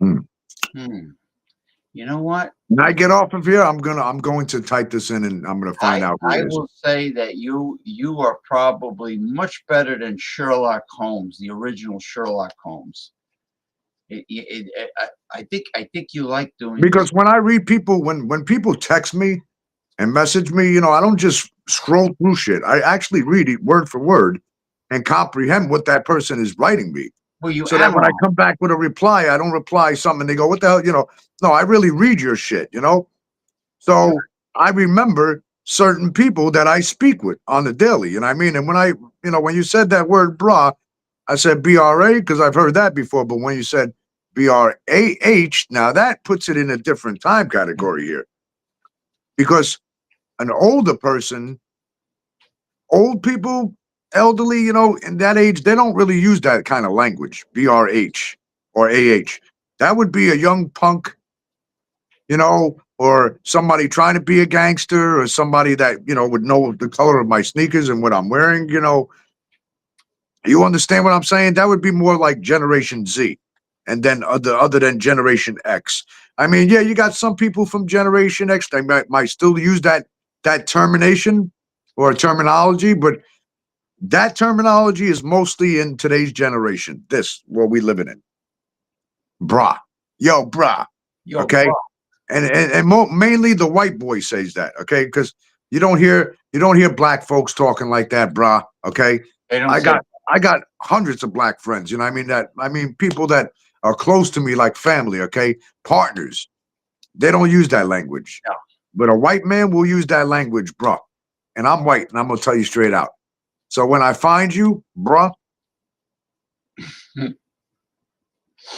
Hmm. You know what? When I get off of here, I'm going to type this in and I'm gonna find out who I it is. will say that you are probably much better than Sherlock Holmes, the original Sherlock Holmes. I think you like doing Because when I read people, when people text me and message me, I don't just scroll through shit. I actually read it word for word and comprehend what that person is writing me. well, you So that when I analyze. come back with a reply, I don't reply something. They go, "What the hell?" No, I really read your shit. So I remember certain people that I speak with on the daily. You know what I mean? And when you said that word "bra," I said BRA because I've heard that before. But when you said BRAH, now that puts it in a different time category here because an older person, old people, elderly, in that age, they don't really use that kind of language, BRH or AH. That would be a young punk, or somebody trying to be a gangster or somebody that, would know the color of my sneakers and what I'm wearing, You understand what I'm saying? That would be more like Generation Z and then other than Generation X. I mean, yeah, you got some people from Generation X that might still use that termination or terminology, but that terminology is mostly in today's generation. This what we living in. Brah. Yo, brah. Yo, Okay. bro, And mainly the white boy says that, okay? Because you don't hear black folks talking like that, brah. Okay. they don't I say. got hundreds of black friends, you know what I mean people that are close to me like family, okay? Partners. They don't use that language. No. But a white man will use that language, bruh. And I'm white, and I'm gonna tell you straight out. So when I find you, bruh,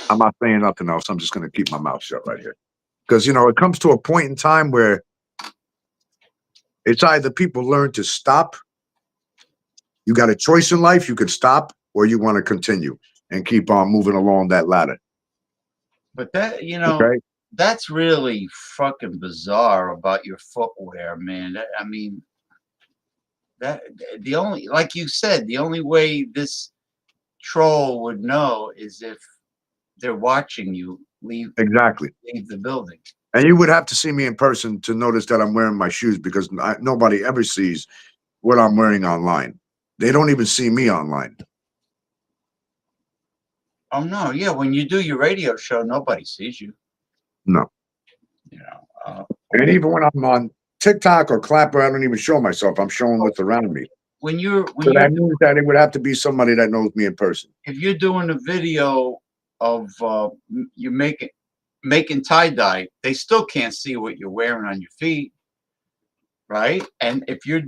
I'm not saying nothing else. I'm just gonna keep my mouth shut right here. Because it comes to a point in time where it's either people learn to stop. You got a choice in life. You could stop or you want to continue and keep on moving along that ladder. But that Okay. that's really fucking bizarre about your footwear, man. I mean, that the only like you said, the only way this troll would know is if they're watching you Exactly. leave the building. And you would have to see me in person to notice that I'm wearing my shoes because nobody ever sees what I'm wearing online. They don't even see me online. Oh no, yeah. When you do your radio show, nobody sees you. No. You know. And even when I'm on TikTok or Clapper, I don't even show myself. I'm showing what's around me. When So that means that it would have to be somebody that knows me in person. if you're doing a video of you making tie dye, they still can't see what you're wearing on your feet, right? And if you're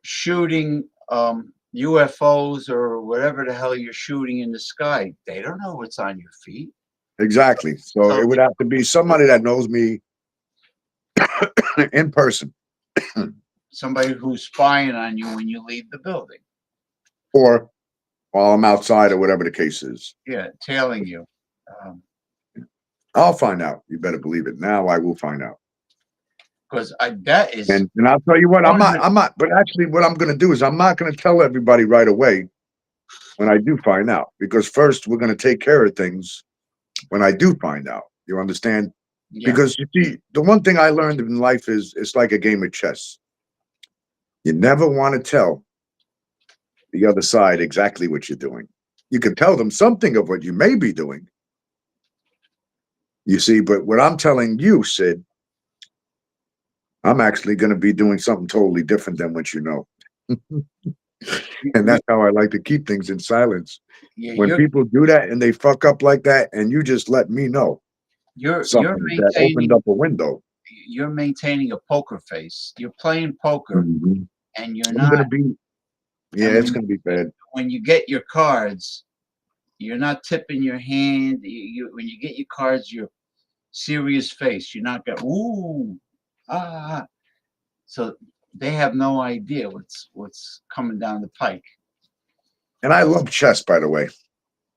shooting UFOs or whatever the hell you're shooting in the sky, they don't know what's on your feet. Exactly. So So it would have to be somebody that knows me in person, somebody who's spying on you when you leave the building, or while I'm outside, or whatever the case is. yeah, tailing you. Um, I'll find out. You better believe it. Now I will find out. because that is And I'll tell you what, I'm one not, of I'm not, but actually what I'm gonna do is I'm not gonna tell everybody right away when I do find out. Because first we're gonna take care of things when I do find out. You understand? yeah. Because you see, the one thing I learned in life is it's like a game of chess. You never want to tell the other side exactly what you're doing. You can tell them something of what you may be doing. You see, but what I'm telling you, Sid, I'm actually going to be doing something totally different than what you know. And You- that's how I like to keep things in silence. yeah, When people do that and they fuck up like that, and you just let me know you're something that opened maintaining up a window. you're maintaining a poker face. You're playing poker, Mhm. and you're I'm going not. to be, yeah, And it's going to be bad. when you get your cards, you're not tipping your hand. When you get your cards, you're serious face. You're not going ooh ah. So they have no idea what's coming down the pike. And I love chess, by the way.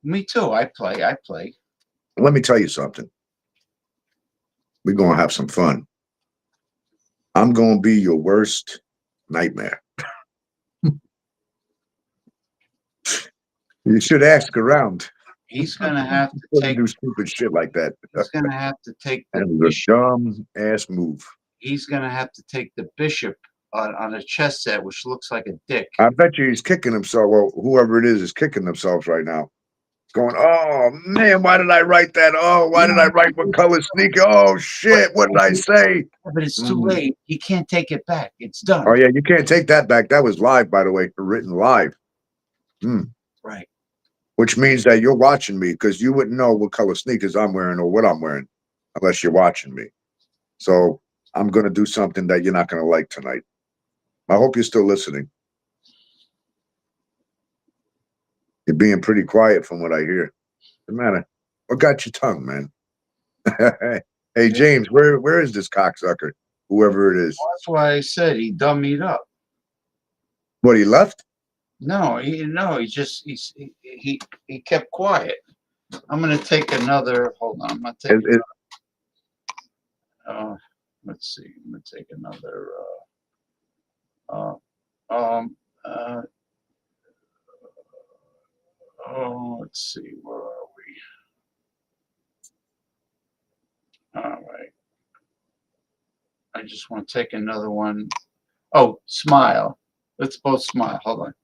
Me too. I play. I play. Let me tell you something. We're going to have some fun. I'm going to be your worst nightmare. You should ask around. He's gonna have to Doesn't take. do stupid shit like that. He's gonna have to take the That is a bishop. dumb ass move. He's gonna have to take the bishop on a chess set, which looks like a dick. I bet you he's kicking himself. Well, whoever it is kicking themselves right now. Going, oh man, why did I write that? Oh, why did I write what color sneaker? Oh But, shit, what did I say? but it's too Mm. late. He can't take it back. It's Oh done. yeah, you can't take that back. That was live, by the way, written live. Mm. Right. Which means that you're watching me because you wouldn't know what color sneakers I'm wearing or what I'm wearing unless you're watching me. So I'm going to do something that you're not going to like tonight. I hope you're still listening. You're being pretty quiet from what I hear. What's the matter? What got your tongue, man? Hey, James, where is this cocksucker? Whoever it is. That's why I said he dummied up. What, he left? No, he just he kept quiet. I'm gonna take another. Hold on, I'm gonna take. It, Let's see. I'm gonna take another. Uh, um. Uh, oh, let's see. Where are we? All right. I just want to take another one. Oh, smile. Let's both smile. Hold on.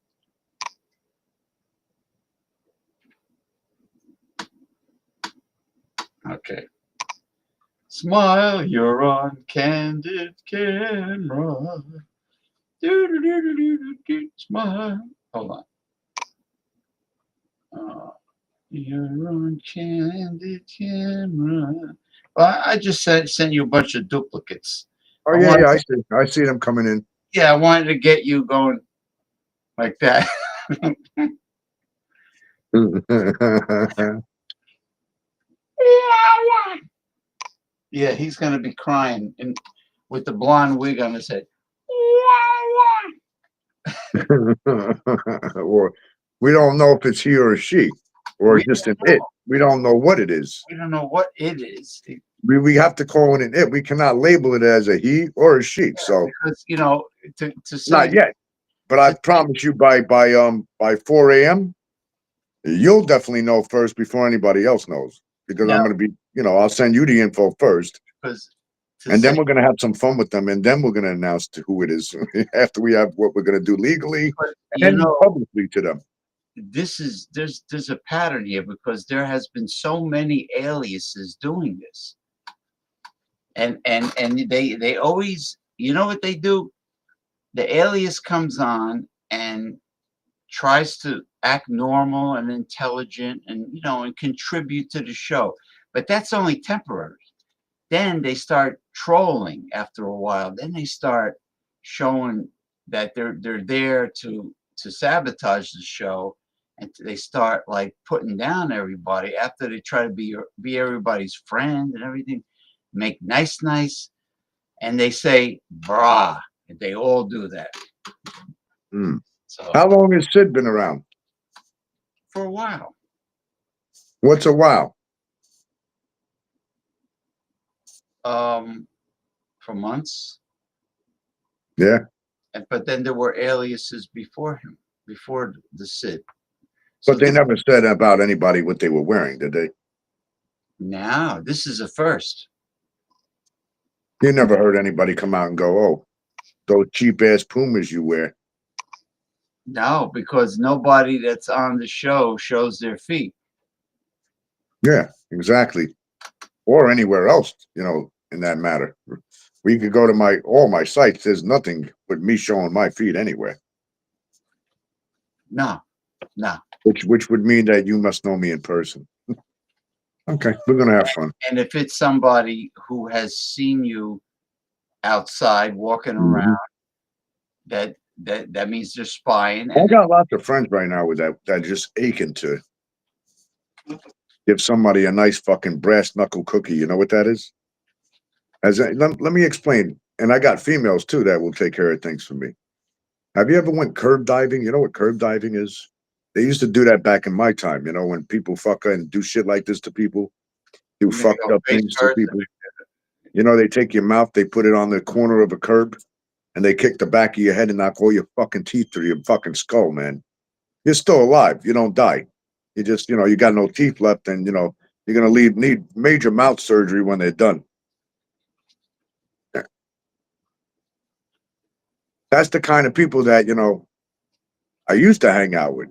Okay. Smile, you're on candid camera. Smile. Hold on. You're on candid camera. Well, I just sent you a bunch of duplicates. oh, I yeah, want, yeah, I see them coming in. yeah, I wanted to get you going like that. Yeah, he's gonna be crying and with the blonde wig on his head. Or we don't know if it's he or she or We just an don't it. know. We don't know what it is. We don't know what it is We have to call it an it. We cannot label it as a he or a she. So because to not say yet. But I to, promise you by 4 a.m. you'll definitely know first before anybody else knows. Because I'm now gonna be, I'll send you the info first. because to And then say we're gonna have some fun with them, and then we're gonna announce to who it is after we have what we're gonna do legally but and publicly to them. there's a pattern here because there has been so many aliases doing this and they always what they do, the alias comes on and tries to act normal and intelligent and and contribute to the show. But that's only temporary. Then they start trolling after a while. Then they start showing that they're there to sabotage the show, and they start like putting down everybody after they try to be everybody's friend and everything, make nice, and they say brah, and they all do that. Hmm. So How long has Sid been around? for a while, What's a while? for months, Yeah, but then there were aliases before him, before the Sid. So but they never said about anybody what they were wearing, did they? now this is a first. You never heard anybody come out and go, "Oh, those cheap ass Pumas you wear." No, because nobody that's on the show shows their feet. Yeah, exactly. Or anywhere else, in that matter. We could go to all my sites. There's nothing with me showing my feet anywhere. No, no. Which would mean that you must know me in person. Okay, we're gonna have fun. And if it's somebody who has seen you outside walking around, Mhm. that means they're spying. I And got lots of friends right now with that just aching to give somebody a nice fucking brass knuckle cookie. You know what that is? Let me explain. And I got females too that will take care of things for me. Have you ever went curb diving? You know what curb diving is? They used to do that back in my time, when people fuck and do shit like this to people, do you're gonna fucked go up face things to first. people. They take your mouth, they put it on the corner of a curb, and they kick the back of your head and knock all your fucking teeth through your fucking skull, man. You're still alive. You don't die. You just, you got no teeth left, and you're gonna need major mouth surgery when they're done. That's the kind of people that, I used to hang out with.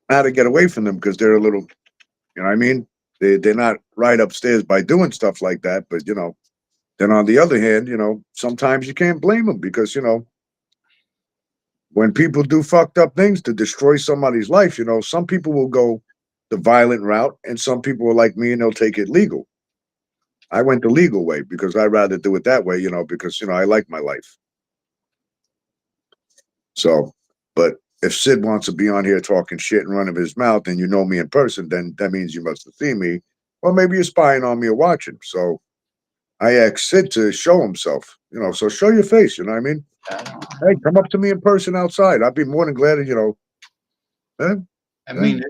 I had to get away from them because they're a little, you know what I mean? They're not right upstairs by doing stuff like that, but then on the other hand, sometimes you can't blame them because when people do fucked up things to destroy somebody's life, some people will go the violent route, and some people are like me and they'll take it legal. I went the legal way because I'd rather do it that way, because I like my life. So, but if Sid wants to be on here talking shit and running his mouth, and you know me in person, then that means you must have seen me, or maybe you're spying on me or watching. So I asked Sid to show himself, so show your face, you know what I mean? Hey, come up to me in person outside. I'd be more than glad to, eh, I eh, mean,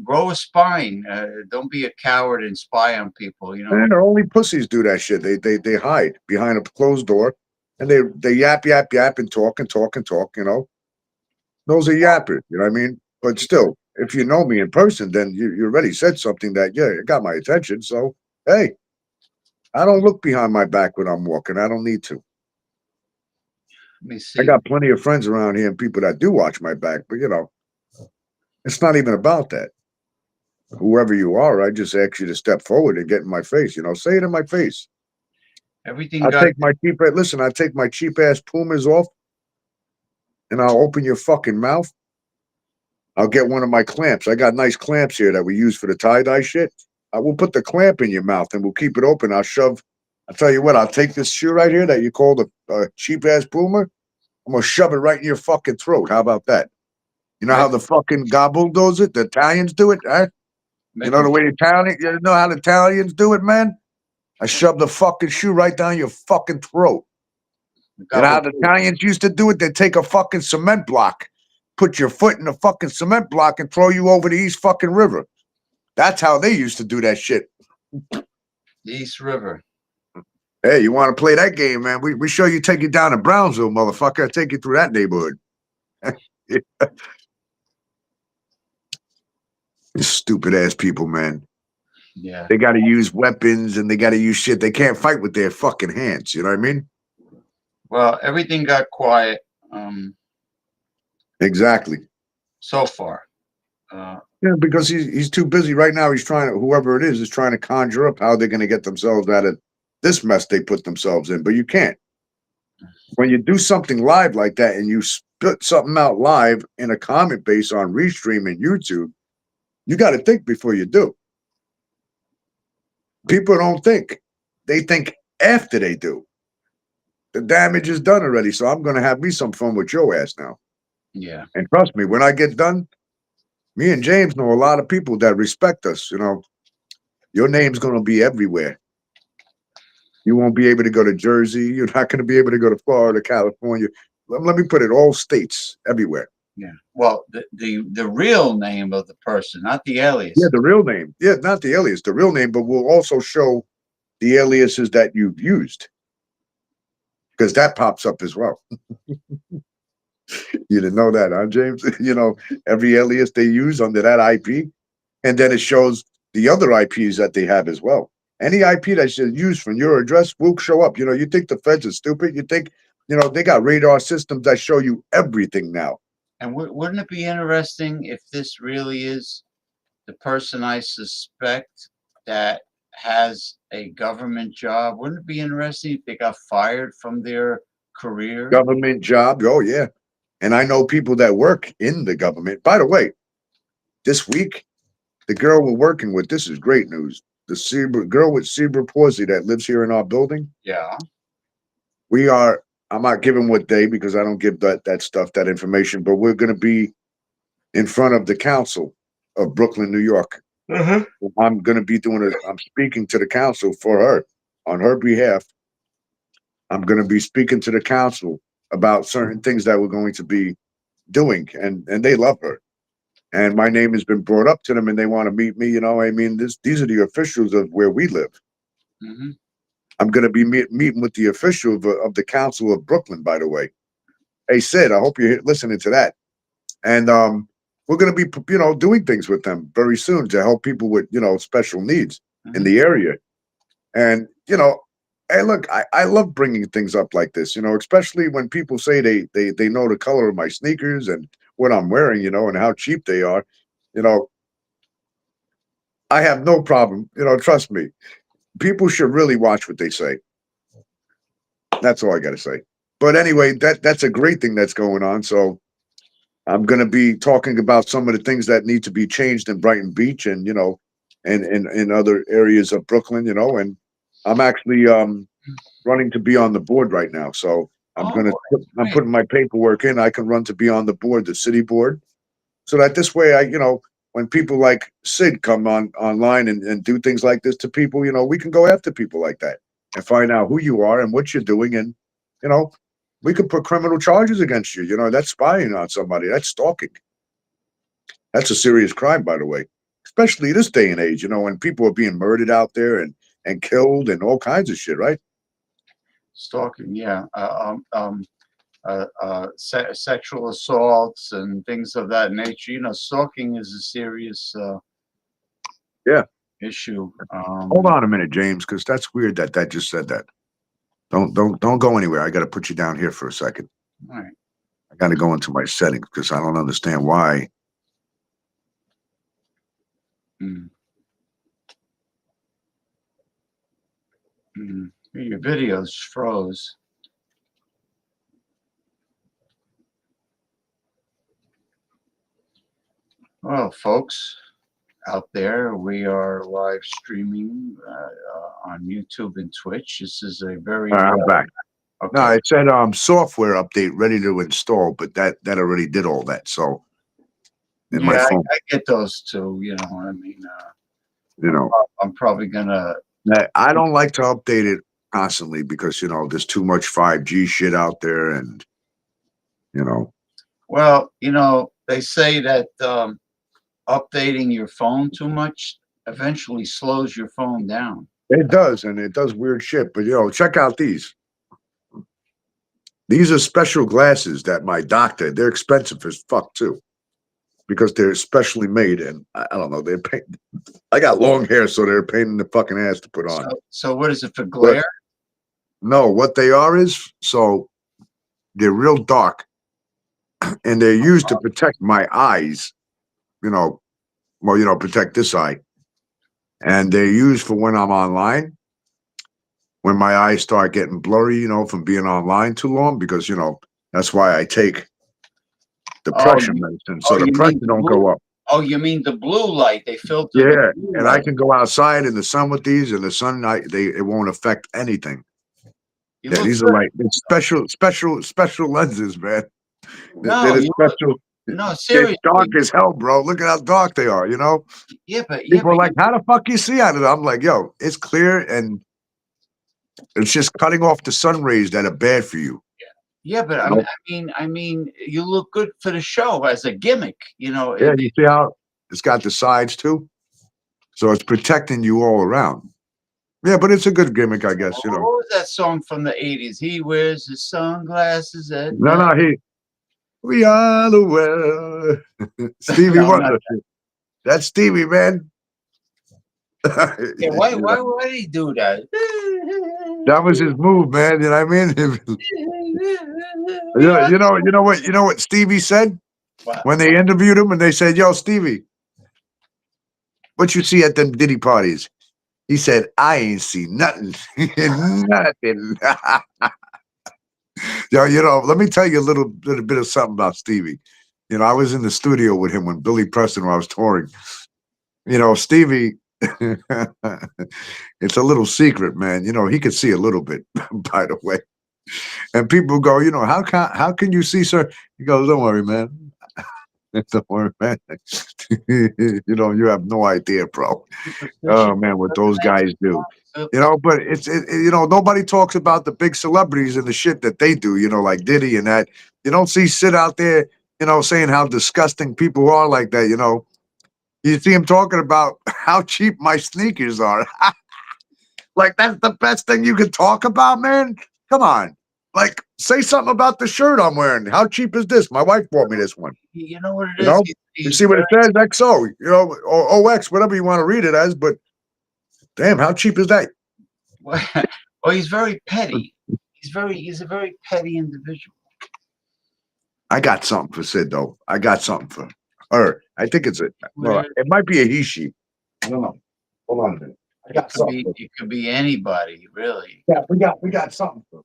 grow a spine. Don't be a coward and spy on people. and only pussies do that shit. They hide behind a closed door, and they yap and talk and talk and talk. Those are yappers. You know what I mean? But still, if you know me in person, then you already said something that it got my attention. So hey, I don't look behind my back when I'm walking. I don't need to. Let me I see. got plenty of friends around here and people that do watch my back, but it's not even about that. Whoever you are, I just ask you to step forward and get in my face. Say it in my face. Everything I'll got take my cheap listen, I'll take my cheap ass Pumas off and I'll open your fucking mouth. I'll get one of my clamps. I got nice clamps here that we use for the tie-dye shit. I will put the clamp in your mouth and we'll keep it open. I'll tell you what, I'll take this shoe right here that you call the cheap ass Puma. I'm gonna shove it right in your fucking throat. How about that? You know how make, the fucking gobble does it? The Italians do it, huh? You make know a, the way you know how the Italians do it, man? I shove the fucking shoe right down your fucking throat. You know how gobble. the Italians used to do it? They'd take a fucking cement block, put your foot in the fucking cement block, and throw you over the East fucking River. That's how they used to do that shit. The East River. Hey, you want to play that game, man? We show you take you down to Brownsville, motherfucker. I take you through that neighborhood. Stupid ass people, man. Yeah. They got to use weapons and they got to use shit. They can't fight with their fucking hands. You know what I mean? Well, everything got quiet. Exactly. So far. Yeah, because he's too busy right now. He's trying to, whoever it is trying to conjure up how they're going to get themselves out of this mess they put themselves in. But you can't. when you do something live like that and you spit something out live in a comment base on Restream and YouTube, you got to think before you do. People don't think. They think after they do. The damage is done already, so I'm going to have me some fun with your ass now. Yeah. And trust me, when I get done, me and James know a lot of people that respect us. You know, your name's going to be everywhere. You won't be able to go to Jersey. You're not going to be able to go to Florida, California. Let me put it, all states, everywhere. Yeah. Well, the real name of the person, not the Yeah, alias. the real name. Yeah, not the alias, the real name, but we'll also show the aliases that you've used because that pops up as well. You didn't know that, huh, James? You know, every alias they use under that IP, and then it shows the other IPs that they have as well. Any IP that's used from your address will show up. You know, you think the feds are stupid? You think, you know, they got radar systems that show you everything now. And wouldn't it be interesting if this really is the person I suspect that has a government job? Wouldn't it be interesting if they got fired from their career? Government job. Oh, yeah. And I know people that work in the government. By the way, this week, the girl we're working with, this is great news. The girl with cerebral palsy that lives here in our building, Yeah. we are, I'm not giving what day because I don't give that stuff, that information, but we're going to be in front of the council of Brooklyn, New York. Uh-huh. I'm going to be I'm speaking to the council for her on her behalf. I'm going to be speaking to the council about certain things that we're going to be doing, and they love her. And my name has been brought up to them, and they want to meet me. You know, I mean, these are the officials of where we live. Hmm. I'm going to be meeting with the official of the council of Brooklyn, by the way. Hey, Sid, I hope you're listening to that. And we're going to be, you know, doing things with them very soon to help people with, you know, special needs in Hmm. the area. And, you know, hey, look, I love bringing things up like this, you know, especially when people say they know the color of my sneakers and what I'm wearing, you know, and how cheap they are. You know, I have no problem. You know, trust me. People should really watch what they say. That's all I got to say. But anyway, that's a great thing that's going on. So I'm going to be talking about some of the things that need to be changed in Brighton Beach and, you know, and in other areas of Brooklyn, you know, and I'm actually running to be on the board right now. So Oh, I'm great. putting my paperwork in. I can run to be on the board, the city board, so that this way I, you know, when people like Sid come online and do things like this to people, you know, we can go after people like that and find out who you are and what you're doing. And, you know, we could put criminal charges against you. You know, that's spying on somebody. That's stalking. That's a serious crime, by the way, especially this day and age, you know, when people are being murdered out there and killed and all kinds of shit, right? Stalking, yeah. Sexual assaults and things of that nature. You know, stalking is a serious Yeah. issue. Hold on a minute, James, because that's weird that just said that. Don't go anywhere. I got to put you down here for a second. All right. I got to go into my settings because I don't understand why. Mm, mm. Your videos froze. Well, folks out there, we are live streaming on YouTube and Twitch. This is a very I'm back. No, okay. it said software update ready to install, but that already did all that. So in my Yeah, phone, I get those too. You know, I mean, you know, I'm probably gonna. I don't like to update it constantly because you know there's too much 5G shit out there, and you know Well, you know, they say that updating your phone too much eventually slows your phone down. it does, and it does weird shit. But you know, check out these. These are special glasses that my doctor. They're expensive as fuck too because they're specially made, and I don't know. They're pain. I got long hair, so they're a pain in the fucking ass to put on. So what is it for But glare? no, what they are is so they're real dark, and they're used to protect my eyes. You know, well, you know, protect this eye, and they're used for when I'm online. when my eyes start getting blurry, from being online too long, because that's why I take Oh, depression medicine, oh, so the you pressure mean the don't go blue? up. Oh, you mean the blue light? They filter the Yeah, blue and I light. can go outside in the sun with these, and the sun, it won't affect anything. You Yeah, look these are good. like it's special lenses, man. They're No, the you look. special. No, They're dark seriously. as hell, bro. Look at how dark they are. Yeah, People are but like, "How the fuck you see out of it?" I'm like, "Yo, it's clear, and it's just cutting off the sun rays that are bad for you." yeah, but You know? I mean, you look good for the show as a gimmick. Yeah, you see how it's got the sides too, so it's protecting you all around. Yeah, but it's a good gimmick, I guess. What was that song from the '80s? He wears his sunglasses at No, night. no, we are the world. Stevie No, not Wonder. That's Stevie, man. yeah. You know, Why did he do that? that was his move, man. You know what I mean? Yeah. You know what Stevie said Wow. when they interviewed him and they said, "Yo, Stevie, what you see at them Diddy parties?" He said, "I ain't see nothing, nothing." Yo, let me tell you a little bit of something about Stevie. I was in the studio with him when Billy Preston, when I was touring. Stevie, it's a little secret, man. He could see a little bit, by the way. And people go, how can you see, sir? He goes, don't worry, man. Don't worry, man. You have no idea, bro. Oh man, what those guys do. But nobody talks about the big celebrities and the shit that they do, like Diddy and that. You don't see Sid out there, saying how disgusting people are like that, You see him talking about how cheap my sneakers are. Like that's the best thing you can talk about, man. Come on. Like, say something about the shirt I'm wearing. How cheap is this? My wife bought me this one. You know what it You is? know, you see what it says? XO, or OX, whatever you want to read it as. But damn, how cheap is that? Well, he's very petty. He's a very petty individual. I got something for Sid though. I got something for her. I think it's Where it might be a he she. I don't know. Hold on a minute. I got something. it could be anybody, really. Yeah, we got something for.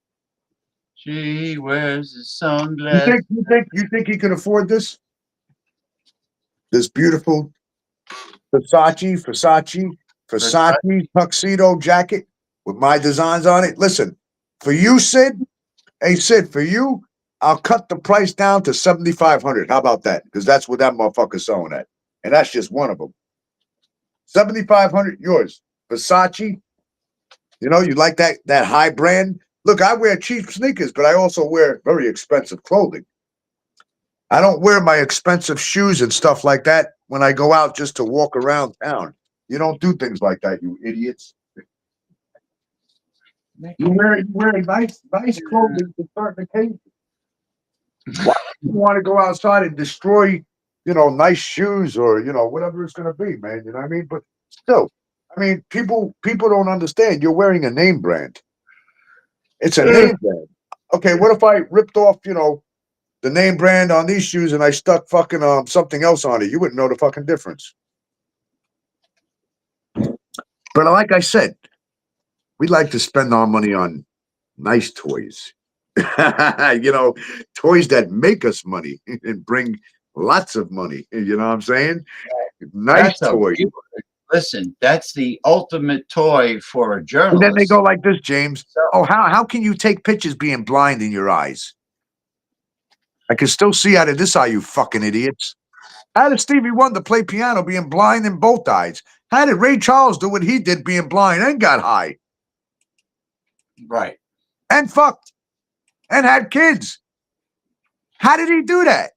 She wears his You sunglasses. think you think he can afford this? This beautiful Versace tuxedo jacket with my designs on it. Listen, for you, Sid. Hey, Sid, for you, I'll cut the price down to 7,500. How about that? Because that's what that motherfucker's selling at, and that's just one of them. 7,500, yours. Versace. You like that high brand. Look, I wear cheap sneakers, but I also wear very expensive clothing. I don't wear my expensive shoes and stuff like that when I go out just to walk around town. You don't do things like that, you idiots. You wear nice clothing for certain occasions. Why do you want to go outside and destroy, nice shoes or whatever it's going to be, man? You know what I mean? But still, I mean, people don't understand. You're wearing a name brand. It's a name brand. Okay, what if I ripped off, the name brand on these shoes and I stuck fucking something else on it? You wouldn't know the fucking difference. But like I said, we like to spend our money on nice toys. Toys that make us money and bring lots of money. You know what I'm saying? Nice That's a toys. listen. That's the ultimate toy for a And then they journalist. go like this, James. So, Oh, how can you take pictures being blind in your eyes? I can still see out of this eye, you fucking idiots. How did Stevie Wonder play piano being blind in both eyes? How did Ray Charles do what he did being blind and got high right. and fucked and had kids? How did he do that?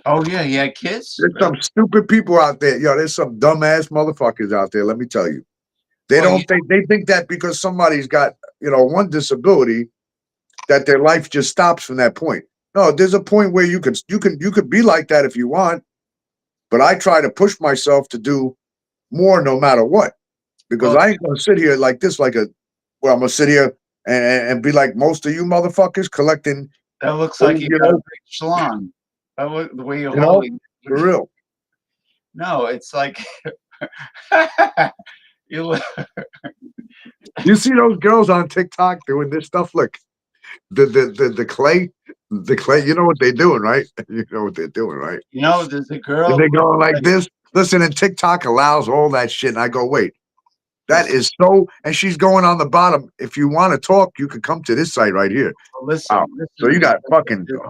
Oh yeah, he had kids. There's some stupid people out there. Yo, there's some dumbass motherfuckers out there. Let me tell you. They Well, don't think they think that because somebody's got, one disability that their life just stops from that point. No, there's a point where you could be like that if you want, but I try to push myself to do more no matter what. Because well, I ain't gonna sit here like this, I'm gonna sit here and be like most of you motherfuckers collecting, that looks like you you got a know, big schlong. The way you're you know, holding. for real. No, it's like You You see those girls on TikTok doing this stuff? Look, the clay. You know what they're doing, right? You know what they're doing, right? you know, there's a And girl. they go like this. Listen, and TikTok allows all that shit. And I go, wait, that is so. And she's going on the bottom. If you want to talk, you can come to this site right here. Wow. Listen, So listen. you got fucking You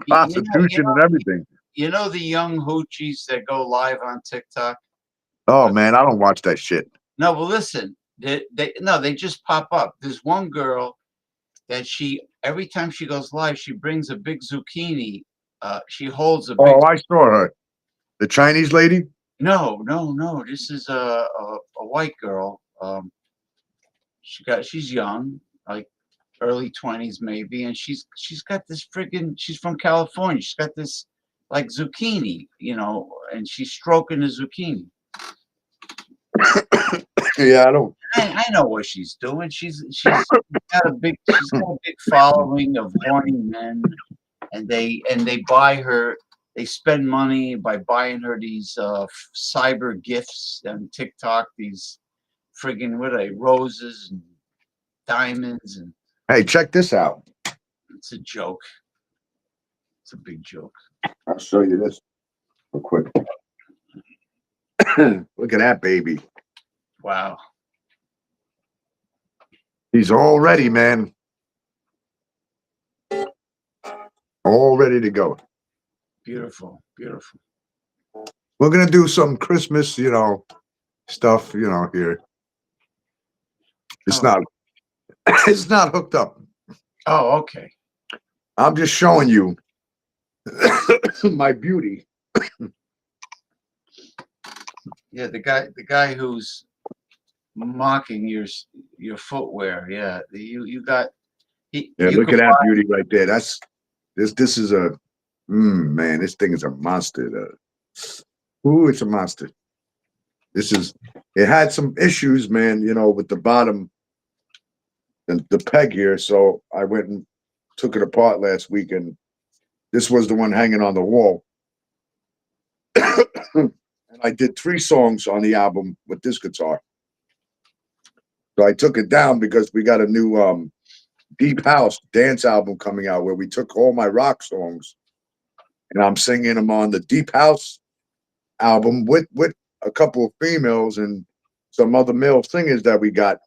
prostitution know, and everything. you know the young hoochies that go live on TikTok. Oh man, I don't watch that shit. No, but listen, they just pop up. There's one girl that she every time she goes live, she brings a big zucchini. She holds a big. Oh, I saw her. The Chinese lady. No. This is a white girl. She's young, like early 20s maybe, and she's got this friggin' she's from California. She's got this like zucchini, and she's stroking the zucchini. Yeah, I don't. I know what she's doing. She's got a big following of horny men, and they buy her. They spend money by buying her these cyber gifts on TikTok. These friggin' what are they? Roses and diamonds, and Hey, check this out. it's a joke. It's a big joke. I'll show you this real quick. Look at that baby. Wow. He's all ready, man. All ready to go. Beautiful. Beautiful. We're gonna do some Christmas, stuff, here. It's Oh. not it's not hooked up. Oh, okay. I'm just showing you my beauty. Yeah, the guy who's mocking your footwear. Yeah, you got Yeah, you look could at that buy. beauty right there. This is a man, this thing is a monster. Ooh, it's a monster. It had some issues, man, with the bottom and the peg here. So I went and took it apart last week, and this was the one hanging on the wall. And I did 3 songs on the album with this guitar. So I took it down because we got a new deep house dance album coming out where we took all my rock songs and I'm singing them on the deep house album with a couple of females and some other male singers that we got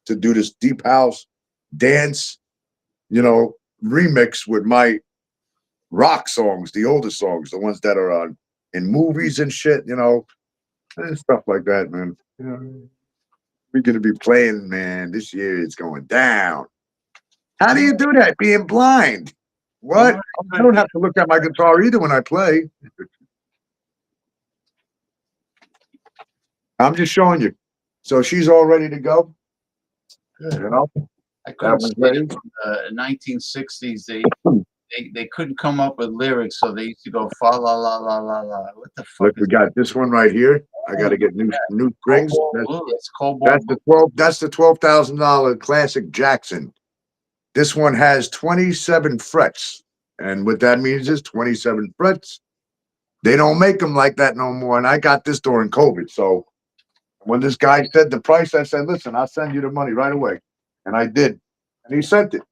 to do this deep house dance, remix with my rock songs, the older songs, the ones that are on in movies and shit, and stuff like that, man. We're gonna be playing, man. This year it's going down. How do you do that? Being blind? What? I don't have to look at my guitar either when I play. I'm just showing you. So she's all ready to go. Good. That I couldn't one's see ready. it from the 1960s. They couldn't come up with lyrics, so they used to go fa la la la la la. What the fuck Look, we got this one right here. I got to get new strings. Cobalt Blue? It's Cobalt That's the $12,000 classic Jackson. This one has 27 frets, and what that means is 27 frets. They don't make them like that no more. And I got this during COVID. So when this guy said the price, I said, "Listen, I'll send you the money right away," and I did, and he sent it.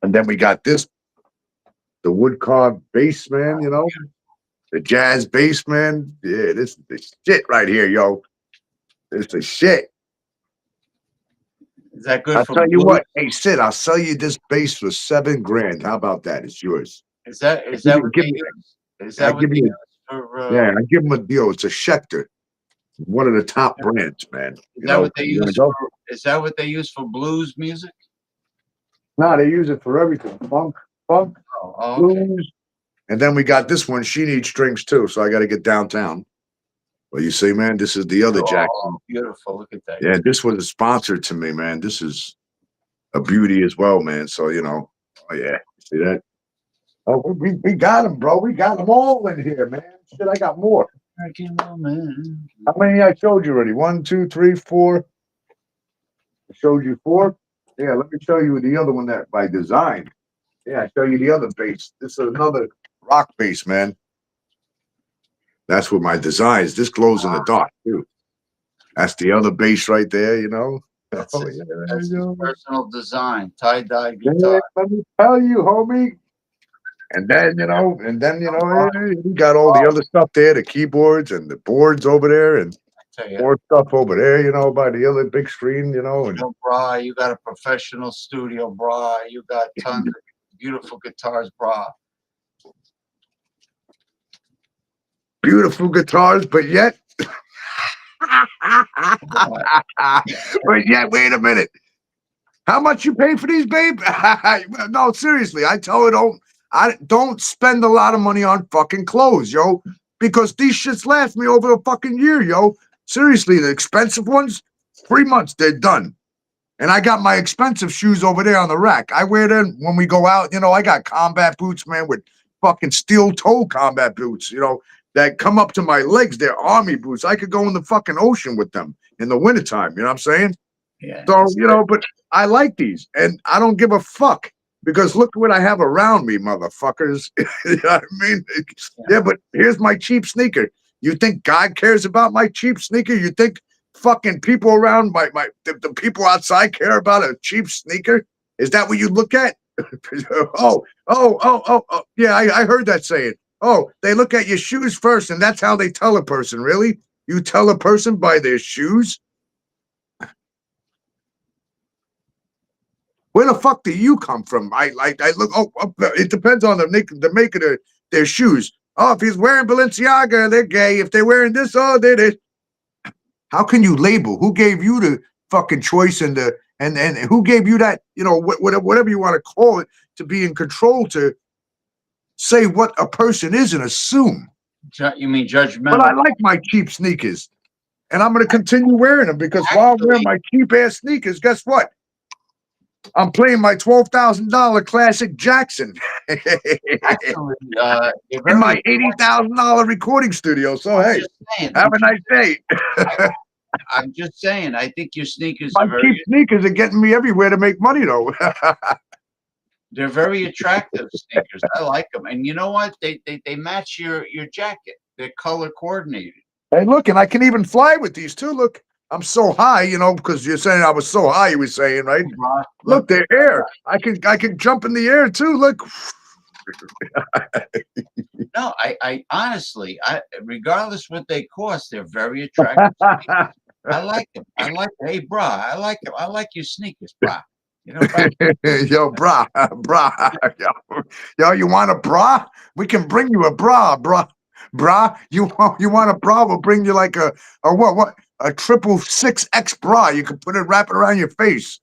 And then we got this, the wood carved bass, man. The jazz bass, man. Yeah, this is the shit right here, yo. It's the shit. Is that good I'll for tell you blues? what. Hey, Sid, I'll sell you this bass for $7,000. How about that? It's yours. Is that what Give they me, use? Is I that what give they you, use for? yeah, I give him a deal. It's a Schecter, one of the top brands, man. Is that what they You wanna use go? for? Is that what they use for blues music? No, they use it for everything. Funk, Oh, okay. blues. And then we got this one. She needs strings too, so I got to get downtown. Well, you see, man, this is the other Jackson. Oh, beautiful. Look at that. Yeah, this was a sponsor to me, man. This is a beauty as well, man. So, oh, yeah. See that? Oh, we got them, bro. We got them all in here, man. Shit, I got more. American woman. How many I showed you already? 1, 2, 3, 4. I showed you 4. Yeah, let me show you the other one that by design. Yeah, I show you the other bass. This is another rock bass, man. That's what my designs. This glows in the dark too. That's the other bass right there, you know. That's Oh, his, yeah, that's you his know. personal design, tie-dye Yeah, guitar. let me tell you, homie. You got all the other stuff there, the keyboards and the boards over there, and I tell you, more stuff over there, by the other big screen, and Bra, you got a professional studio, Bra. You got tons of beautiful guitars, Bra. beautiful guitars, but yet, What? but yet, wait a minute. How much you pay for these, babe? No, seriously, I don't spend a lot of money on fucking clothes, yo, because these shits last me over a fucking year, yo. Seriously, the expensive ones, 3 months, they're done. And I got my expensive shoes over there on the rack. I wear them when we go out. I got combat boots, man, with fucking steel toe combat boots, that come up to my legs. They're army boots. I could go in the fucking ocean with them in the wintertime. You know what I'm saying? Yeah. So, but I like these and I don't give a fuck because look what I have around me, motherfuckers. You know what I mean? Yeah, but here's my cheap sneaker. You think God cares about my cheap sneaker? You think fucking people around the people outside care about a cheap sneaker? Is that what you look at? Oh. Yeah, I heard that saying. Oh, they look at your shoes first, and that's how they tell a person. Really? You tell a person by their shoes? Where the fuck do you come from? I look. It depends on the make of their shoes. Oh, if he's wearing Balenciaga, they're gay. If they're wearing this, oh, they're this. How can you label? Who gave you the fucking choice and who gave you that? Whatever you want to call it, to be in control to say what a person is and assume. You mean But I judgmental? like my cheap sneakers, and I'm going to continue wearing them because while I'm wearing my cheap ass sneakers, guess what? I'm playing my $12,000 classic Jackson Actually, you're in my very. $80,000 recording studio. So I'm hey, just saying. have a nice day. I'm just saying. I think your sneakers My are cheap very. sneakers are getting me everywhere to make money, though. They're very attractive sneakers. I like them, and you know what? They match your jacket. They're color coordinated. Hey, look, and I can even fly with these too. Look, I'm so high, because you're saying I was so high. You were saying, right? Look, they're air. I can jump in the air too. Look. No, I honestly, regardless what they cost, they're very attractive. I like them. Hey, brah, I like them. I like your sneakers, brah. Brah. Yo, brah, yo, you want a bra? We can bring you a bra. You want a bra? We'll bring you like a what a 666X bra. You can put it wrap it around your face.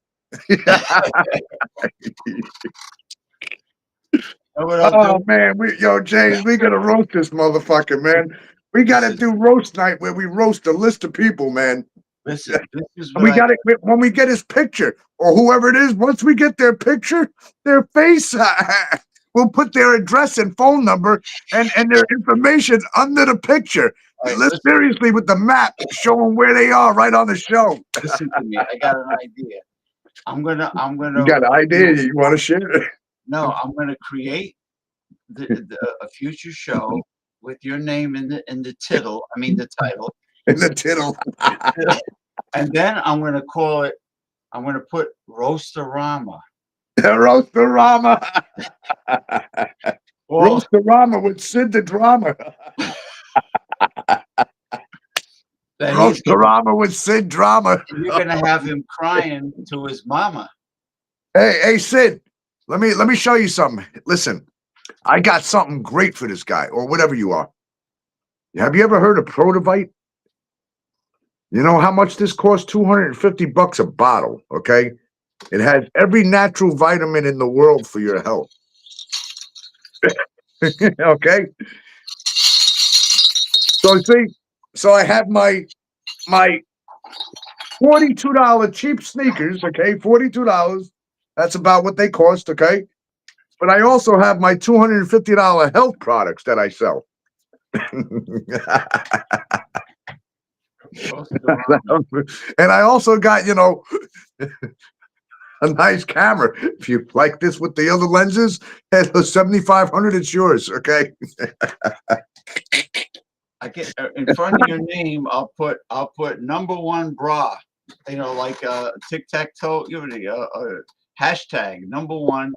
Oh man, James, we gotta roast this motherfucker, man. We gotta do roast night where we roast a list of people, man. Listen, this is And what we I. got it when we get his picture or whoever it is. Once we get their picture, their face, we'll put their address and phone number and their information under the picture. All right, Seriously, with the map showing where they are right on the show. listen to me. I got an idea. I'm You gonna. got an idea you want to share? No, I'm gonna create a future show with your name in the title. I mean the title, In the tittle. and then I'm gonna call it. I'm gonna put Roasterama. Roasterama. Well, Roasterama with Sid the Drama. that Roasterama with Sid Drama. you're gonna have him crying to his mama. Hey, Sid, let me show you something. Listen, I got something great for this guy, or whatever you are. Have you ever heard of Protovite? You know how much this costs? $250 a bottle, okay? It has every natural vitamin in the world for your health. Okay? So I have my $42 cheap sneakers, okay? $42. That's about what they cost, okay? But I also have my $250 health products that I sell. And I also got, a nice camera. If you like this with the other lenses, at the 7,500, it's yours, okay? I get in front of your name. I'll put number one bra. You know, like tic tac toe. You know, hashtag number one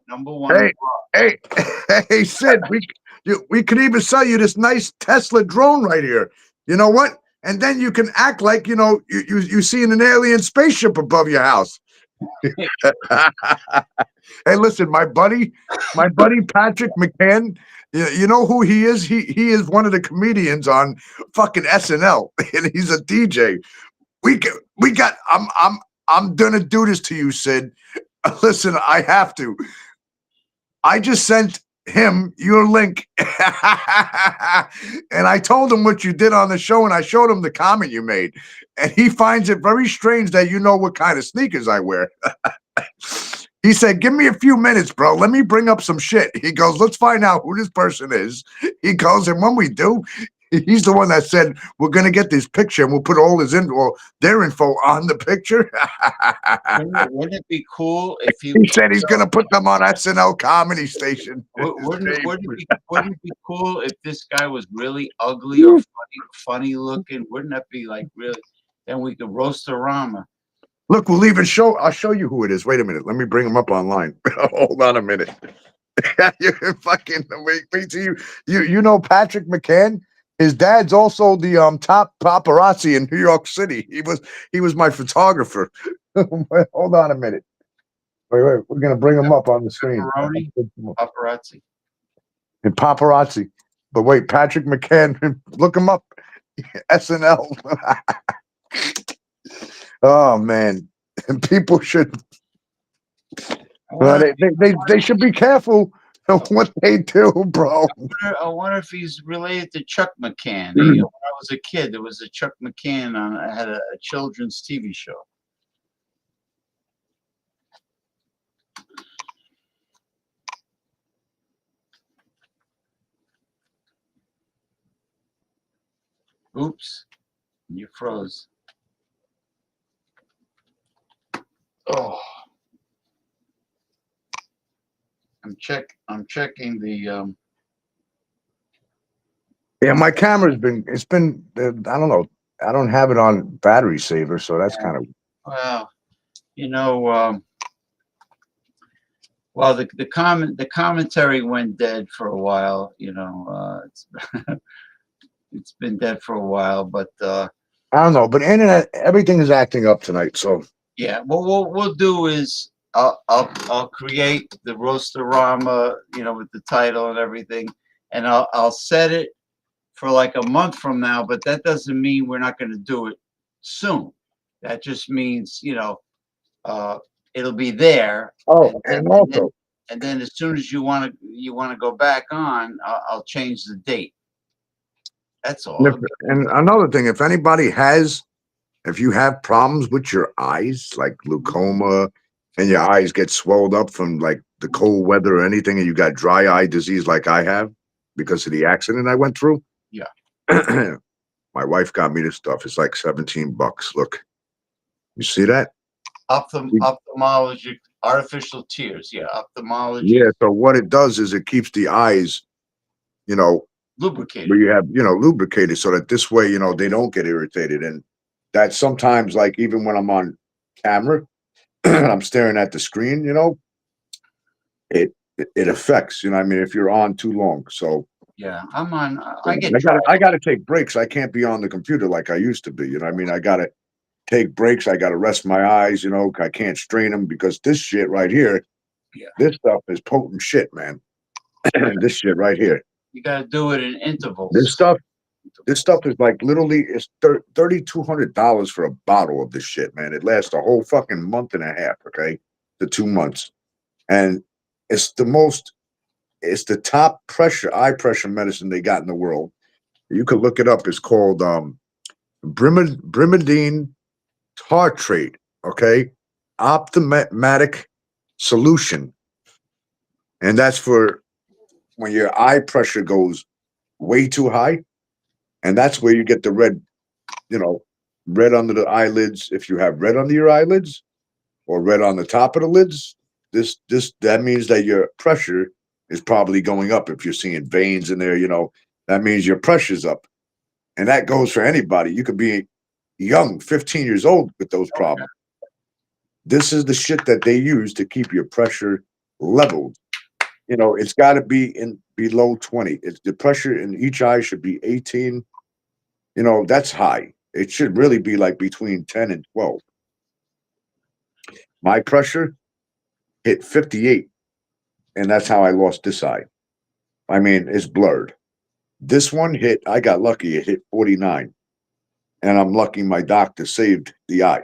Hey, hey, hey, Sid, we could even sell you this nice Tesla drone right here. You know what? And then you can act like you seeing an alien spaceship above your house. Hey, listen, my buddy Patrick McCann. You know who he is? He is one of the comedians on fucking SNL, and he's a DJ. We got. I'm gonna do this to you, Sid. Listen, I have to. I just sent him your link. And I told him what you did on the show, and I showed him the comment you made. And he finds it very strange that you know what kind of sneakers I wear. He said, "Give me a few minutes, bro. Let me bring up some shit." He goes, "Let's find out who this person is." He goes, and when we do, he's the one that said, "We're going to get this picture and we'll put all his info, or their info on the picture." wouldn't it be cool if he He said he's going to put them on SNL Comedy Station. wouldn't it be cool if this guy was really ugly or funny looking? Wouldn't that be like really? Then we could roast a Rama. Look, I'll show you who it is. Wait a minute. Let me bring him up online. Hold on a minute. You can fucking wait till you know Patrick McCann. His dad's also the top paparazzi in New York City. He was my photographer. Hold on a minute. Wait, we're gonna bring him up on the screen. Paparazzi. And paparazzi. But wait, Patrick McCann, look him up. SNL. Oh man. And people should they should be careful of what they do, bro. I wonder if he's related to Chuck McCann. When I was a kid, there was a Chuck McCann on. I had a children's TV show. Oops, you froze. Oh, I'm checking the. Yeah, my camera's been I don't know. I don't have it on battery saver, so that's kind of Well, you know, well, the commentary went dead for a while. You know, it's been dead for a while, but I don't know. But internet, everything is acting up tonight. So yeah, what we'll do is I'll create the Roasterama, you know, with the title and everything, and I'll set it for like a month from now. But that doesn't mean we're not going to do it soon. That just means, you know, it'll be there. And then as soon as you want to go back on, I'll change the date. That's all. and another thing, if you have problems with your eyes, like glaucoma, and your eyes get swelled up from like the cold weather or anything, and you got dry eye disease like I have because of the accident I went through. Yeah. My wife got me this stuff. It's like $17. Look, you see that? Ophthalmology, artificial tears. Yeah, ophthalmology. Yeah. So what it does is it keeps the eyes, you know, lubricated. Where you have, lubricated, so that this way, they don't get irritated. And that sometimes, like even when I'm on camera and I'm staring at the screen, it affects. I mean, if you're on too long. So yeah, I'm on. I gotta take breaks. I can't be on the computer like I used to be. You know what I mean? I gotta take breaks. I gotta rest my eyes. I can't strain them because this shit right here, this stuff is potent shit, man. This shit right here. You gotta do it in intervals. This stuff is like literally it's $3,200 for a bottle of this shit, man. It lasts a whole fucking month and a half, okay, to 2 months, and it's the top eye pressure medicine they got in the world. You could look it up. It's called brimidine tartrate, okay, optimatic solution, and that's for when your eye pressure goes way too high, and that's where you get the red, red under the eyelids. If you have red under your eyelids or red on the top of the lids, that means that your pressure is probably going up. If you're seeing veins in there, that means your pressure's up. And that goes for anybody. You could be young, 15 years old with those problems. This is the shit that they use to keep your pressure leveled. You know, it's got to be in below 20. It's the pressure in each eye should be 18. You know, that's high. It should really be like between 10 and 12. My pressure hit 58, and that's how I lost this eye. I mean, it's blurred. This one hit, I got lucky, it hit 49. And I'm lucky my doctor saved the eye.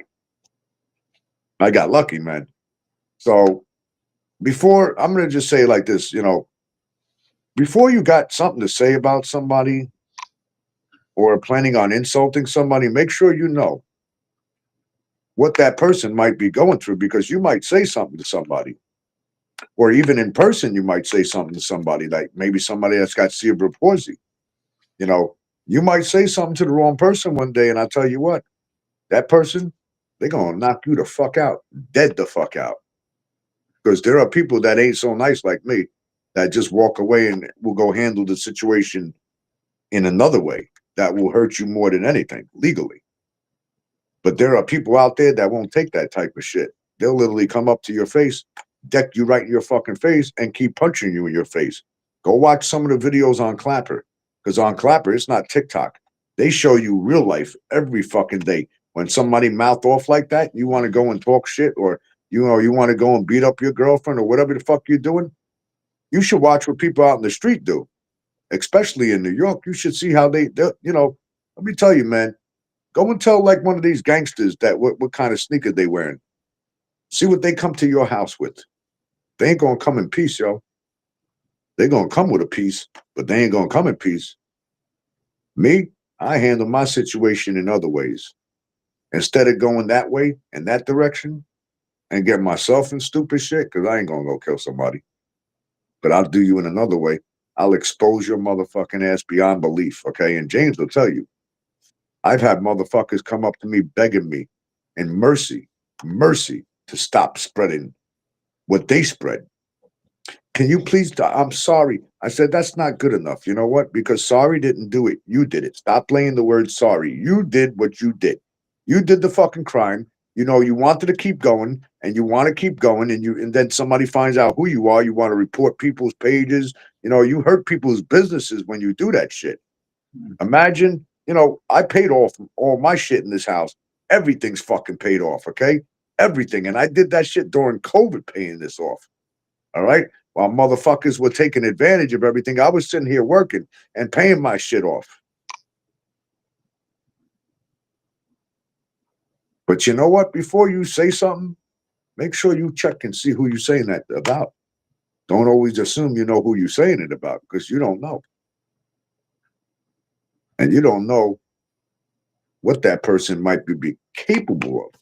I got lucky, man. So before, I'm going to just say it like this, you know, before you got something to say about somebody or planning on insulting somebody, make sure you know what that person might be going through because you might say something to somebody. Or even in person, you might say something to somebody, like maybe somebody that's got cerebral palsy. You know, you might say something to the wrong person one day, and I tell you what, that person, they're gonna knock you the fuck out, dead the fuck out. Because there are people that ain't so nice like me that just walk away and will go handle the situation in another way that will hurt you more than anything legally. But there are people out there that won't take that type of shit. They'll literally come up to your face, deck you right in your fucking face, and keep punching you in your face. Go watch some of the videos on Clapper, because on Clapper, it's not TikTok. They show you real life every fucking day. When somebody mouth off like that, you want to go and talk shit, or you know you want to go and beat up your girlfriend or whatever the fuck you're doing. You should watch what people out in the street do, especially in New York. You should see how they you know. Let me tell you, man. Go and tell like one of these gangsters that what kind of sneaker they wearing. See what they come to your house with. They ain't gonna come in peace, yo. They gonna come with a piece, but they ain't gonna come in peace. Me, I handle my situation in other ways. Instead of going that way in that direction and get myself in stupid shit, because I ain't gonna go kill somebody. But I'll do you in another way. I'll expose your motherfucking ass beyond belief, okay? And James will tell you, I've had motherfuckers come up to me begging me in mercy to stop spreading what they spread. Can you please? I'm sorry. I said, that's not good enough. You know what? Because sorry didn't do it. You did it. Stop playing the word sorry. You did what you did. You did the fucking crime. You know, you wanted to keep going and you want to keep going and then somebody finds out who you are. You want to report people's pages. You know, you hurt people's businesses when you do that shit. Imagine, you know, I paid off all my shit in this house. Everything's fucking paid off, okay? Everything. And I did that shit during COVID paying this off. All right. While motherfuckers were taking advantage of everything, I was sitting here working and paying my shit off. But you know what? Before you say something, make sure you check and see who you're saying that about. Don't always assume you know who you're saying it about because you don't know. And you don't know what that person might be capable of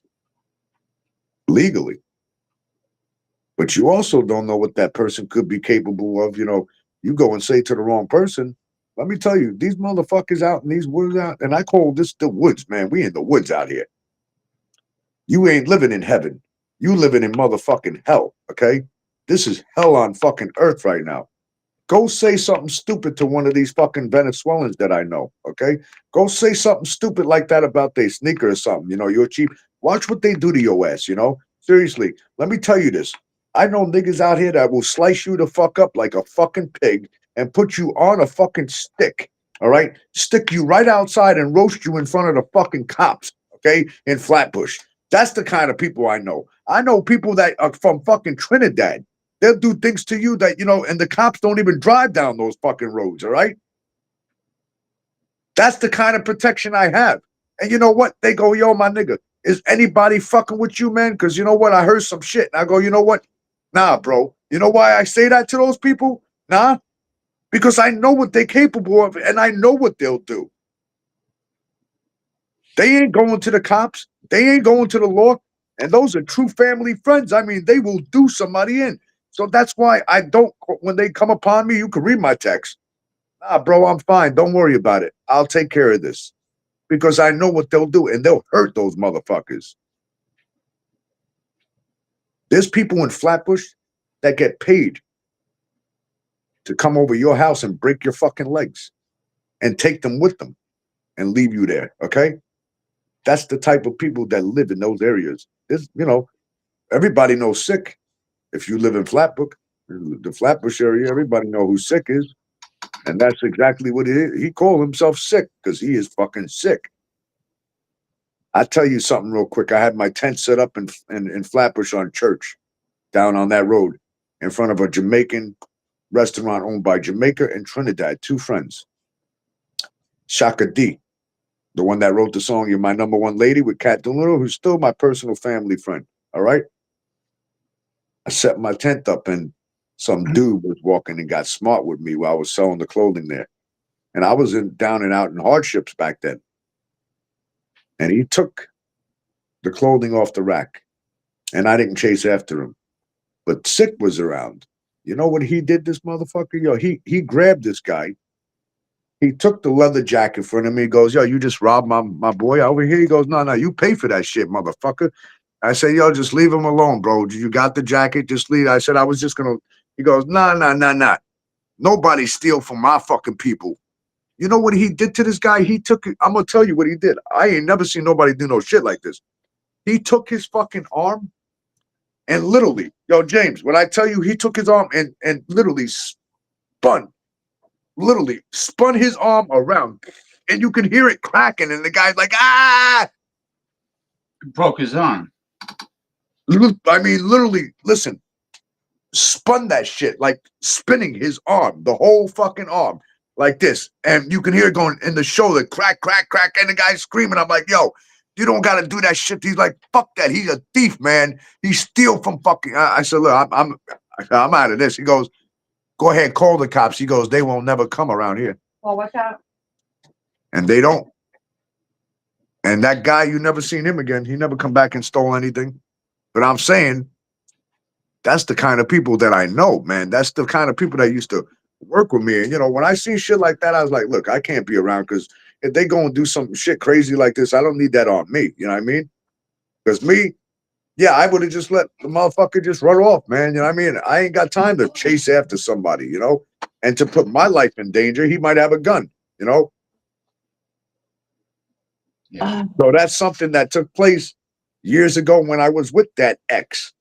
legally. But you also don't know what that person could be capable of. You know, you go and say to the wrong person, let me tell you, these motherfuckers out in these woods out, and I call this the woods, man. We in the woods out here. You ain't living in heaven. You living in motherfucking hell, okay? This is hell on fucking earth right now. Go say something stupid to one of these fucking Venezuelans that I know, okay? Go say something stupid like that about their sneaker or something. You know, you're cheap. Watch what they do to your ass, you know? Seriously, let me tell you this. I know niggas out here that will slice you the fuck up like a fucking pig and put you on a fucking stick, all right? Stick you right outside and roast you in front of the fucking cops, okay? In Flatbush. That's the kind of people I know. I know people that are from fucking Trinidad. They'll do things to you that, you know, and the cops don't even drive down those fucking roads, all right? That's the kind of protection I have. And you know what? They go, yo, my nigga, is anybody fucking with you, man? Because you know what? I heard some shit. And I go, you know what? Nah, bro. You know why I say that to those people? Nah, because I know what they're capable of and I know what they'll do. They ain't going to the cops. They ain't going to the law. And those are true family friends. I mean, they will do somebody in. So that's why I don't, when they come upon me, you can read my text. Nah, bro, I'm fine. Don't worry about it. I'll take care of this because I know what they'll do and they'll hurt those motherfuckers. There's people in Flatbush that get paid to come over your house and break your fucking legs and take them with them and leave you there. Okay, that's the type of people that live in those areas. Everybody knows sick. If you live in the Flatbush area, everybody know who sick is, and that's exactly what it is. He called himself sick because he is fucking sick. I tell you something real quick. I had my tent set up in Flatbush on Church, down on that road, in front of a Jamaican restaurant owned by Jamaica and Trinidad, two friends. Shaka D, the one that wrote the song "You're My Number One Lady" with Cat Doolittle, who's still my personal family friend. All right. I set my tent up and some dude was walking and got smart with me while I was selling the clothing there. And I was down and out in hardships back then. And he took the clothing off the rack. And I didn't chase after him. But Sick was around. You know what he did, this motherfucker? Yo, he grabbed this guy. He took the leather jacket from him. He goes, yo, you just robbed my boy over here? He goes, no, you pay for that shit, motherfucker. I said, yo, just leave him alone, bro. You got the jacket, just leave. I said, I was just gonna. He goes, nah. Nobody steal from my fucking people. You know what he did to this guy? He took it. I'm gonna tell you what he did. I ain't never seen nobody do no shit like this. He took his fucking arm and literally, yo, James, when I tell you he took his arm and literally spun his arm around, and you can hear it cracking, and the guy's like, ah. Broke his arm. I mean, literally, listen, spun that shit, like spinning his arm, the whole fucking arm, like this. And you can hear it going in the shoulder, crack, and the guy's screaming. I'm like, yo, you don't gotta do that shit. He's like, fuck that. He's a thief, man. He steal from fucking. I said, look, I'm out of this. He goes, go ahead, call the cops. He goes, they won't never come around here. Well, watch out. And they don't. And that guy, you never seen him again. He never come back and stole anything. But I'm saying, that's the kind of people that I know, man. That's the kind of people that used to work with me. And, when I see shit like that, I was like, look, I can't be around because if they go and do some shit crazy like this, I don't need that on me. You know what I mean? Because me, yeah, I would have just let the motherfucker just run off, man. You know what I mean? I ain't got time to chase after somebody, and to put my life in danger. He might have a gun, Yeah. So that's something that took place years ago when I was with that ex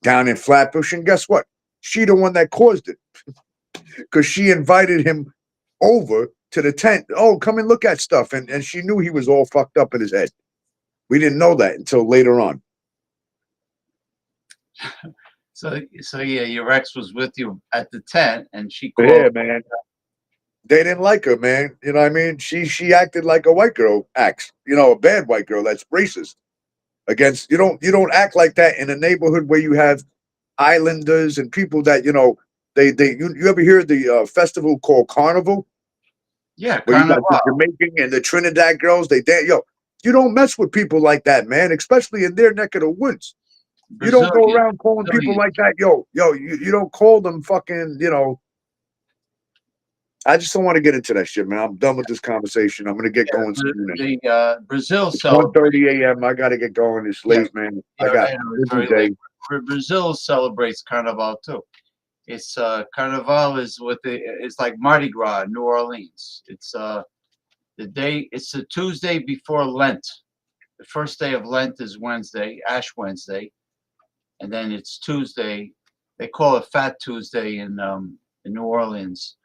down in Flatbush. And guess what? She the one that caused it because she invited him over to the tent. Oh, come and look at stuff. And she knew he was all fucked up in his head. We didn't know that until later on. So yeah, your ex was with you at the tent, and she called. Yeah, man. They didn't like her, man. You know what I mean? She acted like a white girl acts. A bad white girl that's racist against. You don't act like that in a neighborhood where you have islanders and people that you ever hear the festival called Carnival? Yeah, Where you got Carnival. the Jamaican and the Trinidad girls, they dance. Yo, you don't mess with people like that, man, especially in their neck of the woods. You don't go Brazilian. around calling people like that, yo, you don't call them fucking, I just don't want to get into that shit, man. I'm done with this conversation. I'm gonna get going soon. Brazil It's celebrates. 1:30 a.m. I gotta get going. It's Yeah, late, man. yeah, I got I know a it's busy very day. late. Brazil celebrates Carnival too. It's Carnival is it's like Mardi Gras in New Orleans. It's it's the Tuesday before Lent. The first day of Lent is Wednesday, Ash Wednesday, and then it's Tuesday. They call it Fat Tuesday in New Orleans.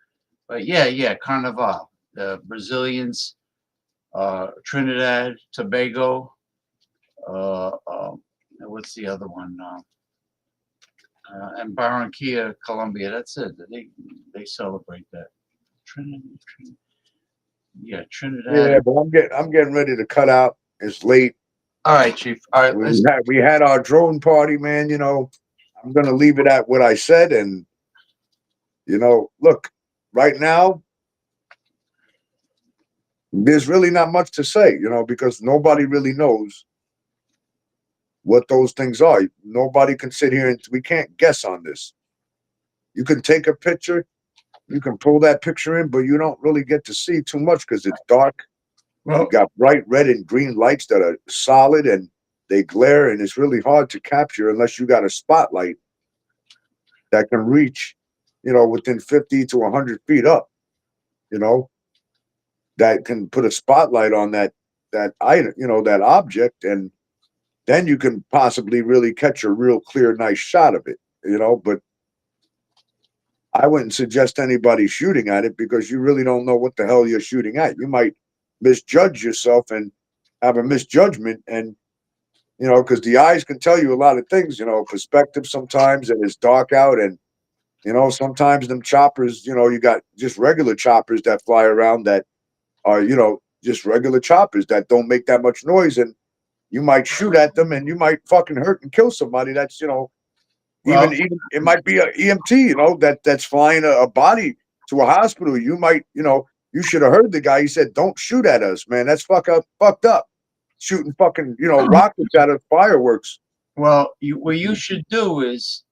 But yeah, Carnival. The Brazilians, Trinidad, Tobago, what's the other one? And Barranquilla, Colombia. That's it. They celebrate that. Trinidad. Yeah, but I'm getting ready to cut out. It's late. All right, Chief. All right, let's. We had our drone party, man. I'm gonna leave it at what I said, and look, right now there's really not much to say, because nobody really knows what those things are. Nobody can sit here and we can't guess on this. You can take a picture, you can pull that picture in, but you don't really get to see too much because it's dark. Well, You got bright red and green lights that are solid and they glare, and it's really hard to capture unless you got a spotlight that can reach, within 50 to 100 feet up, you know. that can put a spotlight on that item, that object, and then you can possibly really catch a real clear, nice shot of it. But I wouldn't suggest anybody shooting at it because you really don't know what the hell you're shooting at. You might misjudge yourself and have a misjudgment, and because the eyes can tell you a lot of things, perspective sometimes, and it's dark out, and sometimes them choppers, you got just regular choppers that fly around that are, just regular choppers that don't make that much noise, and you might shoot at them and you might fucking hurt and kill somebody. That's Well, even it might be a EMT, that's flying a body to a hospital. You might, you should have heard the guy. He said, "Don't shoot at us, man. That's fucked up. Shooting fucking, rockets out of fireworks." well, what you should do is,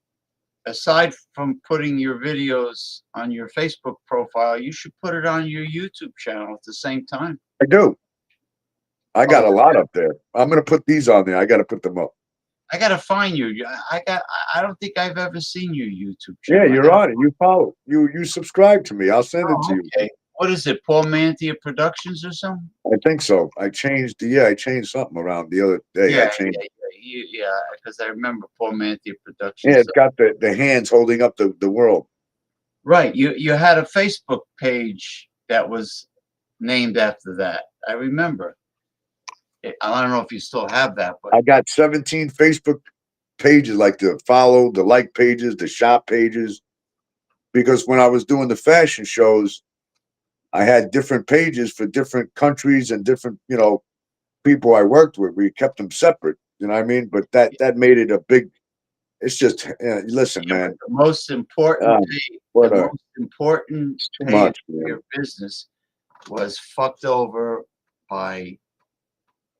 aside from putting your videos on your Facebook profile, you should put it on your YouTube channel at the same time. I do. I got Oh, a lot up there. I'm gonna put these on there. I got to put them up. I gotta find you. I don't think I've ever seen your YouTube Yeah, channel. you're on it. You follow. You subscribe to me. I'll send it to Oh, you. okay. What is it? Paul Mantia Productions or something? I think so. I changed something around the other day. I Yeah, changed. yeah. Because I remember Paul Mantia Yeah, Productions. it's got the hands holding up the world. Right. You had a Facebook page that was named after that. I remember. I don't know if you still have that, but I got 17 Facebook pages, like the follow, the like pages, the shop pages. Because when I was doing the fashion shows, I had different pages for different countries and different, people I worked with. We kept them separate. You know what I mean? But that made it a big. It's just listen, yeah, but man. the most important pay, the What a most important it's too pay in much, man. your business was fucked over by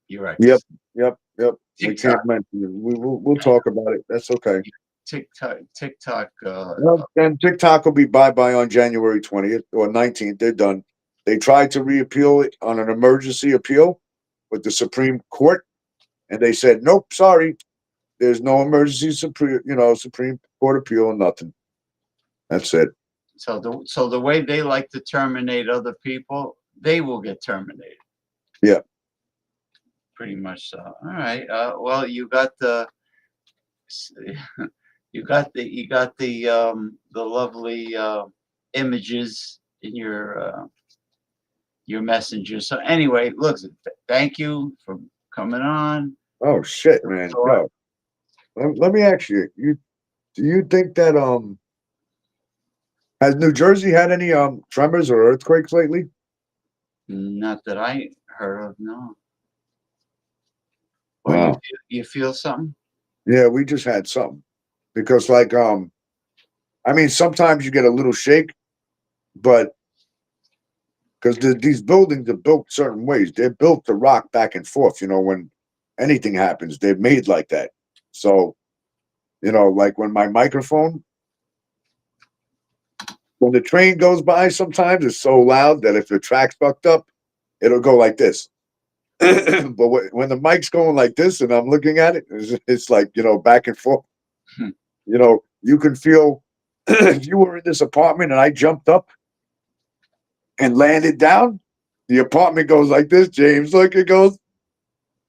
your Yep, ex. yep. We TikTok, can't mention it. We'll talk about it. That's okay. TikTok. Well, then TikTok will be bye on January 20th or 19th. They're done. They tried to reappeal it on an emergency appeal with the Supreme Court, and they said, nope, sorry. There's no emergency Supreme Court appeal and nothing. That's it. So the way they like to terminate other people, they will get terminated. Yeah. Pretty much so. All right. Well, you got the the lovely images in your messenger. So anyway, look, thank you for coming on. Oh shit, man. Yo, let me ask you. Do you think that has New Jersey had any tremors or earthquakes lately? Not that I heard of, no. Or Wow. you feel something? Yeah, we just had something because like I mean sometimes you get a little shake, but because these buildings are built certain ways, they're built to rock back and forth. When anything happens, they're made like that. So like when my microphone, when the train goes by, sometimes it's so loud that if the track's fucked up, it'll go like this. But when the mic's going like this and I'm looking at it, it's like back and forth. Hmm. You can feel if you were in this apartment and I jumped up and landed down, the apartment goes like this, James. Look, it goes.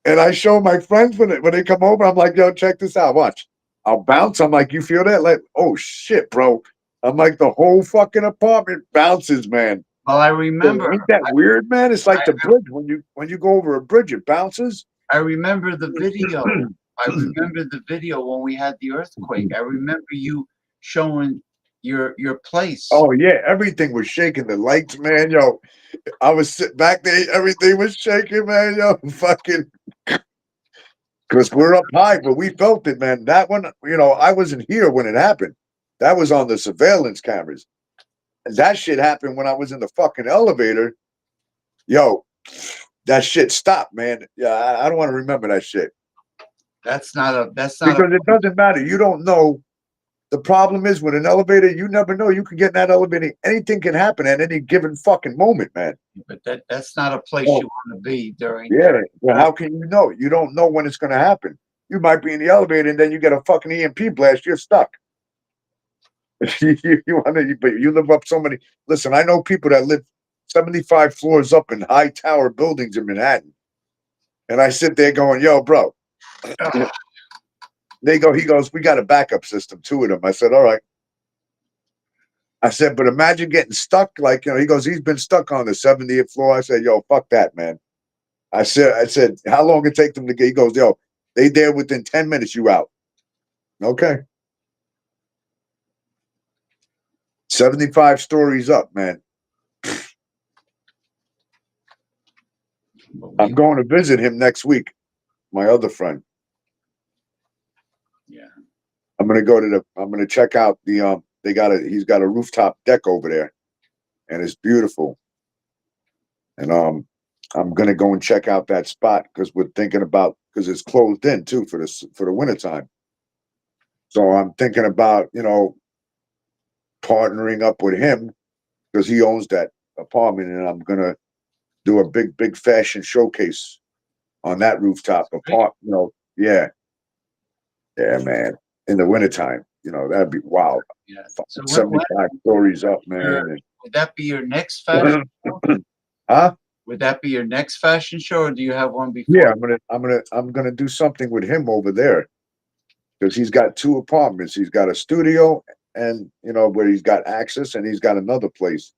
And I show my friends when they come over, I'm like, yo, check this out. Watch. I'll bounce. I'm like, you feel that? Like, oh shit, bro. I'm like, the whole fucking apartment bounces, man. Well, I So, remember. ain't that weird, man? It's like the bridge. When you go over a bridge, it bounces. I remember the video. I remember the video when we had the earthquake. I remember you showing your place. Oh yeah, everything was shaking. The lights, man, yo. I was sitting back there, everything was shaking, man, yo. Fucking because we're up high, but we felt it, man. That one, I wasn't here when it happened. That was on the surveillance cameras. And that shit happened when I was in the fucking elevator. Yo, that shit stopped, man. Yeah, I don't want to remember that shit. That's not a Because it doesn't matter. You don't know. The problem is with an elevator, you never know. You can get in that elevator. Anything can happen at any given fucking moment, man. but that's not a place Oh, you want to be during. yeah. Well, how can you know? You don't know when it's going to happen. You might be in the elevator and then you get a fucking EMP blast. You're stuck. you want to, but you live up so many. Listen, I know people that live 75 floors up in high tower buildings in Manhattan. And I sit there going, yo, bro. He goes, we got a backup system, two of them. I said, all right. I said, but imagine getting stuck. Like, he goes, he's been stuck on the 70th floor. I said, yo, fuck that, man. I said, how long it take them to get? He goes, yo, they there within 10 minutes, you out. Okay. 75 stories up, man. I'm going to visit him next week. My other friend. Yeah. I'm gonna check out the he's got a rooftop deck over there, and it's beautiful. And I'm gonna go and check out that spot because we're thinking about, because it's closed in too for the wintertime. So I'm thinking about, partnering up with him because he owns that apartment, and I'm gonna do a big fashion showcase on that rooftop apart. Yeah, man. In the wintertime, that'd be wild. Yeah. So 75 stories up, man. Would that be your next fashion show? Huh? Would that be your next fashion show, or do you have one before? Yeah, I'm gonna do something with him over there because he's got two apartments. He's got a studio and where he's got access, and he's got another place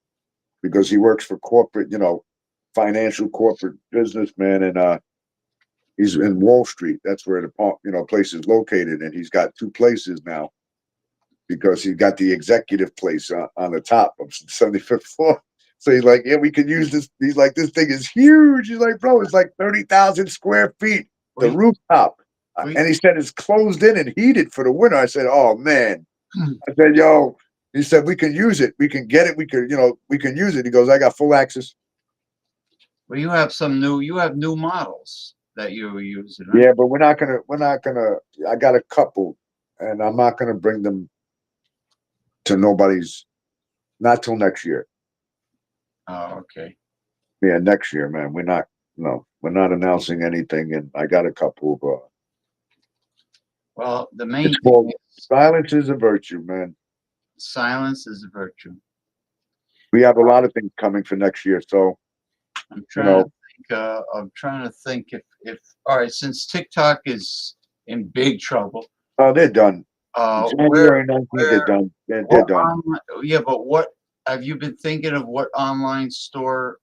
because he works for corporate, financial corporate businessman, and he's in Wall Street. That's where the place is located, and he's got two places now because he's got the executive place on the top of 75th floor. So he's like, yeah, we could use this. He's like, this thing is huge. He's like, bro, it's like 30,000 square feet, the rooftop. And he said it's closed in and heated for the winter. I said, oh, man. I said, yo, he said, we can use it. We can get it. We can use it. He goes, I got full access. Well, you have new models that you were using. Right? Yeah, but we're not gonna, I got a couple, and I'm not gonna bring them to nobody's, not till next year. Oh, okay. Yeah, next year, man. We're not announcing anything, and I got a couple of. Well, the main It's thing called is silence is a virtue, man. silence is a virtue. We have a lot of things coming for next year, so I'm trying to think. I'm trying to think if all right, since TikTok is in big trouble. Oh, they're done. January 19th, they're done. They're done. Yeah, but what have you been thinking of? What online store?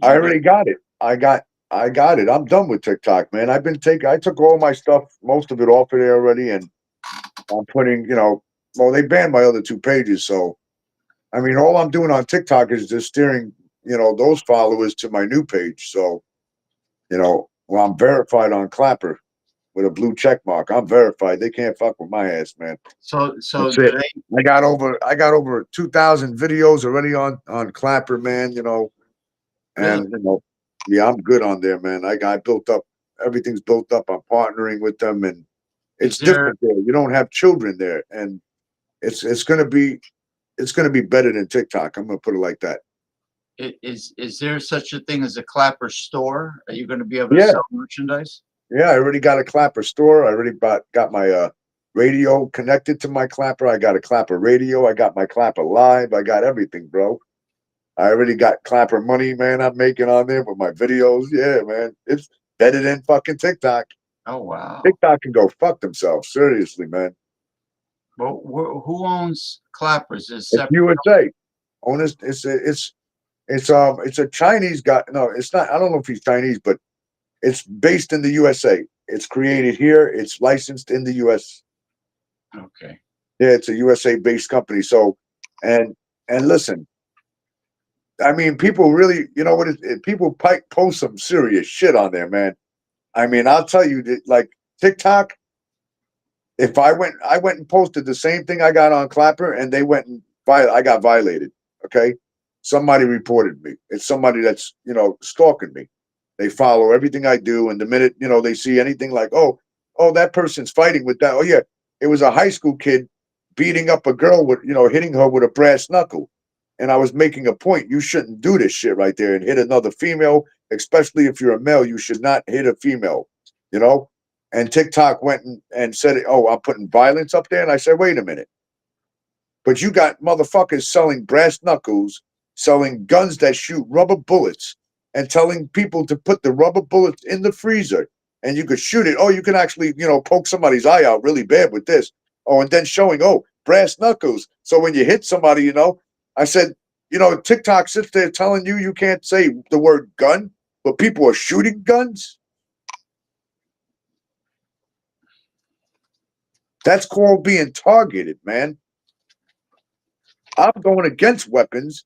I already got it. I got it. I'm done with TikTok, man. I took all my stuff, most of it off of there already, and I'm putting, well, they banned my other two pages, so I mean, all I'm doing on TikTok is just steering, those followers to my new page. So, well, I'm verified on Clapper with a blue check mark. I'm verified. They can't fuck with my ass, man. So That's it. I got over 2,000 videos already on Clapper, man. And yeah, I'm good on there, man. I built up, everything's built up. I'm partnering with them, and it's different there. You don't have children there, and it's gonna be better than TikTok. I'm gonna put it like that. Is there such a thing as a Clapper store? Are you going to be able to Yeah. sell merchandise? Yeah, I already got a Clapper store. I already got my radio connected to my Clapper. I got a Clapper radio. I got my Clapper Live. I got everything, bro. I already got Clapper money, man. I'm making on there with my videos. Yeah, man. It's better than fucking TikTok. Oh wow. TikTok can go fuck themselves. Seriously, man. Well, who owns Clappers? Is It's USA. Owners. It's a Chinese guy. No, it's not. I don't know if he's Chinese, but it's based in the USA. It's created here. It's licensed in the US. Okay. Yeah, it's a USA based company. So, and listen, I mean, people really, what people post some serious shit on there, man. I mean, I'll tell you that, like TikTok, if I went and posted the same thing I got on Clapper, and they went and I got violated. Okay, somebody reported me. It's somebody that's stalking me. They follow everything I do, and the minute they see anything like, oh, that person's fighting with that. Oh yeah, it was a high school kid beating up a girl with hitting her with a brass knuckle, and I was making a point. You shouldn't do this shit right there and hit another female, especially if you're a male. You should not hit a female. And TikTok went and said, oh, I'm putting violence up there. And I said, wait a minute. But you got motherfuckers selling brass knuckles selling guns that shoot rubber bullets and telling people to put the rubber bullets in the freezer and you could shoot it. Oh, you can actually, poke somebody's eye out really bad with this. Oh, and then showing, brass knuckles. So when you hit somebody, I said, TikTok sits there telling you can't say the word gun, but people are shooting guns. That's called being targeted, man. I'm going against weapons,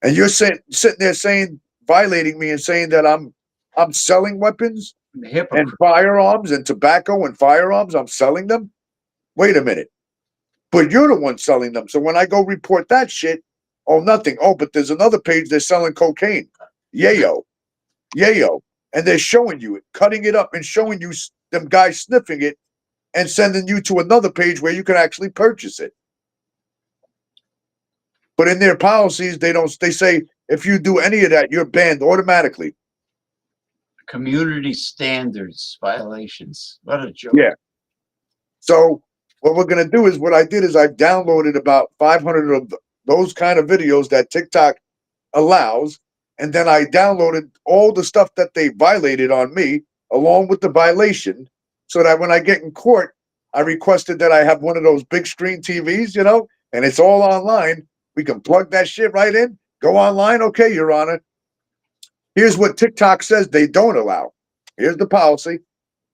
and you're sitting there saying, violating me and saying that I'm selling weapons and Hypocrite. firearms and tobacco and firearms. I'm selling them. Wait a minute. But you're the one selling them. So when I go report that shit, oh, nothing. Oh, but there's another page they're selling cocaine. Yayo. Yayo. And they're showing you it, cutting it up and showing you them guys sniffing it and sending you to another page where you can actually purchase it. But in their policies, they say if you do any of that, you're banned automatically. Community standards violations. What a joke. Yeah. So what we're going to do is what I did is I've downloaded about 500 of those kind of videos that TikTok allows. And then I downloaded all the stuff that they violated on me along with the violation so that when I get in court, I requested that I have one of those big screen TVs, and it's all online. We can plug that shit right in, go online. Okay, Your Honor. Here's what TikTok says they don't allow. Here's the policy.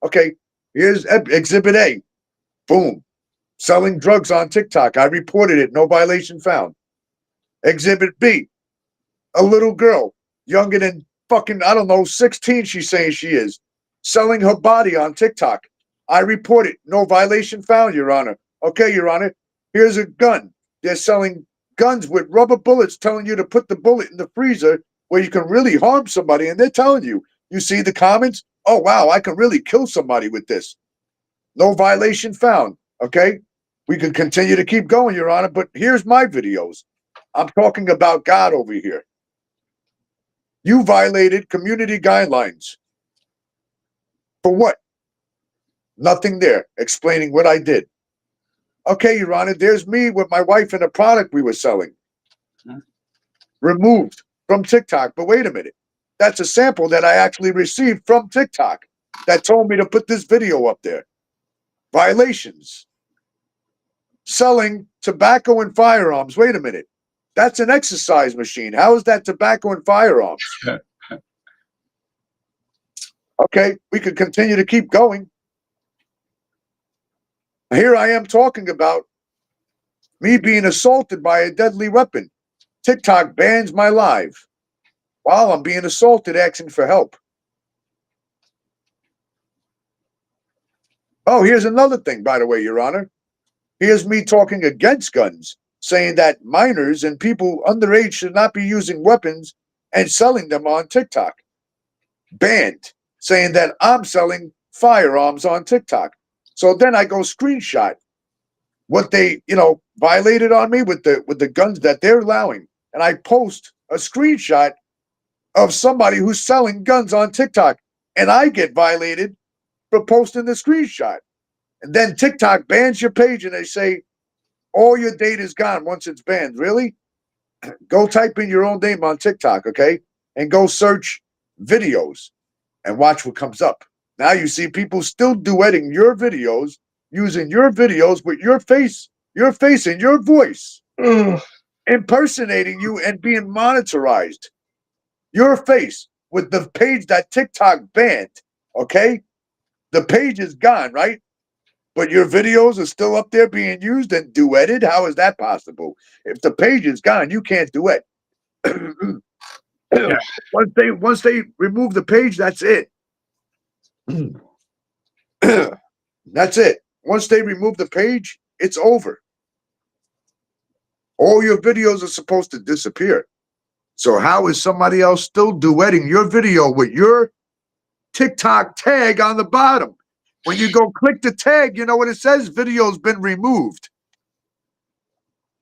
Okay, here's Exhibit A. Boom. Selling drugs on TikTok. I reported it. No violation found. Exhibit B. A little girl, younger than fucking, I don't know, 16, she's saying she is, selling her body on TikTok. I report it. No violation found, Your Honor. Okay, Your Honor. Here's a gun. They're selling guns with rubber bullets, telling you to put the bullet in the freezer where you can really harm somebody. And they're telling you, you see the comments? Oh, wow, I can really kill somebody with this. No violation found. Okay. We can continue to keep going, Your Honor. But here's my videos. I'm talking about God over here. You violated community guidelines. For what? Nothing there explaining what I did. Okay, Your Honor, there's me with my wife and a product we were selling. Removed from TikTok. But wait a minute. That's a sample that I actually received from TikTok that told me to put this video up there. Violations. Selling tobacco and firearms. Wait a minute. That's an exercise machine. How is that tobacco and firearms? Okay, we could continue to keep going. Here I am talking about me being assaulted by a deadly weapon. TikTok bans my live while I'm being assaulted, asking for help. Oh, here's another thing, by the way, Your Honor. Here's me talking against guns, saying that minors and people underage should not be using weapons and selling them on TikTok. Banned, saying that I'm selling firearms on TikTok. So then I go screenshot what they, violated on me with the guns that they're allowing. And I post a screenshot of somebody who's selling guns on TikTok. And I get violated for posting the screenshot. And then TikTok bans your page and they say, all your data is gone once it's banned. Really? Go type in your own name on TikTok, okay? And go search videos and watch what comes up. Now you see people still duetting your videos, using your videos with your face and your voice, impersonating you and being monitorized. Your face with the page that TikTok banned, okay? The page is gone, right? But your videos are still up there being used and duetted. How is that possible? If the page is gone, you can't duet. Once they remove the page, that's it. That's it. Once they remove the page, it's over. All your videos are supposed to disappear. So how is somebody else still duetting your video with your TikTok tag on the bottom? When you go click the tag, you know what it says? Video's been removed.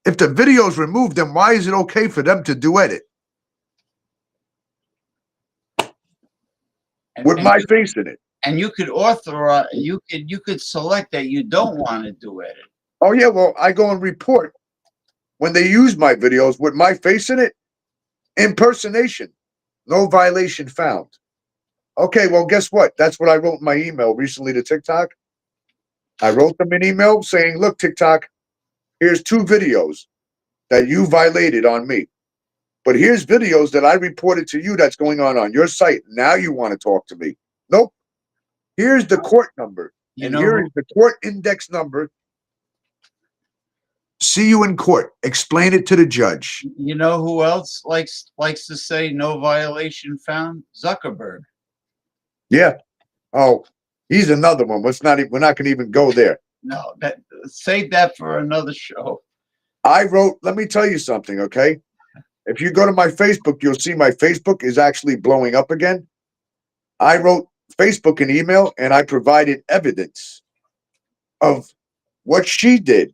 If the video's removed, then why is it okay for them to duet it? With my face in it. And you could authorize, you could select that you don't want to duet it. Oh yeah, well, I go and report when they use my videos with my face in it, impersonation, no violation found. Okay, well, guess what? That's what I wrote in my email recently to TikTok. I wrote them an email saying, look, TikTok, here's 2 videos that you violated on me. But here's videos that I reported to you that's going on your site. Now you want to talk to me. Nope. Here's the court number. You And know, here is the court index number. See you in court. Explain it to the judge. you know who else likes to say no violation found? Zuckerberg. Yeah. Oh, he's another one. We're not going to even go there. No, that save that for another show. I wrote, let me tell you something, okay? If you go to my Facebook, you'll see my Facebook is actually blowing up again. I wrote Facebook an email and I provided evidence of what she did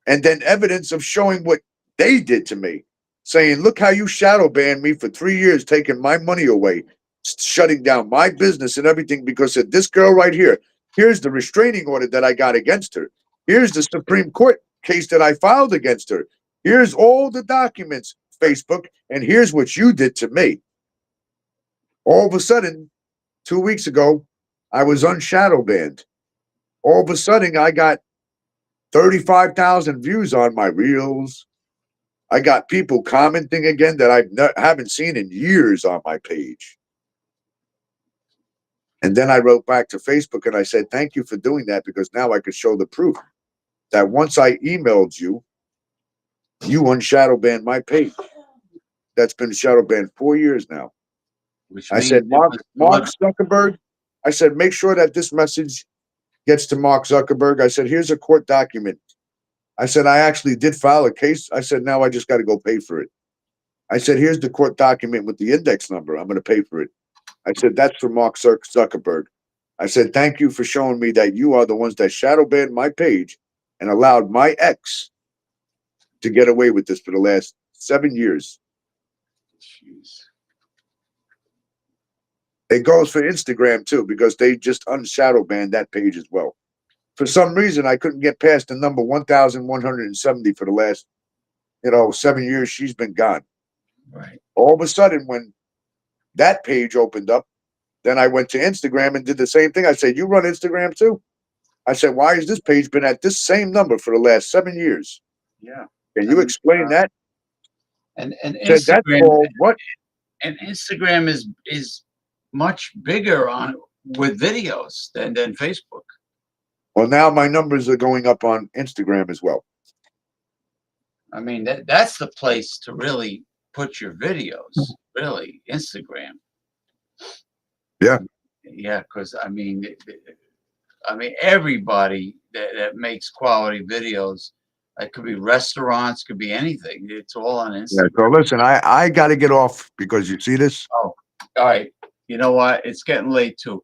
and then evidence of showing what they did to me, saying, look how you shadow banned me for 3 years, taking my money away, shutting down my business and everything because of this girl right here. Here's the restraining order that I got against her. Here's the Supreme Court case that I filed against her. Here's all the documents, Facebook, and here's what you did to me. All of a sudden, 2 weeks ago, I was unshadow banned. All of a sudden, I got 35,000 views on my reels. I got people commenting again that I haven't seen in years on my page. And then I wrote back to Facebook and I said, thank you for doing that because now I could show the proof that once I emailed you, you unshadow banned my page. That's been shadow banned 4 years now. Which I means said, it Mark was Zuckerberg, I said, make sure that this message gets to Mark Zuckerberg. I said, here's a court document. I said, I actually did file a case. I said, now I just got to go pay for it. I said, here's the court document with the index number. I'm going to pay for it. I said, that's for Mark Zuckerberg. I said, thank you for showing me that you are the ones that shadow banned my page and allowed my ex to get away with this for the last 7 years. Jeez. It goes for Instagram too, because they just unshadow banned that page as well. For some reason, I couldn't get past the number 1,170 for the last, 7 years she's been gone. Right. All of a sudden, when that page opened up, then I went to Instagram and did the same thing. I said, you run Instagram too? I said, why has this page been at this same number for the last 7 years? Yeah. Can you explain that? And Said that's Instagram called what? and Instagram is much bigger on with videos than Facebook. Well, now my numbers are going up on Instagram as well. I mean that's the place to really put your videos. Really, Instagram. Yeah. Yeah, because I mean, everybody that makes quality videos. It could be restaurants, could be anything. It's all on Yeah. Instagram. So listen, I got to get off because you see this. Oh, all right. You know what? It's getting late too.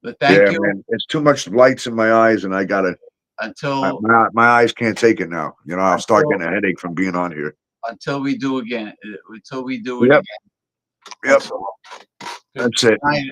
But thank you. Man. It's too much lights in my eyes, and I gotta. Until My eyes can't take it now. I'll start Until- getting a headache from being on here. until we do again. Until we do it Yep. again. Yep. That's all. That's it. Good night.